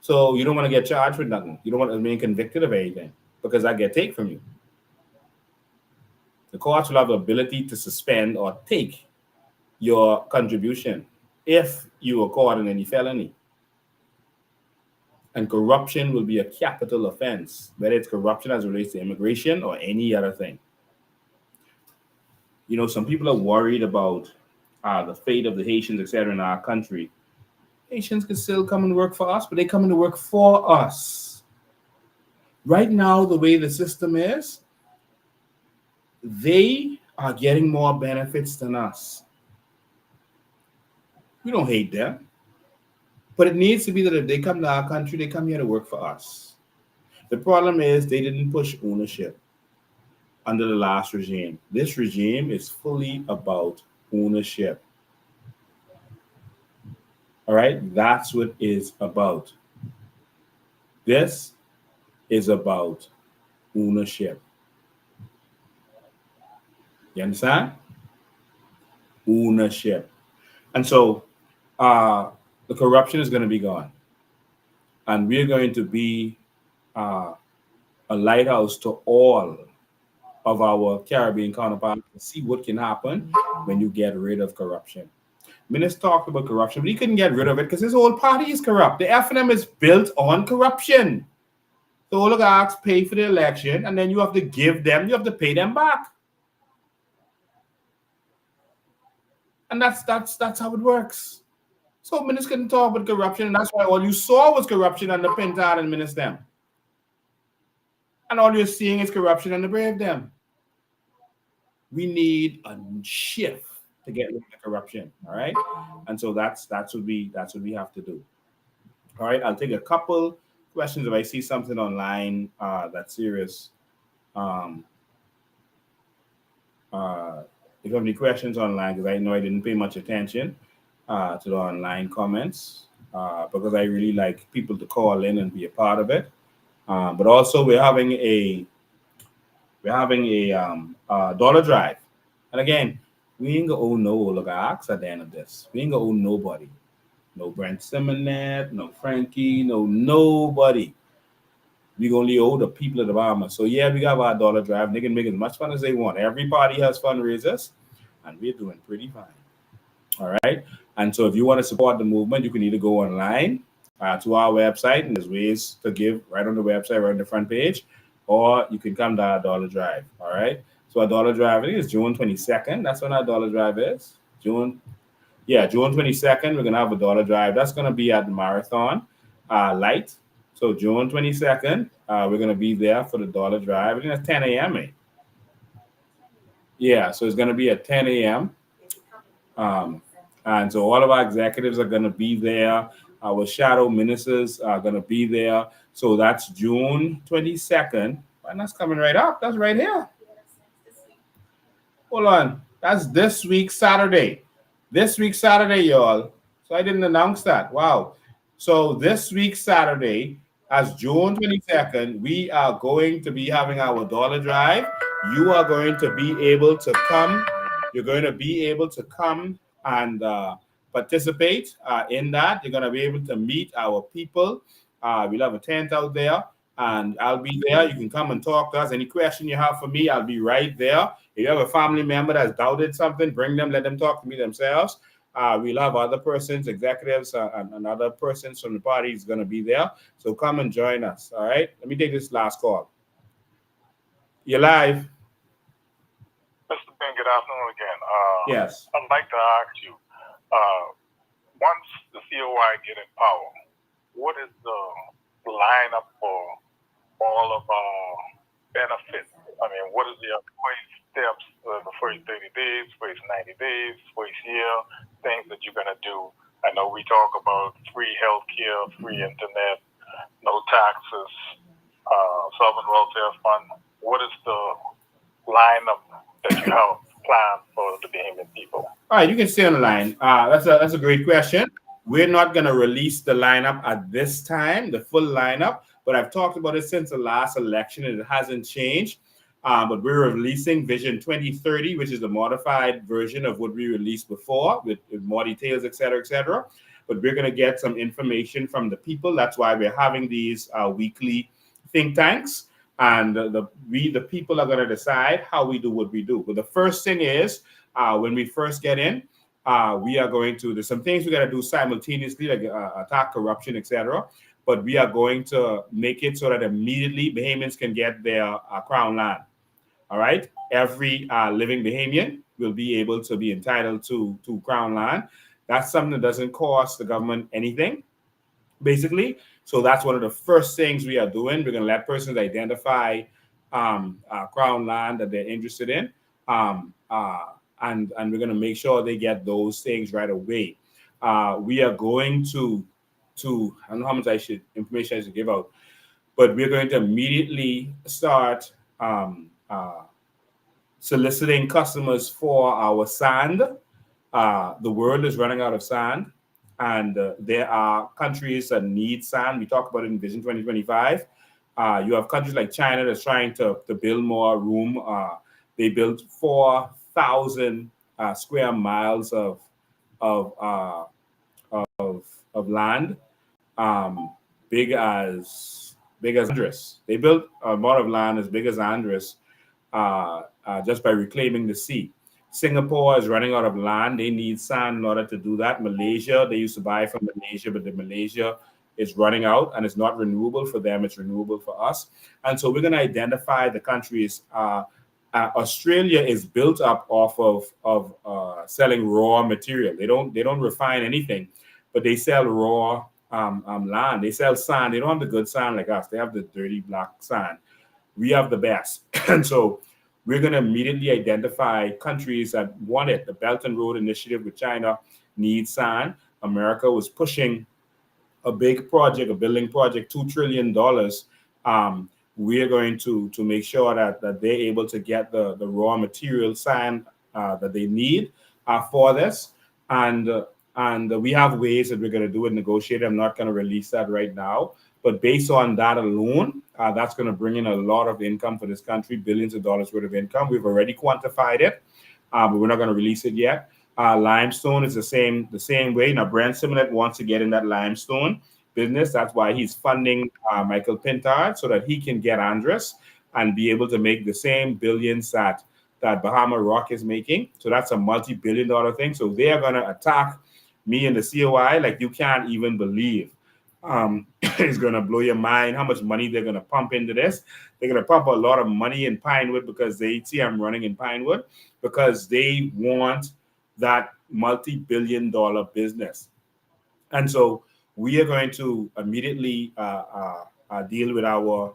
So you don't want to get charged with nothing. You don't want to be convicted of anything because that get taken from you. The courts will have the ability to suspend or take your contribution if you are caught in any felony. And corruption will be a capital offense, whether it's corruption as it relates to immigration or any other thing. You know, some people are worried about the fate of the Haitians, etc., in our country. Haitians can still come and work for us, but they come in to work for us. Right now, the way the system is, they are getting more benefits than us. We don't hate them. But it needs to be that if they come to our country, they come here to work for us. The problem is they didn't push ownership under the last regime. This regime is fully about ownership. All right? That's what it's about. This is about ownership. You understand? Ownership. And so the corruption is going to be gone. And we're going to be a lighthouse to all of our Caribbean counterparts to see what can happen when you get rid of corruption. Minister talked about corruption, but he couldn't get rid of it because his whole party is corrupt. The FNM is built on corruption. The oligarchs pay for the election, and then you have to you have to pay them back. And that's how it works. So ministers couldn't talk about corruption, and that's why all you saw was corruption under Pintard and Minister. And all you're seeing is corruption under Brave them. We need a shift to get rid of the corruption, all right? And so that's what we have to do. All right, I'll take a couple questions if I see something online that's serious. If you have any questions online, because I know I didn't pay much attention to the online comments, because I really like people to call in and be a part of it. But also we're having a dollar drive, and again, we ain't gonna owe no oligarchs at the end of this. We ain't gonna owe nobody, no Brent Simonet, no Frankie, no nobody. We only owe the people of the Bahamas. So yeah, we got our dollar drive. They can make as much fun as they want. Every party has fundraisers, and we're doing pretty fine. All right. And so if you want to support the movement, you can either go online to our website, and there's ways to give right on the website, right on the front page, or you can come to our dollar drive. All right. So our dollar drive, I think it's June 22nd. That's when our dollar drive is. June 22nd, we're gonna have a dollar drive. That's gonna be at the Marathon Light. So June 22nd, we're gonna be there for the dollar drive. I think that's 10 a.m. Eh? Yeah, so it's gonna be at 10 a.m. And so all of our executives are gonna be there. Our shadow ministers are gonna be there. So that's June 22nd, and that's coming right up. That's right here. Hold on, that's this week Saturday. This week Saturday, y'all. So I didn't announce that. Wow. So this week Saturday, as June 22nd, we are going to be having our dollar drive. You are going to be able to come. You're going to be able to come and participate in that. You're going to be able to meet our people. We'll have a tent out there, and I'll be there. You can come and talk to us. Any question you have for me, I'll be right there. If you have a family member that's doubted something, bring them, let them talk to me themselves. We'll have other persons, executives, and other persons from the party is going to be there. So come and join us. All right. Let me take this last call. You're live. Mr. Ben, good afternoon again. Yes. I'd like to ask you, once the COI get in power, what is the lineup for all of our benefits? I mean, what is the first steps, the first 30 days, first 90 days, first year, things that you're going to do? I know we talk about free healthcare, free internet, no taxes, sovereign welfare fund. What is the lineup that you have planned for the Bahamian people? All right, you can stay on the line. That's a great question. We're not going to release the lineup at this time, the full lineup, but I've talked about it since the last election and it hasn't changed. But we're releasing Vision 2030, which is the modified version of what we released before with more details, et cetera, et cetera. But we're going to get some information from the people. That's why we're having these weekly think tanks. And the people are going to decide how we do what we do. But the first thing is, when we first get in, we are going to, there's some things we got to do simultaneously, like attack corruption, etc. But we are going to make it so that immediately Bahamians can get their crown land. All right. Every living Bahamian will be able to be entitled to crown land. That's something that doesn't cost the government anything, basically. So that's one of the first things we are doing. We're going to let persons identify crown land that they're interested in. And we're going to make sure they get those things right away. We are going to I don't know how much information I should give out, but we're going to immediately start soliciting customers for our sand. The world is running out of sand, and there are countries that need sand. We talk about it in Vision 2025. You have countries like China that's trying to build more room. They built 4,000 square miles of land, big as Andres. They built a lot of land as big as Andres just by reclaiming the sea. Singapore is running out of land. They need sand in order to do that. Malaysia, they used to buy from Malaysia, but the Malaysia is running out and it's not renewable for them. It's renewable for us. And so we're going to identify the countries. Australia is built up off of selling raw material. They don't refine anything, but they sell raw land. They sell sand. They don't have the good sand like us. They have the dirty black sand. We have the best. And so we're going to immediately identify countries that want it. The Belt and Road Initiative with China needs sand. America was pushing a big project, a building project, $2 trillion. We are going to make sure that they're able to get the raw material sand that they need for this. And we have ways that we're going to do it, negotiate. I'm not going to release that right now. But based on that alone, that's going to bring in a lot of income for this country, billions of dollars worth of income. We've already quantified it, but we're not going to release it yet. Limestone is the same way. Now, Brent Simonet wants to get in that limestone business. That's why he's funding Michael Pintard so that he can get Andres and be able to make the same billions that Bahama Rock is making. So that's a multi-billion-dollar thing. So they are going to attack me and the COI like you can't even believe. It's going to blow your mind how much money they're going to pump into this. They're going to pump a lot of money in Pinewood because they see I'm running in Pinewood because they want that multi-billion-dollar business. And so we are going to immediately deal with our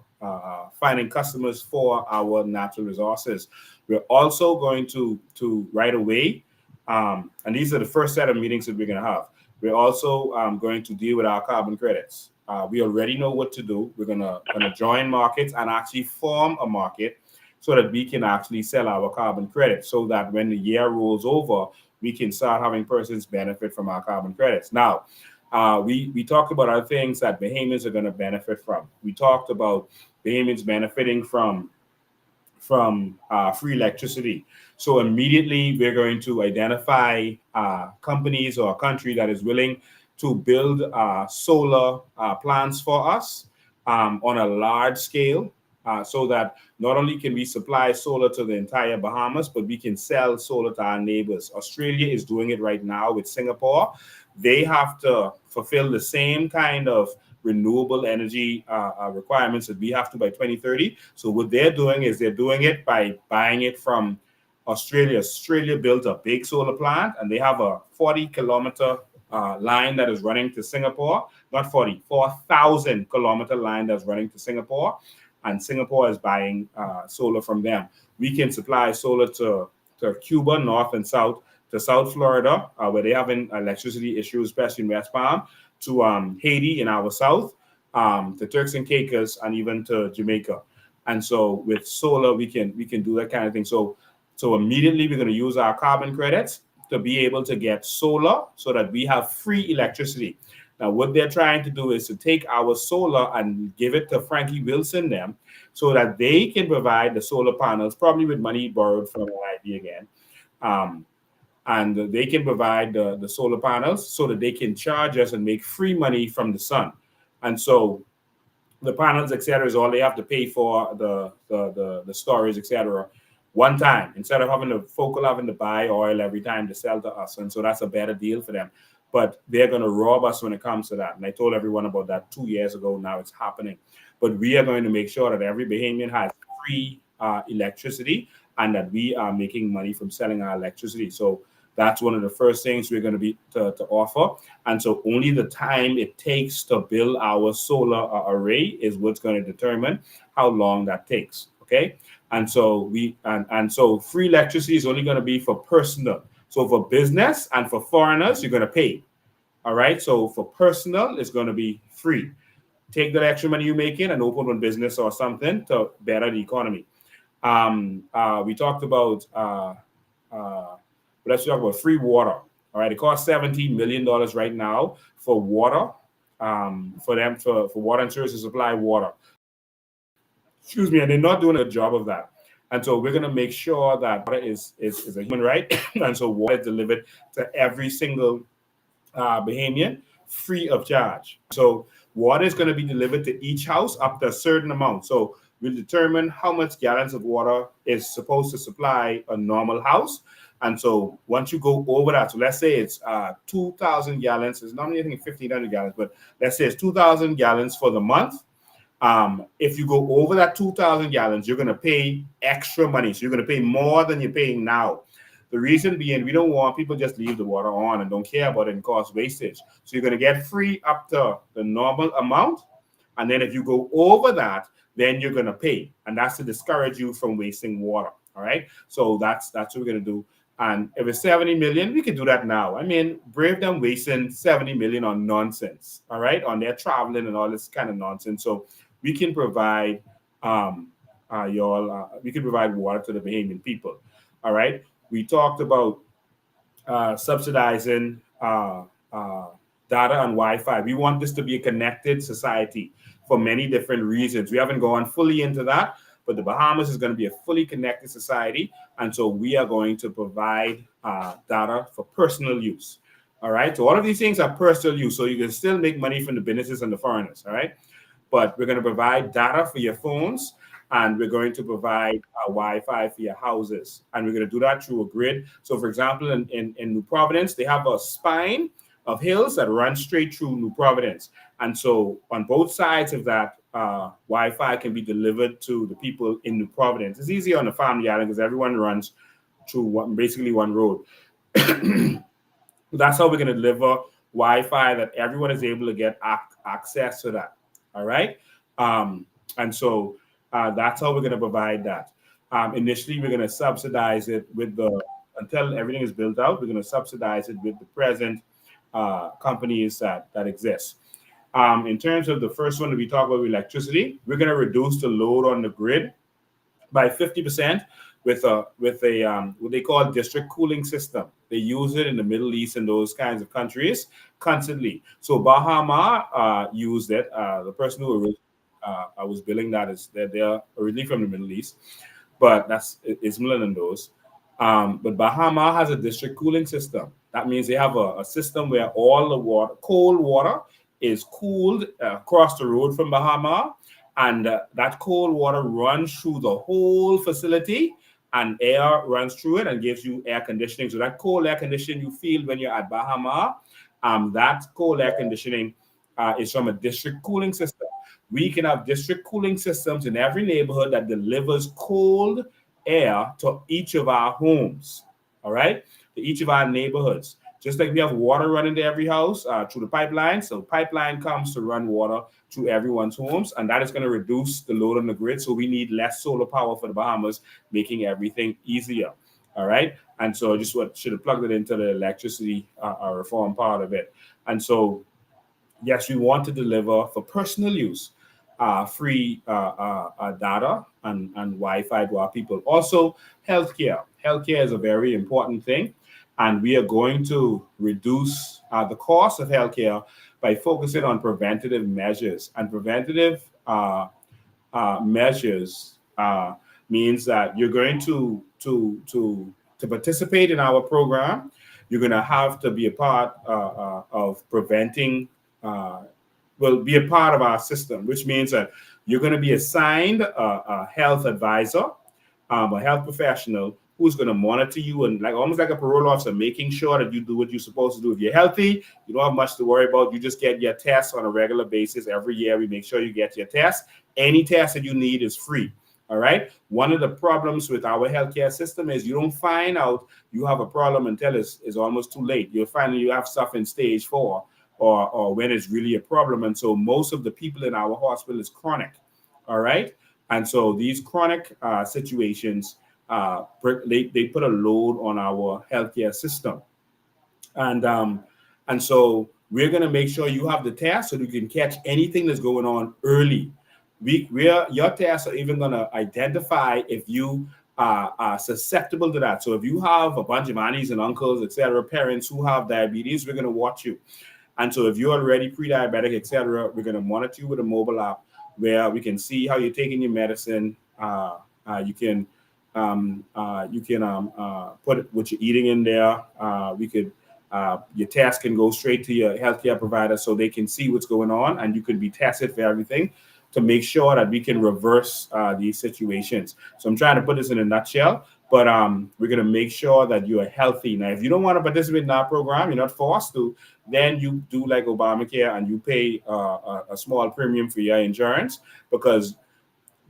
finding customers for our natural resources. We're also going to right away, and these are the first set of meetings that we're going to have. We're also going to deal with our carbon credits. We already know what to do. We're gonna join markets and actually form a market so that we can actually sell our carbon credits so that when the year rolls over, we can start having persons benefit from our carbon credits. Now, we talked about other things that Bahamians are going to benefit from. We talked about Bahamians benefiting from free electricity. So immediately we're going to identify companies or a country that is willing to build solar plants for us on a large scale, so that not only can we supply solar to the entire Bahamas, but we can sell solar to our neighbors. Australia is doing it right now with Singapore. They have to fulfill the same kind of renewable energy requirements that we have to by 2030. So what they're doing is they're doing it by buying it from Australia. Australia built a big solar plant, and they have a 40-kilometer line that is running to Singapore. Not 40, 4,000-kilometer line that's running to Singapore. And Singapore is buying solar from them. We can supply solar to Cuba, north and south, to South Florida, where they're having electricity issues, especially in West Palm, to Haiti in our south, to Turks and Caicos, and even to Jamaica. And so with solar, we can do that kind of thing. So immediately we're going to use our carbon credits to be able to get solar so that we have free electricity. Now, what they're trying to do is to take our solar and give it to Frankie Wilson them so that they can provide the solar panels, probably with money borrowed from IB again. And they can provide the solar panels so that they can charge us and make free money from the sun. And so the panels, etc., is all they have to pay for the storage, etc., one time, instead of having to buy oil every time to sell to us. And so that's a better deal for them. But they're going to rob us when it comes to that. And I told everyone about that 2 years ago. Now it's happening. But we are going to make sure that every Bahamian has free electricity and that we are making money from selling our electricity. So that's one of the first things we're going to be to offer. And so only the time it takes to build our solar array is what's going to determine how long that takes. Okay. And so so free electricity is only going to be for personal. So for business and for foreigners, you're going to pay. All right. So for personal, it's going to be free. Take that extra money you make in and open one business or something to better the economy. We talked about let's talk about free water. All right. It costs $17 million right now for water, for water and services to supply water. Excuse me, and they're not doing a job of that. And so we're going to make sure that water is a human right. And so water is delivered to every single Bahamian free of charge. So water is going to be delivered to each house up to a certain amount. So we'll determine how much gallons of water is supposed to supply a normal house. And so once you go over that, so let's say it's 2,000 gallons. It's not anything 1,500 gallons, but let's say it's 2,000 gallons for the month. If you go over that 2,000 gallons, you're going to pay extra money. So you're going to pay more than you're paying now. The reason being, we don't want people just leave the water on and don't care about it and cause wastage. So you're going to get free up to the normal amount. And then if you go over that, then you're going to pay. And that's to discourage you from wasting water. All right. So that's what we're going to do. And if it's 70 million, we can do that now. I mean, brave them wasting 70 million on nonsense. All right. On their traveling and all this kind of nonsense. So we can provide we can provide water to the Bahamian people. All right. We talked about subsidizing data and Wi-Fi. We want this to be a connected society for many different reasons. We haven't gone fully into that, but the Bahamas is going to be a fully connected society. And so we are going to provide data for personal use. All right. So all of these things are personal use. So you can still make money from the businesses and the foreigners. All right. But we're going to provide data for your phones, and we're going to provide Wi-Fi for your houses. And we're going to do that through a grid. So, for example, in New Providence, they have a spine of hills that run straight through New Providence. And so on both sides of that, Wi-Fi can be delivered to the people in New Providence. It's easier on the family island because everyone runs through basically one road. That's how we're going to deliver Wi-Fi, that everyone is able to get access to that. All right. And so that's how we're going to provide that. Initially, we're going to subsidize it until everything is built out, we're going to subsidize it with the present companies that exist. In terms of the first one that we talk about electricity, we're going to reduce the load on the grid by 50% with a what they call district cooling system. They use it in the Middle East and those kinds of countries constantly. So Bahama used it. The person who I was billing that is that they're originally from the Middle East, but it's similar than those. But Bahama has a district cooling system. That means they have a system where all the water, cold water, is cooled across the road from Bahama, and that cold water runs through the whole facility, and air runs through it and gives you air conditioning. So that cold air conditioning you feel when you're at Bahama, that cold air conditioning is from a district cooling system. We can have district cooling systems in every neighborhood that delivers cold air to each of our homes, all right, to each of our neighborhoods. Just like we have water running to every house through the pipeline. So pipeline comes to run water to everyone's homes, and that is going to reduce the load on the grid. So we need less solar power for the Bahamas, making everything easier. All right. And so I just should have plugged it into the electricity reform part of it. And so, yes, we want to deliver for personal use free data and Wi-Fi to our people. Also, healthcare. Healthcare is a very important thing. And we are going to reduce the cost of healthcare by focusing on preventative measures. And preventative measures means that you're going to participate in our program. You're going to have to be a part of preventing, be a part of our system, which means that you're going to be assigned a health advisor, a health professional who's going to monitor you and almost like a parole officer, making sure that you do what you're supposed to do. If you're healthy, you don't have much to worry about. You just get your tests on a regular basis. Every year, we make sure you get your tests. Any test that you need is free. All right. One of the problems with our healthcare system is you don't find out you have a problem until it's almost too late. You'll find you have stuff in stage 4 or when it's really a problem. And so most of the people in our hospital is chronic. All right. And so these chronic situations, they put a load on our healthcare system. And so we're going to make sure you have the test so you can catch anything that's going on early. Your tests are even going to identify if you are susceptible to that. So if you have a bunch of aunties and uncles, etc., parents who have diabetes, we're going to watch you. And so if you're already pre-diabetic, etc., we're going to monitor you with a mobile app where we can see how you're taking your medicine. You can put what you're eating in there. Your test can go straight to your healthcare provider so they can see what's going on, and you can be tested for everything to make sure that we can reverse these situations. So I'm trying to put this in a nutshell, but we're going to make sure that you are healthy. Now, if you don't want to participate in our program, you're not forced to, then you do like Obamacare and you pay a small premium for your insurance because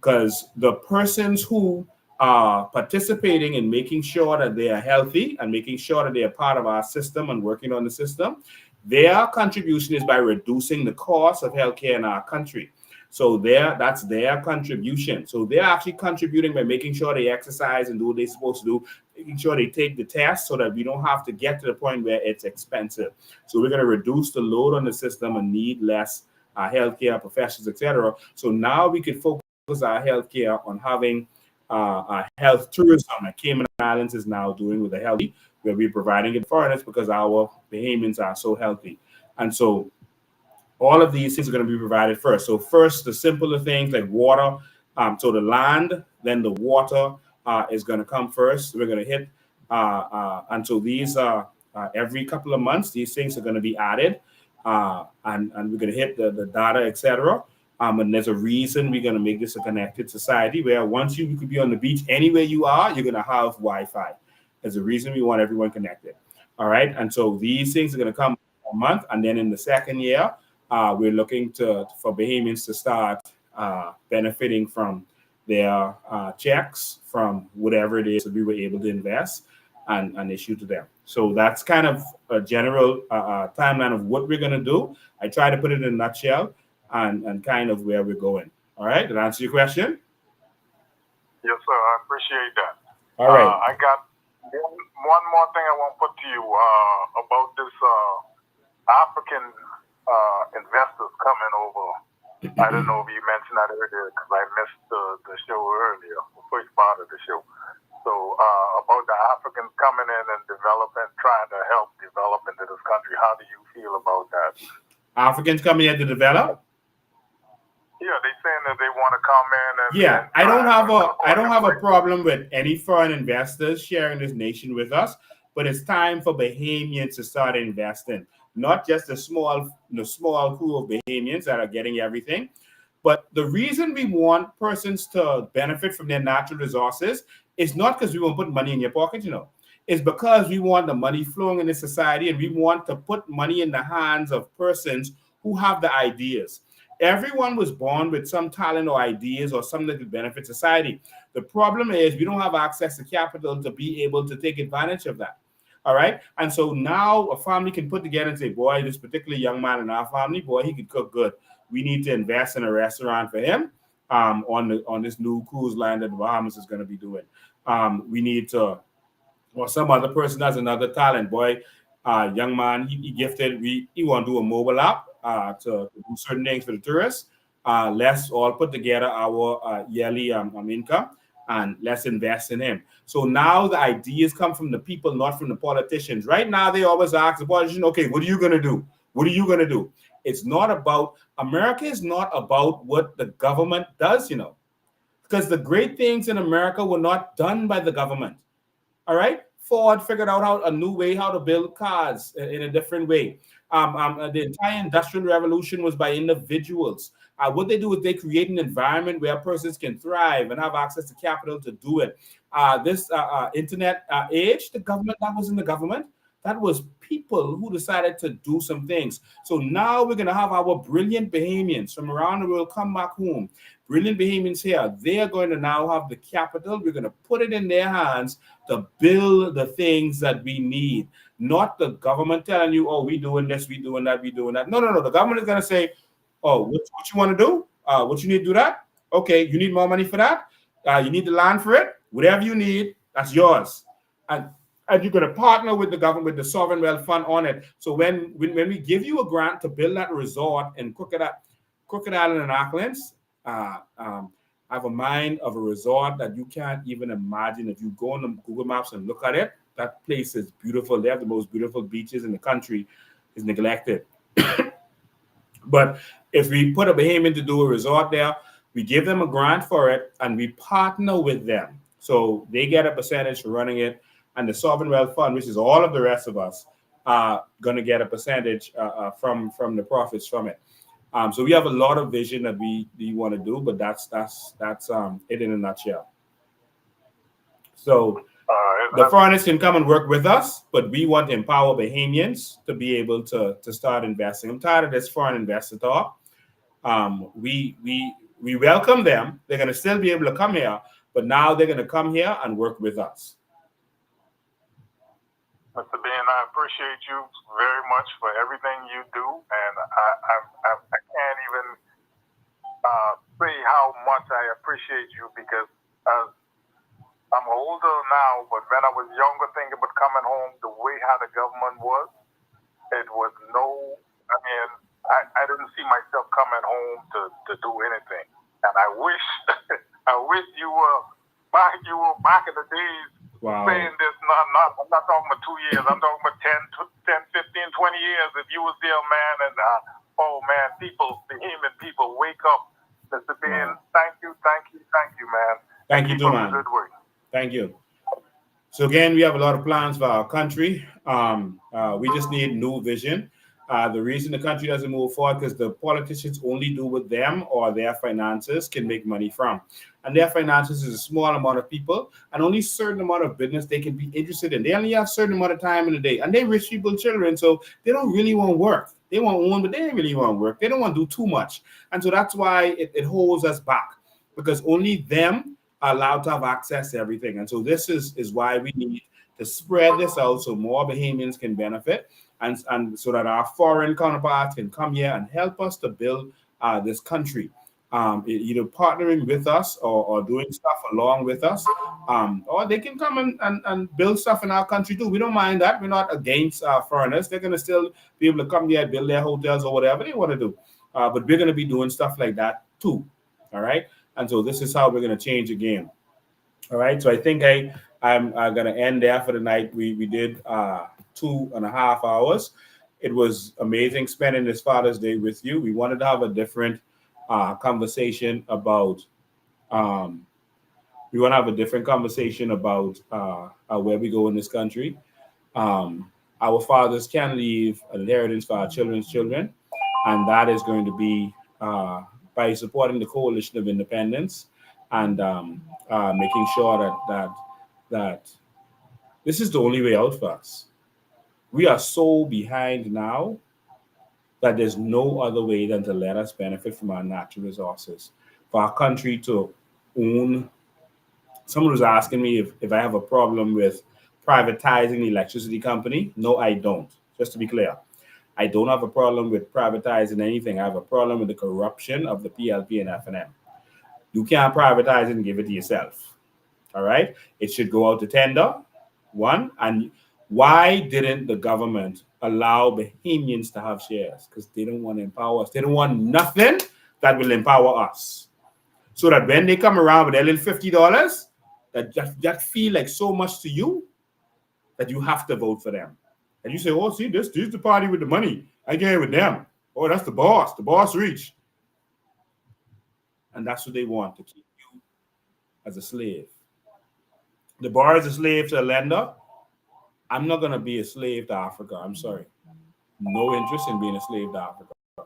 the persons who are participating in making sure that they are healthy and making sure that they are part of our system and working on the system, their contribution is by reducing the cost of healthcare in our country. So that's their contribution. So they're actually contributing by making sure they exercise and do what they're supposed to do, making sure they take the test so that we don't have to get to the point where it's expensive. So we're going to reduce the load on the system and need less healthcare professionals, etc. So now we could focus our healthcare on having health tourism that Cayman Islands is now doing with the healthy, where we're providing it for foreigners because our Bahamians are so healthy. And so all of these things are going to be provided first. So first, the simpler things like water. So the land, then the water is going to come first. We're going to hit. And so these are every couple of months, these things are going to be added. And we're going to hit the data, etc. And there's a reason we're going to make this a connected society where once you could be on the beach, anywhere you are, you're going to have Wi-Fi. There's a reason we want everyone connected. All right. And so these things are going to come a month. And then in the second year, we're looking for Bahamians to start benefiting from their checks from whatever it is that we were able to invest and issue to them. So that's kind of a general timeline of what we're going to do. I try to put it in a nutshell and kind of where we're going. All right. Did I answer your question? Yes, sir. I appreciate that. All right. I got one more thing I want to put to you about this African investors coming over. I don't know if you mentioned that earlier because I missed the show earlier, the first part of the show. So about the Africans coming in and developing, trying to help develop into this country. How do you feel about that? Africans coming in to develop? Yeah, they saying that they want to come in and yeah, I don't have a problem with any foreign investors sharing this nation with us, but it's time for Bahamians to start investing, not just the small crew of Bahamians that are getting everything. But the reason we want persons to benefit from their natural resources is not because we want to put money in your pocket, It's because we want the money flowing in the society, and we want to put money in the hands of persons who have the ideas. Everyone was born with some talent or ideas or something that could benefit society. The problem is we don't have access to capital to be able to take advantage of that. All right. And so now a family can put together and say, boy, this particular young man in our family, boy, he could cook good. We need to invest in a restaurant for him on this new cruise line that the Bahamas is going to be doing. We need to, or some other person has another talent. Boy, young man, he gifted. He want to do a mobile app to do certain things for the tourists. Let's all put together our yearly income and let's invest in him. So now the ideas come from the people, not from the politicians. Right now, they always ask the politician, okay, what are you going to do? What are you going to do? It's not about, America is not about what the government does, because the great things in America were not done by the government. All right. Ford figured out a new way how to build cars in a different way. The entire industrial revolution was by individuals. What they do is they create an environment where persons can thrive and have access to capital to do it. This internet age, the government, that wasn't the government. That was people who decided to do some things. So now we're going to have our brilliant Bahamians from around the world come back home. Brilliant Bahamians here. They are going to now have the capital. We're going to put it in their hands to build the things that we need. Not the government telling you, oh, we're doing this, we're doing that, we're doing that. No. The government is going to say, oh, what you want to do? What you need to do that? Okay, you need more money for that? You need the land for it? Whatever you need, that's yours. And you're going to partner with the government, with the Sovereign Wealth Fund on it. So when we give you a grant to build that resort in Crooked Island and Auckland, I have a mind of a resort that you can't even imagine. If you go on the Google Maps and look at it, that place is beautiful. They have the most beautiful beaches in the country. It's neglected. But if we put a Bahamian to do a resort there, we give them a grant for it, and we partner with them. So they get a percentage for running it. And the Sovereign Wealth Fund, which is all of the rest of us, are going to get a percentage from the profits from it. So we have a lot of vision that we want to do, but that's it in a nutshell. So the foreigners can come and work with us, but we want to empower Bahamians to be able to start investing. I'm tired of this foreign investor talk. We welcome them. They're going to still be able to come here, but now they're going to come here and work with us. Mr. Ben, I appreciate you very much for everything you do, and I can't even say how much I appreciate you, because I'm older now, but when I was younger thinking about coming home, the way how the government was, it was I didn't see myself coming home to do anything, and I wish you were back in the days. Wow. Saying this, I'm not talking about 2 years. I'm talking about 10, 15, 20 years. If you was there, man, and Bahamian people, wake up. Mr. Ben, thank you, man. Thank you, too, man. Good work. Thank you. So again, we have a lot of plans for our country. We just need new vision. The reason the country doesn't move forward because the politicians only do what them or their finances can make money from. And their finances is a small amount of people, and only a certain amount of business they can be interested in. They only have a certain amount of time in the day, and they're rich people, children, so they don't really want to work. They want one, but they don't really want to work. They don't want to do too much. And so that's why it holds us back, because only them are allowed to have access to everything. And so this is why we need to spread this out so more Bahamians can benefit, and so that our foreign counterparts can come here and help us to build this country. Either partnering with us or doing stuff along with us, or they can come and build stuff in our country too. We don't mind that. We're not against foreigners. They're going to still be able to come here, build their hotels or whatever they want to do. But we're going to be doing stuff like that too. All right. And so this is how we're going to change the game. All right. So I think I'm going to end there for the night. We did 2.5 hours. It was amazing spending this Father's Day with you. We wanted to have a different conversation about. We want to have a different conversation about where we go in this country. Our fathers can leave an inheritance for our children's children, and that is going to be by supporting the Coalition of Independence and making sure that this is the only way out for us. We are so behind now that there's no other way than to let us benefit from our natural resources. For our country to own. Someone was asking me if I have a problem with privatizing the electricity company. No, I don't. Just to be clear, I don't have a problem with privatizing anything. I have a problem with the corruption of the PLP and FNM. You can't privatize it and give it to yourself. All right? It should go out to tender, one. And why didn't the government allow Bahamians to have shares? Because they don't want to empower us. They don't want nothing that will empower us. So that when they come around with their little $50, that feel like so much to you that you have to vote for them. And you say, oh, see, this is the party with the money. I get it with them. Oh, that's the boss reach. And that's what they want, to keep you as a slave. The bar is a slave to a lender. I'm not going to be a slave to Africa. I'm sorry. No interest in being a slave to Africa. $1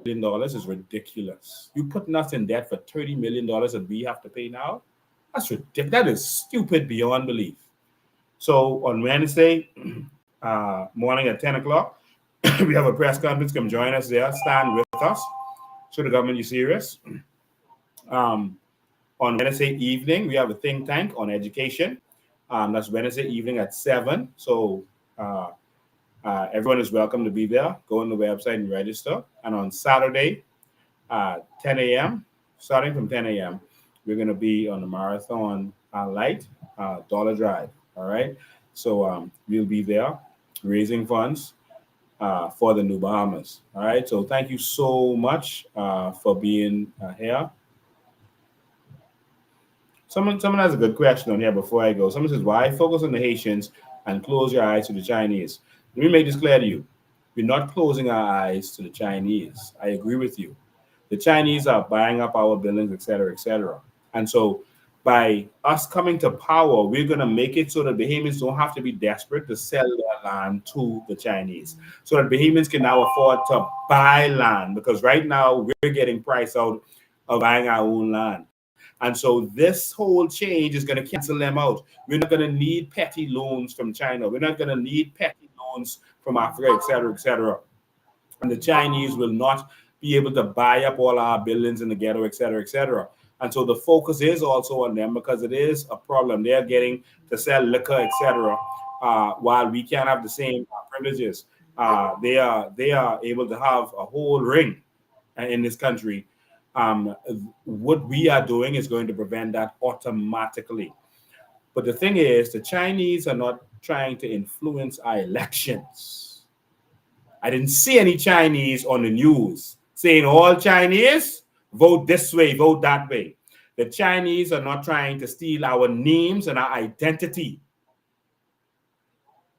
billion is ridiculous. You putting us in debt for $30 million that we have to pay now? That's ridiculous. That is stupid beyond belief. So on Wednesday morning at 10 o'clock, we have a press conference. Come join us there. Stand with us. Show the government you're serious. On Wednesday evening, we have a think tank on education. That's Wednesday evening at 7. So everyone is welcome to be there. Go on the website and register. And on Saturday, 10 a.m., starting from 10 a.m., we're going to be on the Marathon Light, Dollar Drive. All right. So we'll be there raising funds for the New Bahamas. All right. So thank you so much for being here. Someone has a good question on here before I go. Someone says, why focus on the Haitians and close your eyes to the Chinese? Let me make this clear to you. We're not closing our eyes to the Chinese. I agree with you. The Chinese are buying up our buildings, et cetera, et cetera. And so by us coming to power, we're going to make it so that Bahamians don't have to be desperate to sell their land to the Chinese. So that Bahamians can now afford to buy land, because right now we're getting priced out of buying our own land. And so this whole change is going to cancel them out. We're not going to need petty loans from China. We're not going to need petty loans from Africa, et cetera, et cetera. And the Chinese will not be able to buy up all our buildings in the ghetto, et cetera, et cetera. And so the focus is also on them, because it is a problem. They're getting to sell liquor, et cetera, while we can't have the same privileges. They are able to have a whole ring in this country. What we are doing is going to prevent that automatically. But the thing is, the Chinese are not trying to influence our elections. I didn't see any Chinese on the news saying all Chinese vote this way, vote that way. The Chinese are not trying to steal our names and our identity.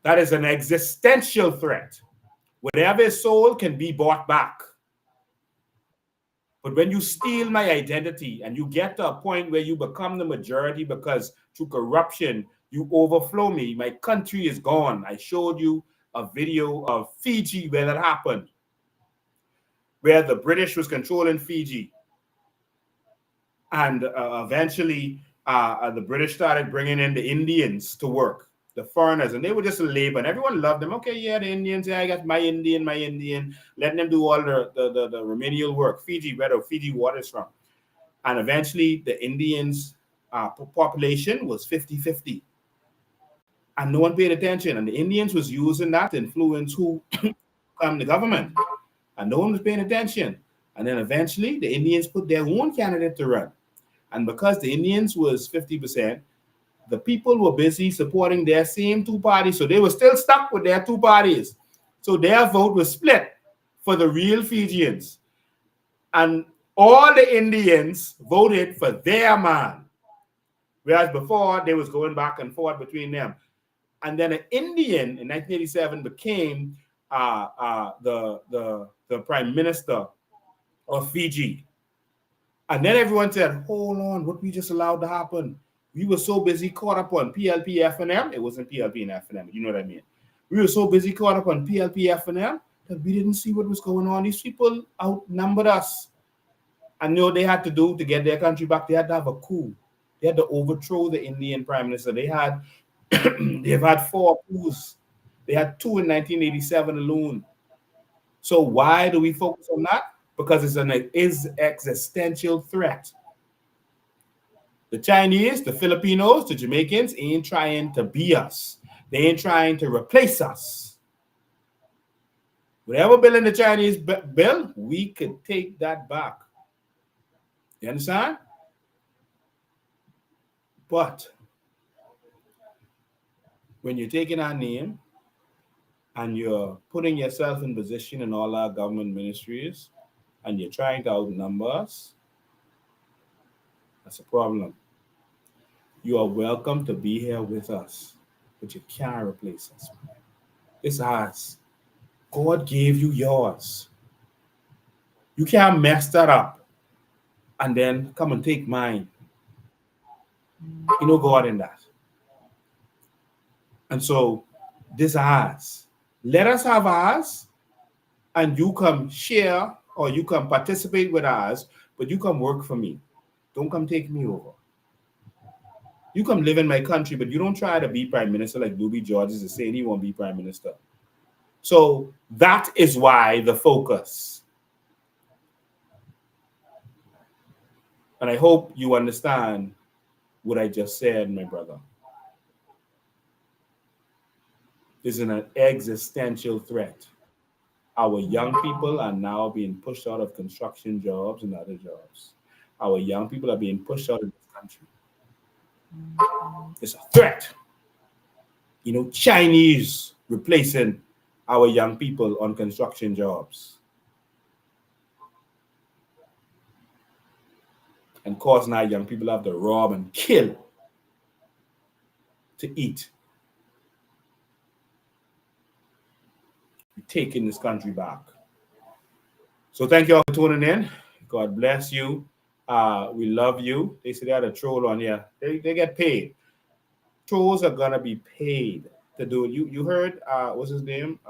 That is an existential threat. Whatever is sold can be bought back. But when you steal my identity and you get to a point where you become the majority because through corruption, you overflow me, my country is gone. I showed you a video of Fiji where that happened, where the British was controlling Fiji. And eventually, the British started bringing in the Indians to work, the foreigners, and they were just a labor, and everyone loved them. Okay, yeah, the Indians, yeah, I got my Indian, letting them do all the remedial work. Fiji, where the Fiji water is from. And eventually, the Indians' population was 50-50. And no one paid attention. And the Indians was using that to influence who come the government. And no one was paying attention. And then eventually, the Indians put their own candidate to run. And because the Indians was 50%, the people were busy supporting their same two parties. So they were still stuck with their two parties. So their vote was split for the real Fijians. And all the Indians voted for their man. Whereas before, they was going back and forth between them. And then an Indian in 1987 became the prime minister or Fiji. And then everyone said, hold on, what we just allowed to happen? We were so busy caught up on PLP F&M. It wasn't PLP and F&M, you know what I mean? We were so busy caught up on PLP F&M that we didn't see what was going on. These people outnumbered us. And they had to do to get their country back. They had to have a coup. They had to overthrow the Indian Prime Minister. They've had 4 coups. They had 2 in 1987 alone. So why do we focus on that? Because it's an existential threat. The Chinese, the Filipinos, the Jamaicans ain't trying to be us. They ain't trying to replace us. Whatever bill in the Chinese bill, we could take that back. You understand? But when you're taking our name and you're putting yourself in position in all our government ministries and you're trying to outnumber us, that's a problem. You are welcome to be here with us, but you can't replace us. It's ours. God gave you yours. You can't mess that up and then come and take mine. You know God in that. And so this is ours. Let us have ours, and you come share or you come participate with ours, but you come work for me. Don't come take me over. You come live in my country, but you don't try to be prime minister like Louis George is saying he won't be prime minister. So that is why the focus. And I hope you understand what I just said, my brother. This is an existential threat. Our young people are now being pushed out of construction jobs and other jobs. Our young people are being pushed out of this country. It's a threat. Chinese replacing our young people on construction jobs. And causing our young people have to rob and kill to eat. We're taking this country back. So thank you all for tuning in. God bless you. We love you. They say they had a troll on here. They get paid. Trolls are gonna be paid to do it. You heard what's his name?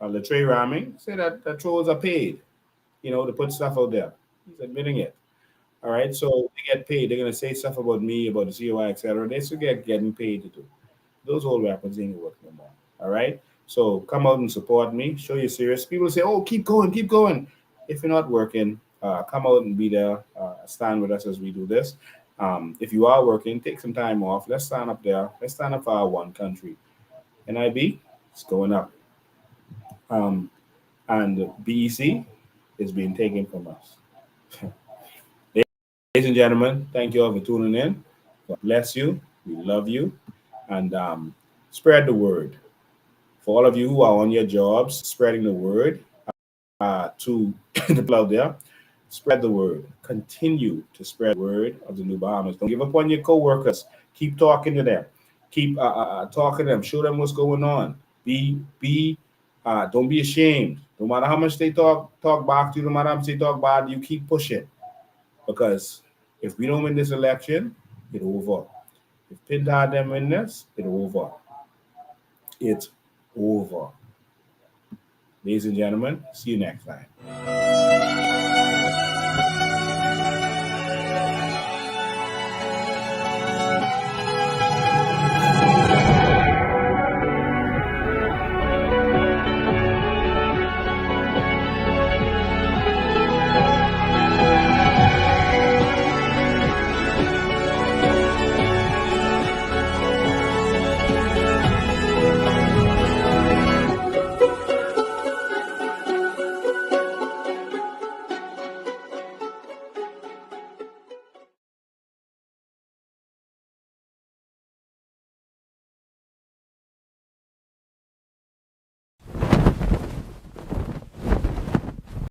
Latrey Ramming say that trolls are paid, to put stuff out there. He's admitting it. All right, so they get paid. They're gonna say stuff about me, about the COI, etc. They still getting paid to do. Those old rappers ain't working no more. All right. So come out and support me. Show you're serious. People say, "Oh, keep going, keep going." If you're not working, come out and be there. Stand with us as we do this. If you are working, take some time off. Let's stand up there. Let's stand up for our one country. NIB, it's going up. And BEC is being taken from us. Ladies and gentlemen, thank you all for tuning in. God bless you. We love you. And spread the word. For all of you who are on your jobs, spreading the word to the people out there, spread the word. Continue to spread the word of the New Bahamas. Don't give up on your co-workers. Keep talking to them. Keep talking to them. Show them what's going on. Don't be ashamed. No matter how much they talk back to you, no matter how much they talk bad, you keep pushing. Because if we don't win this election, it's over. If Pintard them win this, it's over. It's over. Ladies and gentlemen, see you next time.